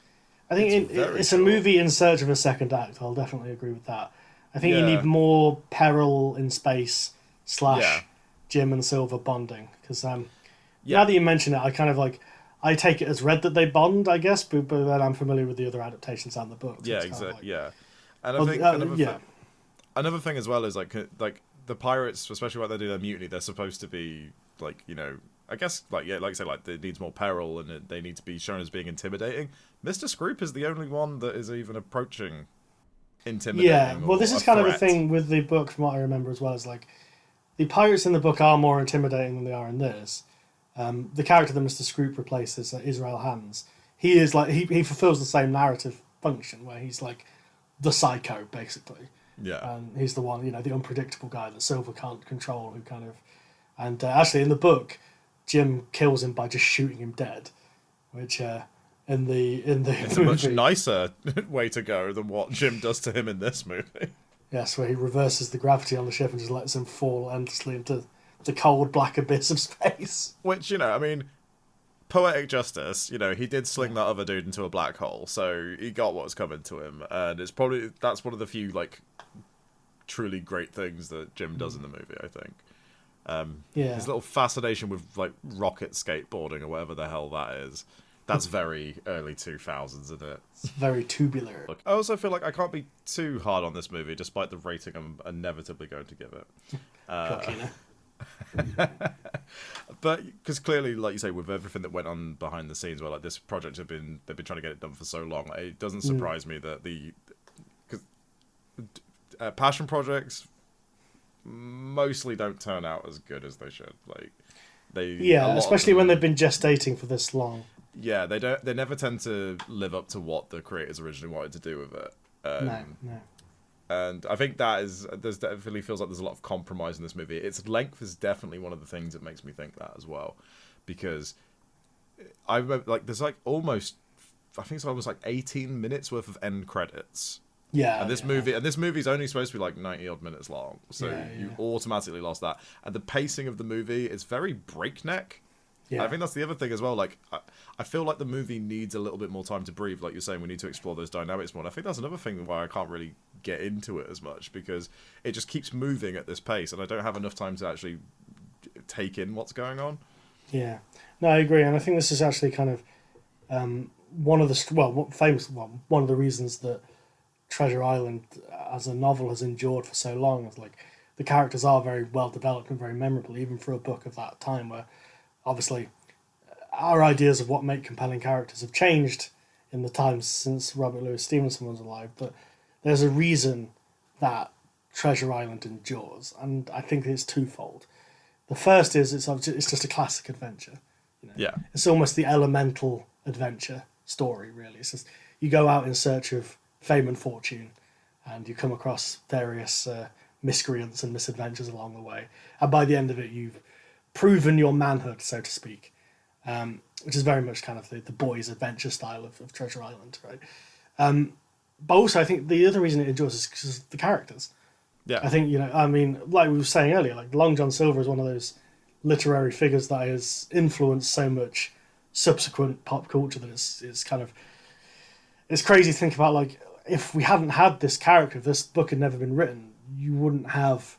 S1: I think it's a movie in search of a second act. I'll definitely agree with that. I think you need more peril in space / Jim and Silver bonding. Because now that you mention it, I kind of like... I take it as read that they bond, I guess, but then I'm familiar with the other adaptations and the books.
S2: Yeah, exactly. And I think another thing as well is like the pirates, especially when they do their mutiny, they're supposed to be like, you know... I guess, like I say, like it needs more peril and they need to be shown as being intimidating. Mr. Scroop is the only one that is even approaching intimidating.
S1: Yeah, well, this is kind of the thing with the book, from what I remember as well, is like the pirates in the book are more intimidating than they are in this. The character that Mr. Scroop replaces, Israel Hands, he is like he fulfills the same narrative function where he's like the psycho basically.
S2: Yeah,
S1: and he's the one, you know, the unpredictable guy that Silver can't control, who kind of, and actually in the book, Jim kills him by just shooting him dead, which in the
S2: it's
S1: movie,
S2: a much nicer way to go than what Jim does to him in this movie.
S1: Yes, where he reverses the gravity on the ship and just lets him fall endlessly into the cold black abyss of space.
S2: Which, you know, I mean, poetic justice. You know, he did sling that other dude into a black hole, so he got what was coming to him, and that's one of the few like truly great things that Jim does in the movie, I think. His little fascination with like rocket skateboarding or whatever the hell that is, that's very early 2000s, isn't it?
S1: It's very tubular.
S2: Look, I also feel like I can't be too hard on this movie despite the rating I'm inevitably going to give it. But because clearly, like you say, with everything that went on behind the scenes, where like this project they've been trying to get it done for so long, it doesn't surprise me that passion projects mostly don't turn out as good as they should. Like
S1: especially when they've been gestating for this long.
S2: Yeah, they never tend to live up to what the creators originally wanted to do with it.
S1: No.
S2: And I think there's definitely feels like there's a lot of compromise in this movie. Its length is definitely one of the things that makes me think that as well, because I remember like there's like almost, I think it's almost like 18 minutes worth of end credits.
S1: Yeah,
S2: and this movie's only supposed to be like 90 odd minutes long, so you automatically lost that. And the pacing of the movie is very breakneck. Yeah. I think that's the other thing as well. Like, I feel like the movie needs a little bit more time to breathe. Like you're saying, we need to explore those dynamics more. And I think that's another thing why I can't really get into it as much, because it just keeps moving at this pace, and I don't have enough time to actually take in what's going on.
S1: Yeah, no, I agree, and I think this is actually kind of one of the reasons that Treasure Island as a novel has endured for so long. Is like the characters are very well developed and very memorable, even for a book of that time, where obviously our ideas of what make compelling characters have changed in the times since Robert Louis Stevenson was alive. But there's a reason that Treasure Island endures, and I think it's twofold. The first is it's just a classic adventure. You know?
S2: Yeah,
S1: it's almost the elemental adventure story, really. It's just you go out in search of fame and fortune, and you come across various miscreants and misadventures along the way, and by the end of it, you've proven your manhood, so to speak, which is very much kind of the boys' adventure style of Treasure Island, right? But also, I think the other reason it endures is because of the characters.
S2: Yeah,
S1: I think, you know, I mean, like we were saying earlier, like Long John Silver is one of those literary figures that has influenced so much subsequent pop culture that it's kind of, it's crazy to think about. Like, if we hadn't had this character, if this book had never been written, you wouldn't have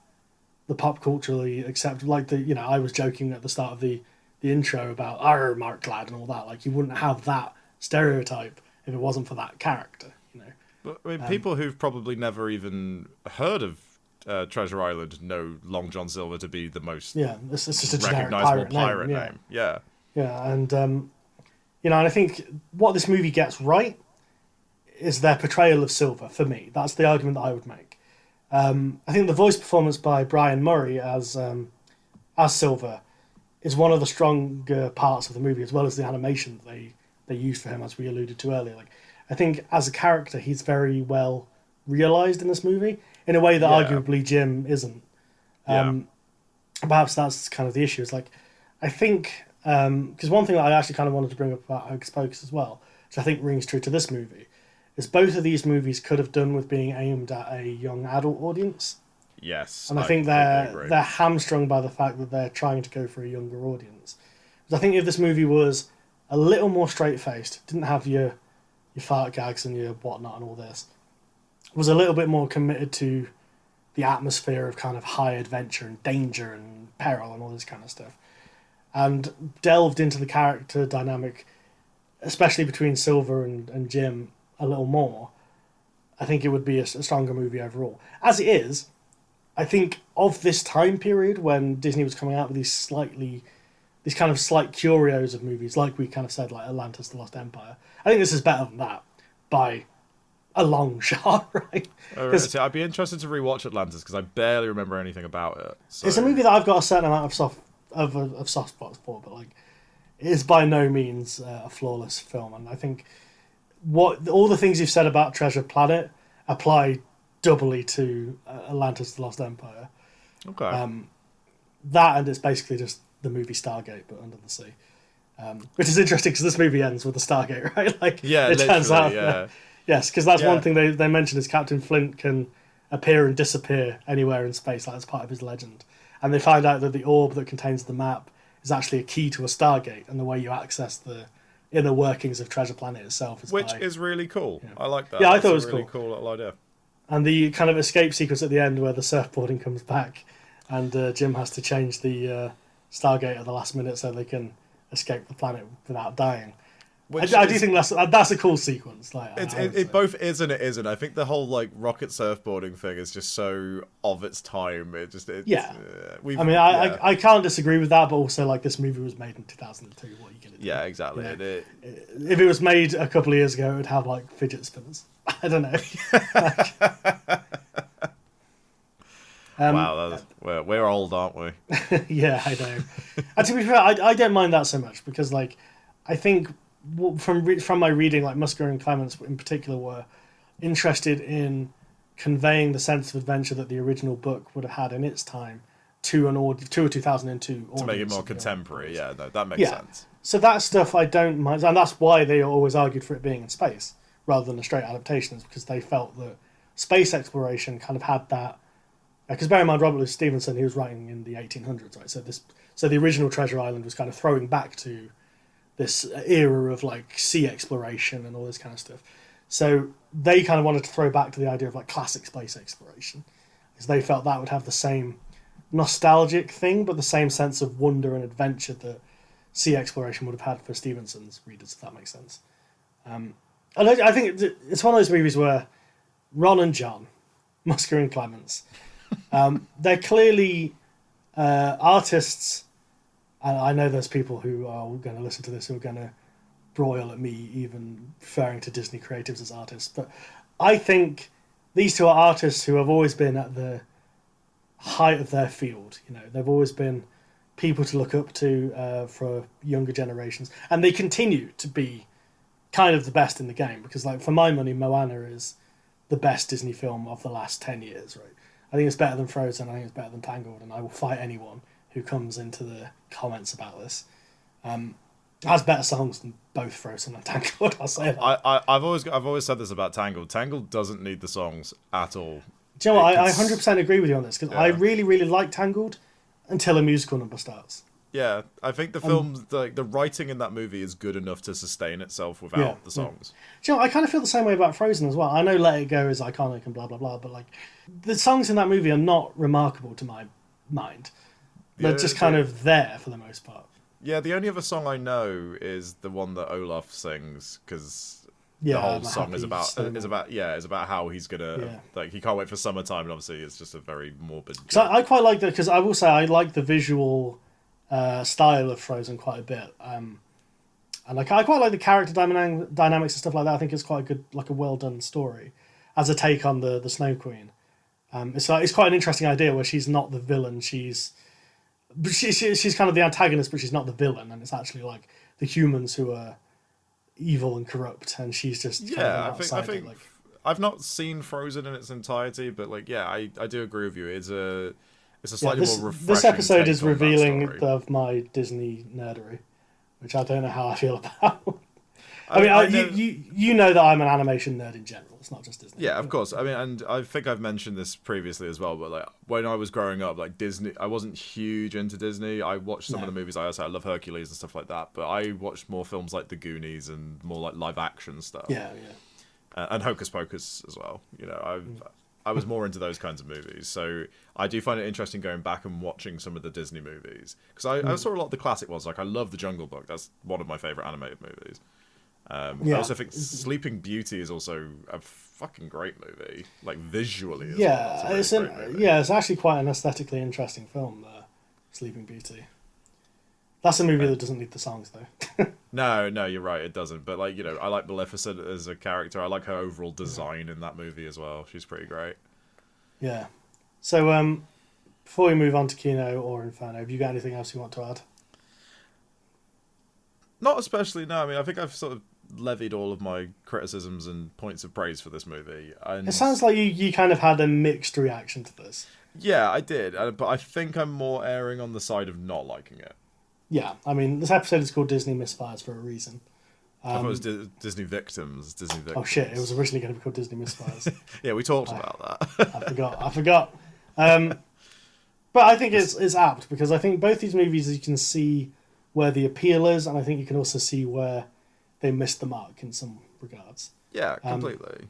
S1: the pop culturally accepted, like I was joking at the start of the intro about our Marc lad and all that. Like, you wouldn't have that stereotype if it wasn't for that character, you know.
S2: But I mean, people who've probably never even heard of Treasure Island know Long John Silver to be the most
S1: it's just a
S2: recognizable pirate
S1: name.
S2: Yeah,
S1: and and I think what this movie gets right is their portrayal of Silver. For me, that's the argument that I would make. I think the voice performance by Brian Murray as Silver is one of the stronger parts of the movie, as well as the animation that they they used for him, as we alluded to earlier. Like, I think as a character, he's very well realised in this movie in a way that arguably Jim isn't. Perhaps that's kind of the issue. It's like, I think, because one thing that I actually kind of wanted to bring up about Hocus Pocus as well, which I think rings true to this movie, is both of these movies could have done with being aimed at a young adult audience.
S2: Yes.
S1: And I think they're hamstrung by the fact that they're trying to go for a younger audience. Because I think if this movie was a little more straight-faced, didn't have your fart gags and your whatnot and all this, was a little bit more committed to the atmosphere of kind of high adventure and danger and peril and all this kind of stuff, and delved into the character dynamic, especially between Silver and Jim, a little more, I think it would be a stronger movie overall. As it is, I think of this time period when Disney was coming out with these kind of slight curios of movies, like we kind of said, like Atlantis, The Lost Empire, I think this is better than that by a long shot, right?
S2: So I'd be interested to rewatch Atlantis because I barely remember anything about it. So.
S1: It's a movie that I've got a certain amount of soft spots for, but like, it is by no means a flawless film. And I think all the things you've said about Treasure Planet apply doubly to Atlantis: The Lost Empire.
S2: Okay.
S1: That, and it's basically just the movie Stargate, but under the sea. Which is interesting because this movie ends with the Stargate, right? Like,
S2: yeah,
S1: it turns out.
S2: Yeah.
S1: Yes, because that's one thing they mentioned is Captain Flint can appear and disappear anywhere in space, like that's part of his legend. And they find out that the orb that contains the map is actually a key to a Stargate, and the way you access the inner workings of Treasure Planet itself is
S2: is really cool. Yeah. I like that.
S1: Yeah, I thought it was
S2: really cool little idea.
S1: And the kind of escape sequence at the end where the surfboarding comes back and Jim has to change the Stargate at the last minute so they can escape the planet without dying. I do think that's a cool sequence. Like,
S2: it both is and it isn't. I think the whole like rocket surfboarding thing is just so of its time. I
S1: can't disagree with that, but also like this movie was made in 2002. What are you gonna do?
S2: Yeah, exactly.
S1: You know, if it was made a couple of years ago, it would have like fidget spinners. I don't know.
S2: Wow, we're old, aren't we?
S1: Yeah, I know. And to be fair, I don't mind that so much because like I think. From my reading, like Musker and Clements in particular were interested in conveying the sense of adventure that the original book would have had in its time to a 2002 audience.
S2: To make it more contemporary, yeah, no, that makes sense.
S1: So that stuff I don't mind, and that's why they always argued for it being in space rather than a straight adaptation, is because they felt that space exploration kind of had that. Because bear in mind, Robert Louis Stevenson, he was writing in the 1800s, right? So the original Treasure Island was kind of throwing back to this era of like sea exploration and all this kind of stuff. So they kind of wanted to throw back to the idea of like classic space exploration, because they felt that would have the same nostalgic thing, but the same sense of wonder and adventure that sea exploration would have had for Stevenson's readers, if that makes sense. And I think it's one of those movies where Ron and John, Musker and Clements, they're clearly artists. And I know there's people who are going to listen to this who are going to broil at me even referring to Disney creatives as artists. But I think these two are artists who have always been at the height of their field. You know, they've always been people to look up to for younger generations. And they continue to be kind of the best in the game. Because, like, for my money, Moana is the best Disney film of the last 10 years, right? I think it's better than Frozen. I think it's better than Tangled. And I will fight anyone who comes into the comments about this. Has better songs than both Frozen and Tangled, I'll say that.
S2: I've always said this about Tangled. Tangled doesn't need the songs at all.
S1: Do you know what? I 100% agree with you on this, because I really, really like Tangled until a musical number starts.
S2: Yeah, I think the film, like the writing in that movie is good enough to sustain itself without the songs.
S1: Yeah. Do you know, I kind of feel the same way about Frozen as well. I know Let It Go is iconic and blah, blah, blah, but like the songs in that movie are not remarkable to my mind. They're just kind of there for the most part.
S2: Yeah, the only other song I know is the one that Olaf sings, because the whole song is about how he's gonna like he can't wait for summertime, and obviously it's just a very morbid.
S1: Because I quite like that, because I will say I like the visual style of Frozen quite a bit, and like I quite like the character dynamics and stuff like that. I think it's quite a good, like a well done story as a take on the Snow Queen. It's quite an interesting idea where she's not the villain, she's kind of the antagonist, but she's not the villain, and it's actually like the humans who are evil and corrupt, and she's just kind of an
S2: I
S1: outsider,
S2: think
S1: like.
S2: I've not seen Frozen in its entirety, but like, yeah, I do agree with you. It's a slightly more refreshing.
S1: This episode
S2: take
S1: is
S2: on that
S1: revealing
S2: story.
S1: of my Disney nerdery, which I don't know how I feel about. You know that I'm an animation nerd in general. It's not just Disney.
S2: Yeah, of course. I mean, and I think I've mentioned this previously as well, but like when I was growing up, like Disney, I wasn't huge into Disney. I watched some of the movies. I love Hercules and stuff like that, but I watched more films like The Goonies and more like live action stuff.
S1: Yeah.
S2: And Hocus Pocus as well. You know, I was more into those kinds of movies, so I do find it interesting going back and watching some of the Disney movies because I saw a lot of the classic ones. Like I love The Jungle Book. That's one of my favorite animated movies. I also think Sleeping Beauty is also a fucking great movie, like visually as well.
S1: It's actually quite an aesthetically interesting film, Sleeping Beauty. That's a movie that doesn't need the songs, though.
S2: No, you're right, it doesn't. But like, you know, I like Maleficent as a character. I like her overall design in that movie as well. She's pretty great.
S1: Yeah. So, before we move on to Kino or Inferno, have you got anything else you want to add?
S2: Not especially, no. I mean, I think I've sort of levied all of my criticisms and points of praise for this movie. And
S1: It sounds like you kind of had a mixed reaction to this.
S2: yeah, I did. But I think I'm more erring on the side of not liking it.
S1: Yeah, I mean, this episode is called Disney Misfires for a reason.
S2: I thought it was Disney Victims.
S1: Oh shit, it was originally going to be called Disney Misfires.
S2: Yeah, we talked about that.
S1: I forgot. But I think it's apt because I think both these movies you can see where the appeal is, and I think you can also see where they missed the mark in some regards.
S2: Yeah, completely.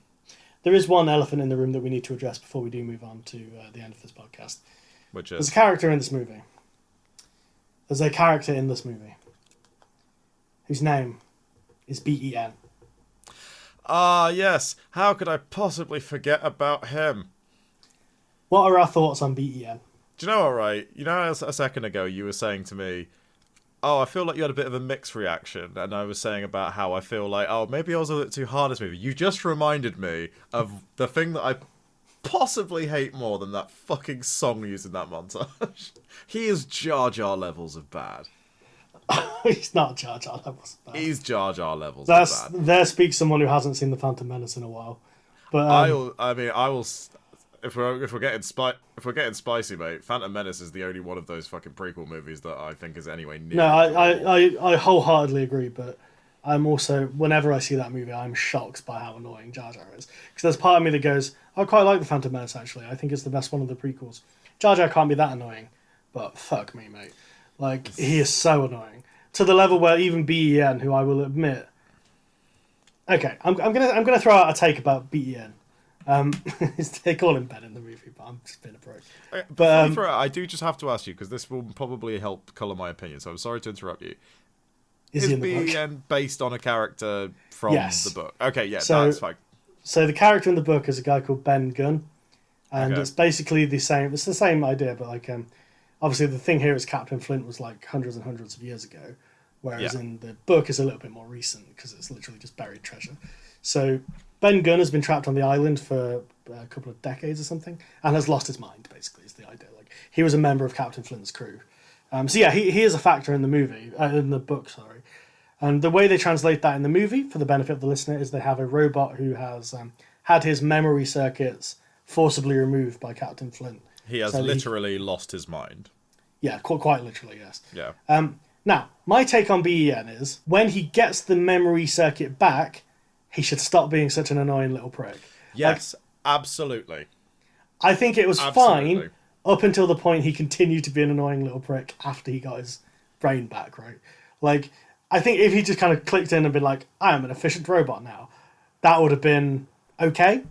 S1: There is one elephant in the room that we need to address before we do move on to the end of this podcast.
S2: Which
S1: There's
S2: is
S1: a character in this movie. Whose name is Ben.
S2: Ah, yes. How could I possibly forget about him?
S1: What are our thoughts on Ben?
S2: Do you know what, right? You know, a second ago you were saying to me, oh, I feel like you had a bit of a mixed reaction. And I was saying about how I feel like, oh, maybe I was a bit too hard this movie. You just reminded me of the thing that I possibly hate more than that fucking song used in that montage. He is Jar Jar levels of bad.
S1: He's not Jar Jar levels of bad.
S2: He's Jar Jar levels of bad.
S1: There speaks someone who hasn't seen The Phantom Menace in a while. But
S2: I will. If we're getting spicy, mate, Phantom Menace is the only one of those fucking prequel movies that I think is anyway near.
S1: No, I wholeheartedly agree, but I'm also, whenever I see that movie, I'm shocked by how annoying Jar Jar is. Because there's part of me that goes, I quite like The Phantom Menace, actually. I think it's the best one of the prequels. Jar Jar can't be that annoying, but fuck me, mate. Like, he is so annoying. To the level where even Ben, who I will admit... Okay, I'm gonna throw out a take about Ben. They call him Ben in the movie, but I'm just being a prick.
S2: But I do just have to ask you, because this will probably help colour my opinion, so I'm sorry to interrupt you.
S1: Is he in the book?
S2: Ben based on a character from the book? Okay, yeah, that's fine.
S1: So the character in the book is a guy called Ben Gunn, and it's basically the same. It's the same idea, but like, obviously the thing here is Captain Flint was like hundreds and hundreds of years ago, whereas in the book is a little bit more recent because it's literally just buried treasure. So Ben Gunn has been trapped on the island for a couple of decades or something, and has lost his mind. Basically, is the idea. Like he was a member of Captain Flint's crew. So yeah, he is a factor in the movie, in the book, sorry. And the way they translate that in the movie, for the benefit of the listener, is they have a robot who has had his memory circuits forcibly removed by Captain Flint.
S2: He has literally lost his mind.
S1: Yeah, quite literally, yes.
S2: Yeah.
S1: Now, my take on Ben is, when he gets the memory circuit back, he should stop being such an annoying little prick.
S2: Yes, absolutely.
S1: I think it was fine up until the point he continued to be an annoying little prick after he got his brain back, right? Like, I think if he just kind of clicked in and been like, I am an efficient robot now, that would have been okay.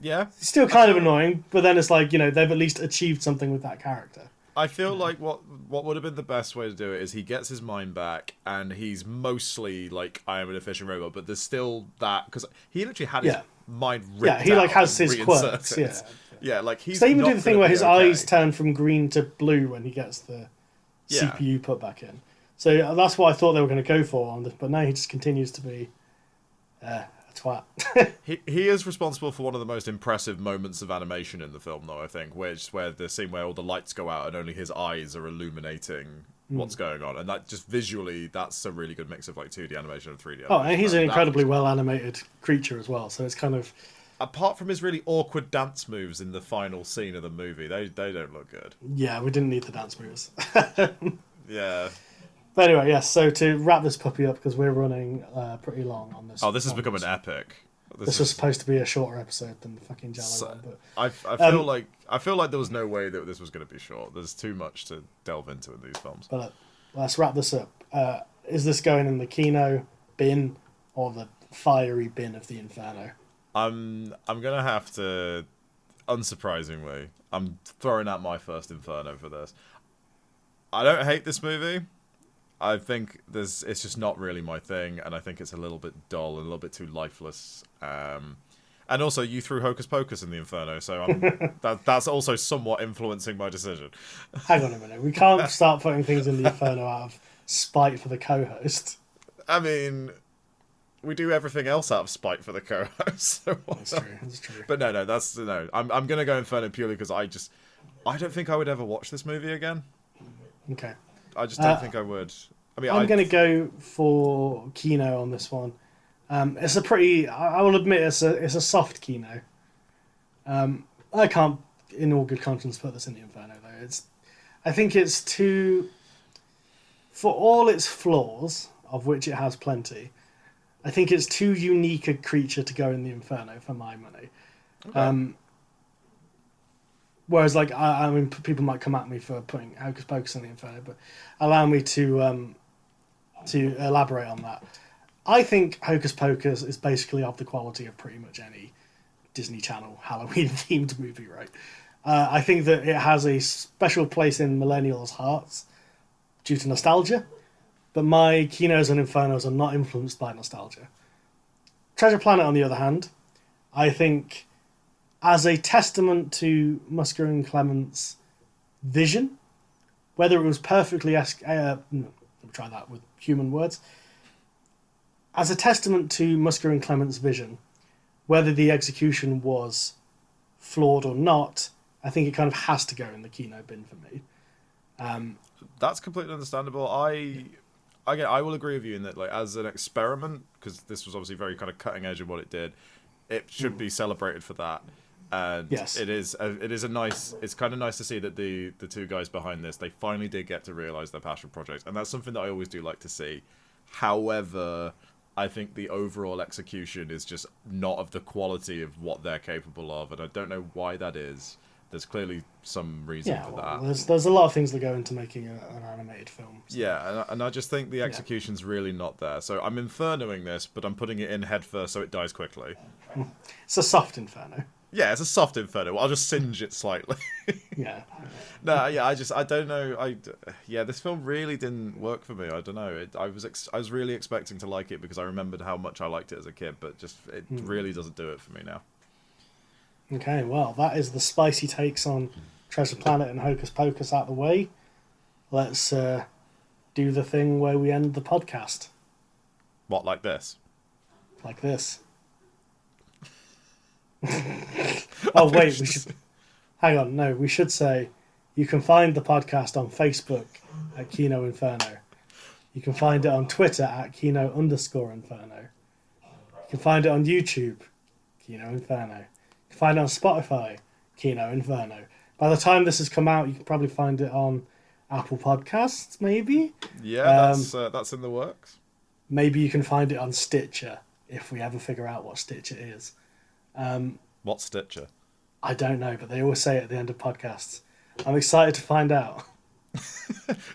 S2: Yeah.
S1: Still kind of annoying, but then it's like, you know, they've at least achieved something with that character.
S2: I feel like what would have been the best way to do it is he gets his mind back and he's mostly like, I am an efficient robot, but there's still that, because he literally had his mind ripped out.
S1: He like has his quirks,
S2: Yeah, like he's
S1: they even
S2: not
S1: do the thing where his
S2: okay.
S1: eyes turn from green to blue when he gets the CPU put back in. So that's what I thought they were going to go for on this, but now he just continues to be a twat.
S2: he is responsible for one of the most impressive moments of animation in the film, though, I think, where the scene where all the lights go out and only his eyes are illuminating what's going on, and that just visually, that's a really good mix of like 2D animation and 3D animation.
S1: Oh, and he's an incredibly well animated creature as well, so it's kind of...
S2: Apart from his really awkward dance moves in the final scene of the movie, they don't look good.
S1: Yeah, we didn't need the dance moves.
S2: Yeah.
S1: But anyway, yes, so to wrap this puppy up, because we're running pretty long on this.
S2: Oh, this has become an epic.
S1: This was supposed to be a shorter episode than the fucking Jello one, but...
S2: I feel like there was no way that this was going to be short. There's too much to delve into in these films.
S1: But let's wrap this up. Is this going in the Kino bin or the fiery bin of the Inferno?
S2: I'm gonna have to, unsurprisingly, I'm throwing out my first Inferno for this. I don't hate this movie. I think it's just not really my thing, and I think it's a little bit dull and a little bit too lifeless. And also, you threw Hocus Pocus in the Inferno, so that's also somewhat influencing my decision.
S1: Hang on a minute. We can't start putting things in the Inferno out of spite for the co-host.
S2: I mean, we do everything else out of spite for the co-host. So
S1: That's true.
S2: But no. I'm gonna go Inferno purely because I don't think I would ever watch this movie again.
S1: Okay.
S2: I just don't think I would. I mean,
S1: I'm going to go for Kino on this one. It's a pretty... I will admit it's a soft Kino. I can't, in all good conscience, put this in the Inferno, though. I think it's too... For all its flaws, of which it has plenty, I think it's too unique a creature to go in the Inferno for my money. Okay. Whereas, like, I mean, people might come at me for putting Hocus Pocus in the Inferno, but allow me to elaborate on that. I think Hocus Pocus is basically of the quality of pretty much any Disney Channel Halloween-themed movie, right? I think that it has a special place in millennials' hearts due to nostalgia, but my Kinos and Infernos are not influenced by nostalgia. Treasure Planet, on the other hand, I think... as a testament to Musker and Clement's vision, whether it was perfectly... let me try that with human words. As a testament to Musker and Clement's vision, whether the execution was flawed or not, I think it kind of has to go in the Kino bin for me.
S2: That's completely understandable. I will agree with you in that, like, as an experiment, because this was obviously very kind of cutting edge of what it did, it should be celebrated for that. And
S1: yes.
S2: It's kind of nice to see that the two guys behind this, they finally did get to realize their passion project, and that's something that I always do like to see. However, I think the overall execution is just not of the quality of what they're capable of, and I don't know why that is. There's clearly some reason for that.
S1: There's a lot of things that go into making an animated film. So.
S2: Yeah, and I just think the execution's really not there. So I'm Infernoing this, but I'm putting it in head first so it dies quickly.
S1: It's a soft Inferno.
S2: Yeah, it's a soft Inferno. I'll just singe it slightly.
S1: Yeah.
S2: No, yeah, I don't know. This film really didn't work for me. I don't know. I was really expecting to like it because I remembered how much I liked it as a kid, but it really doesn't do it for me now.
S1: Okay, well, that is the spicy takes on Treasure Planet and Hocus Pocus out the way. Let's do the thing where we end the podcast.
S2: What, like this?
S1: Like this. Oh, wait, we should... Hang on, no, we should say you can find the podcast on Facebook at Kino Inferno. You can find it on Twitter at Kino_Inferno. You can find it on YouTube, Kino Inferno. You can find it on Spotify, Kino Inferno. By the time this has come out, you can probably find it on Apple Podcasts, maybe?
S2: Yeah, that's in the works.
S1: Maybe you can find it on Stitcher, if we ever figure out what Stitcher is.
S2: What's Stitcher?
S1: I don't know, but they always say it at the end of podcasts. I'm excited to find out.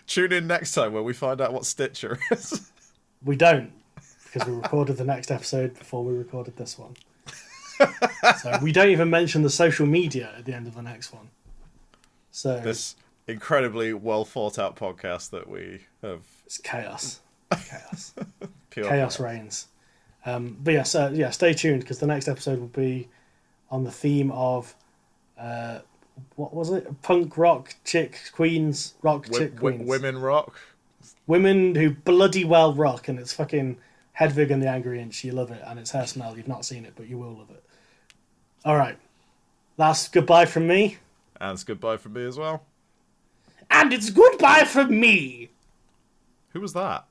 S2: Tune in next time where we find out what Stitcher is.
S1: We don't, because we recorded the next episode before we recorded this one. So we don't even mention the social media at the end of the next one. So
S2: this incredibly well thought out podcast that we have.
S1: It's chaos.
S2: Pure
S1: chaos reigns. But yeah, stay tuned because the next episode will be on the theme of what was it? Punk rock chick queens, chick queens.
S2: Women rock.
S1: Women who bloody well rock, and it's fucking Hedwig and the Angry Inch. You love it, and it's Hair Smell. You've not seen it, but you will love it. All right, that's goodbye from me.
S2: And it's goodbye from me as well.
S1: And it's goodbye from me.
S2: Who was that?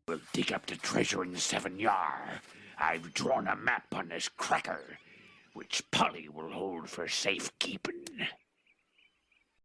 S8: We'll dig up the treasure in the 7 Yard. I've drawn a map on this cracker, which Polly will hold for safekeeping.